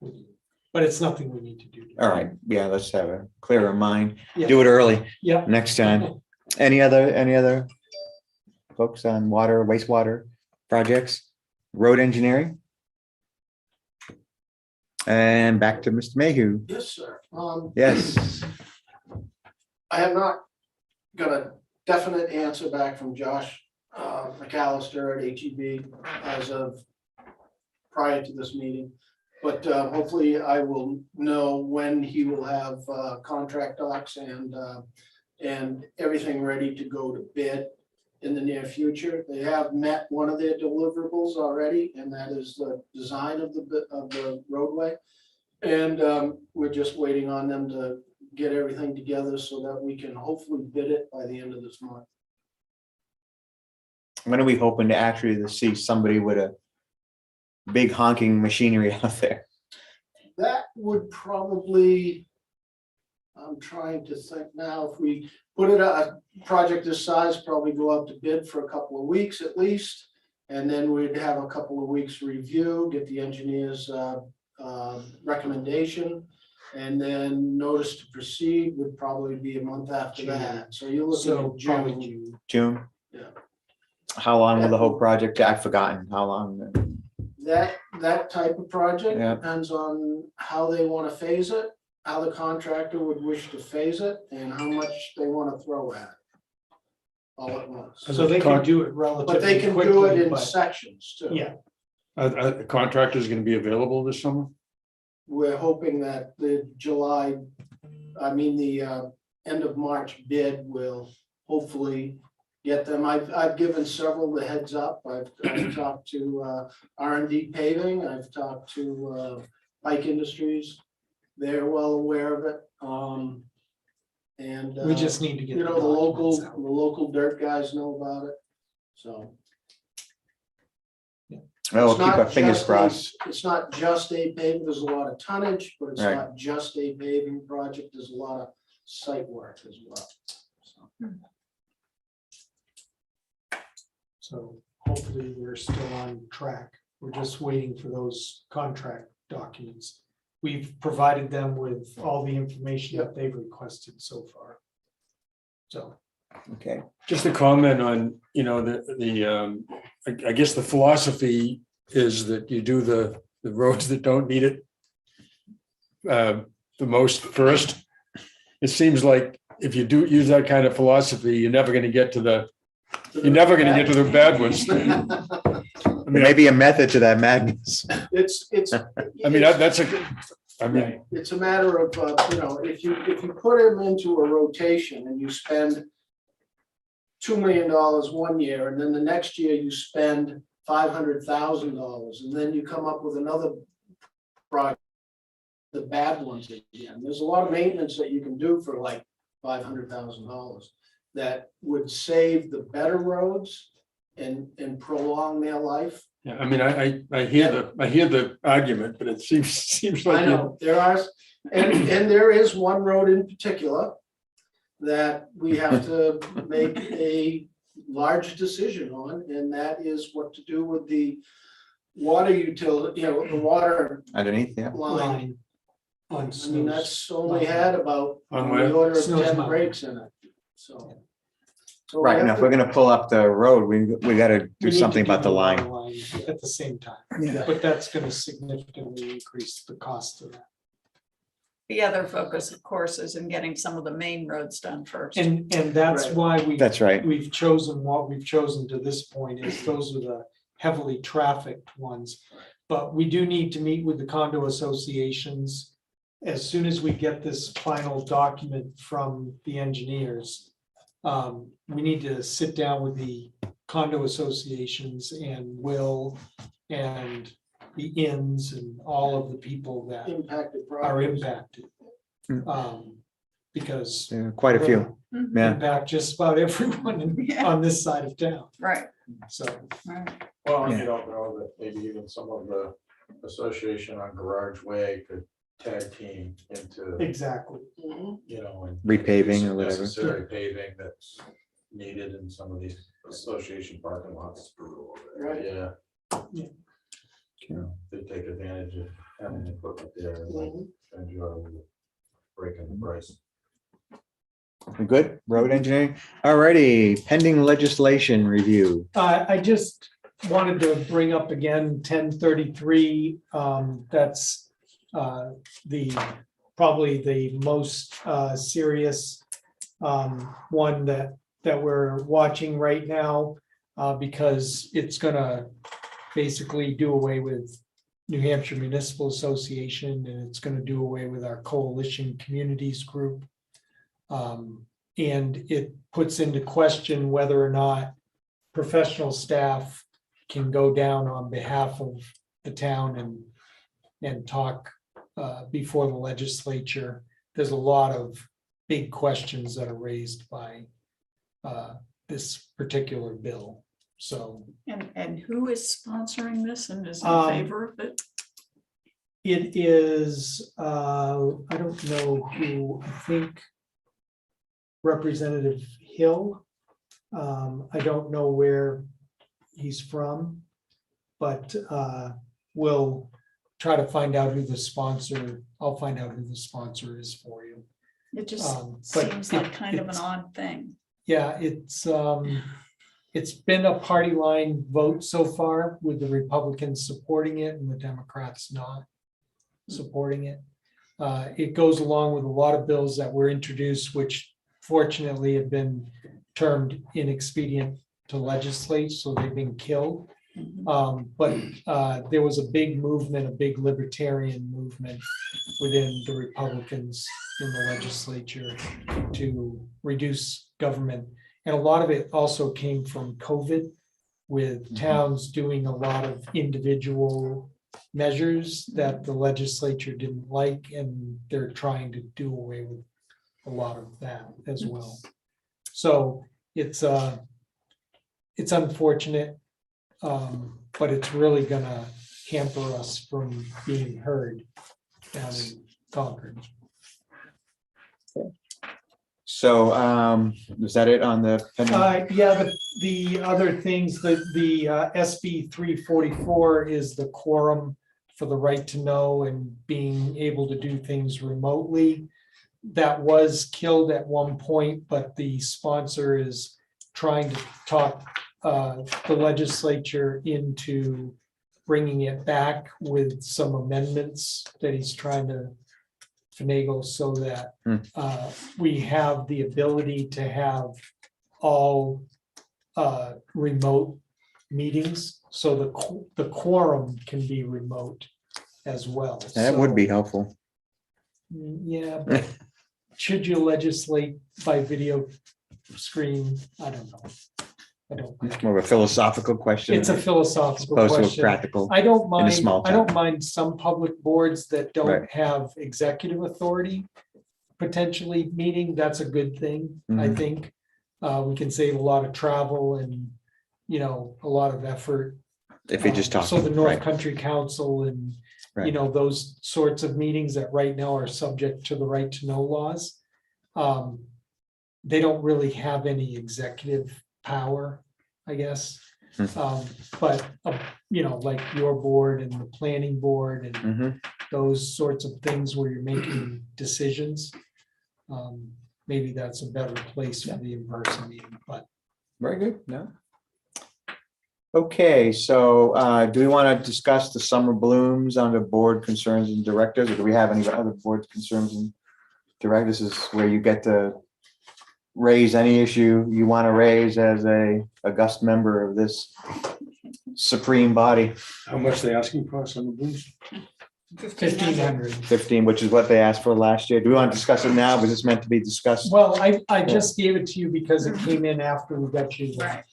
project. But it's nothing we need to do. All right, yeah, let's have a clearer mind. Yeah. Do it early Yeah. next time. Any other folks on water, wastewater projects, road engineering? And back to Mr. Mayhew. Yes, sir. Yes. I have not got a definite answer back from Josh McAllister at HEB as of prior to this meeting. But hopefully I will know when he will have contract docs and everything ready to go to bid in the near future. They have met one of their deliverables already, and that is the design of the roadway. And we're just waiting on them to get everything together so that we can hopefully bid it by the end of this month. When are we hoping to actually to see somebody with a big honking machinery out there? That would probably, I'm trying to think now, if we put it, a project this size, probably go out to bid for a couple of weeks at least. And then we'd have a couple of weeks review, get the engineer's recommendation. And then notice to proceed would probably be a month after that. So you're looking So at probably June. June. June? Yeah. How long will the whole project? I've forgotten how long. That type of project Yeah. depends on how they want to phase it, how the contractor would wish to phase it, and how much they want to throw at it all at once. So they can do it relatively But they can do it quickly, in but sections too. yeah, Are contractors gonna be available this summer? We're hoping that the end of March bid will hopefully get them. I've given several the heads up. I've talked to R&D Paving, I've talked to Pike Industries. They're well aware of it. And we just need to get. you know, the local dirt guys know about it, so. We'll It's keep our not fingers just crossed. It's not just a paving, there's a lot of tonnage, but it's Right. not just a paving project, there's a lot of site work as well. So, So hopefully we're still on track. We're just waiting for those contract documents. We've provided them with all the information that they've requested so far. So, Okay. Just a comment on, I guess the philosophy is that you do the roads that don't need it the most first. It seems like if you do use that kind of philosophy, you're never gonna get to the bad ones. I mean, Maybe a method to that madness. It's. I mean, that's It's a matter of, if you put them into a rotation and you spend $2 million one year, and then the next year you spend $500,000, and then you come up with another project, the bad ones again. There's a lot of maintenance that you can do for like $500,000 that would save the better roads and prolong their life. yeah, I mean, I hear the argument, but it seems like. I know, there are, and there is one road in particular that we have to make a large decision on, and that is what to do with the water utility, the water Underneath, yeah. line. on I mean, Snow's- that's only had about On on where? the order of Snow's 10 Mountain. breaks in it, so. So we Right, have now if to- we're gonna pull up the road, we gotta We do need to something about do the line. At the same time, Yeah. but that's gonna significantly increase the cost of that. The other focus, of course, is in getting some of the main roads done first. And that's Right. why That's right. we've chosen what we've chosen to this point is those are the heavily trafficked ones. But we do need to meet with the condo associations as soon as we get this final document from the engineers. We need to sit down with the condo associations and Will and the inns and all of the people that Impacted are properties. impacted. Because Yeah, quite a few. Yeah. impact just about everyone Yeah. on this side of town, Right, so. right. Well, Yeah. you don't know that maybe even some of the association on Garage Way could tag team into, Exactly. Mhm. and. Repaving do or some whatever. Necessary paving that's needed in some of these association parking lots. Right. Yeah. Yeah. They take advantage of having equipment there and Mhm. enjoy breaking the price. We good? Road engineering? Alrighty, pending legislation review. I just wanted to bring up again 1033, that's probably the most serious one that we're watching right now, because it's gonna basically do away with New Hampshire Municipal Association, and it's gonna do away with our Coalition Communities Group. And it puts into question whether or not professional staff can go down on behalf of the town and talk before the legislature. there's a lot of big questions that are raised by this particular bill. So And who is sponsoring this and is in Um, favor of it? it is, I don't know who, I think Representative Hill. I don't know where he's from, but we'll try to find out who the sponsor, I'll find out who the sponsor is for you. It just but seems like it- kind of an it's- odd thing. Yeah, it's been a party line vote so far, with the Republicans supporting it and the Democrats not supporting it. It goes along with a lot of bills that were introduced, which fortunately have been termed inexpedient to legislate, so they've been killed. But there was a big movement, a big libertarian movement within the Republicans in the legislature to reduce government. And a lot of it also came from COVID, with towns doing a lot of individual measures that the legislature didn't like, and they're trying to do away with a lot of that as well. So it's unfortunate, but it's really gonna hamper us from being heard down in Concord. So, is that it on the pending? Yeah, the other things, the SB 344 is the quorum for the right to know and being able to do things remotely. That was killed at one point, but the sponsor is trying to talk the legislature into bringing it back with some amendments that he's trying to finagle, so that we have the ability to have all remote meetings, so the quorum can be remote as well. That would be So, helpful. yeah, but should you legislate by video screen? I don't know. I don't. It's more of a philosophical question. It's a as philosophical opposed to a question. practical. I don't in a mind, small I don't town. mind some public boards that don't Right. have executive authority potentially meeting. That's a good thing, I Mhm. think. We can save a lot of travel and, a lot of effort. If you just talk. So the North right, Country Council and, Right. those sorts of meetings that right now are subject to the right to know laws. They don't really have any executive power, I guess. But, like your board and the planning board and Mhm. those sorts of things where you're making decisions. Maybe that's a better place for the in-person meeting, but Very good. No. Okay, so do we want to discuss the summer blooms under board concerns and directives, or do we have any other board concerns and directives? This is where you get to raise any issue you want to raise as a august member of this supreme body. How much they asking for some of these? 1,500. 15, which is what they asked for last year. Do we want to discuss it now? Was this meant to be discussed? Well, I just gave it to you because it came in after we got you. Right.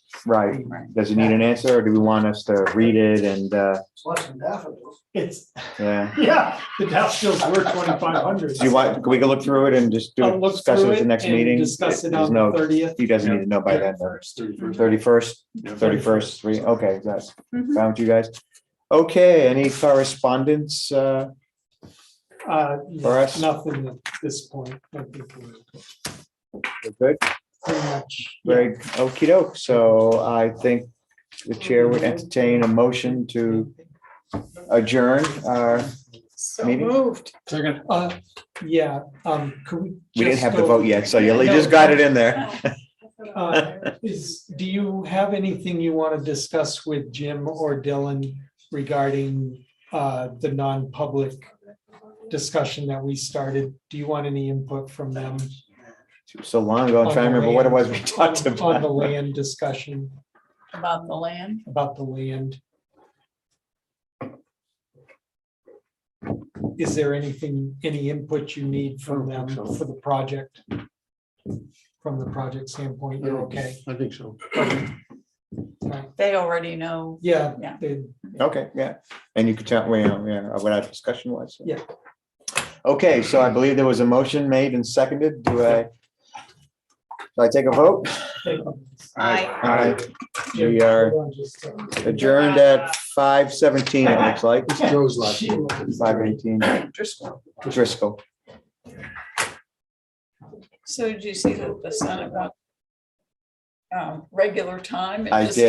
Right. Does it need an answer, or do we want us to read it and, It's less than daffodils. It's, yeah? the daffodils were 2,500. Do you want, we can look through it and just I'll do, look discuss it through at the next and meeting? Discuss it There's on no- the 30th. He doesn't need to know by then. 31st, 3, okay, that's Mhm. found you guys. Okay, any correspondence? For us? Nothing at this point. I think we're Good, pretty much. very okey doke. So I think the chair would entertain a motion to adjourn our, So Meeting? moved. Second. Yeah, could we? we didn't just have the go- vote yet, so you No. just got it in there. Do you have anything you want to discuss with Jim or Dylan regarding the non-public discussion that we started? Do you want any input from them? So long ago, I'm trying to remember what it was we talked On the about. land discussion, About the land. about the land. Is there anything, any input you need from them for the project? From the project standpoint, you're okay? I think so. They already know. Yeah. Yeah. they- Okay, yeah, and you could tell, well, yeah, what our discussion was. Yeah. Okay, so I believe there was a motion made and seconded. Do I take a vote? Aye. We are adjourned at 5:17, it looks like. Joe's last name. 5:18. Driscoll. So did you see that the Senate wants regular time? It I just did.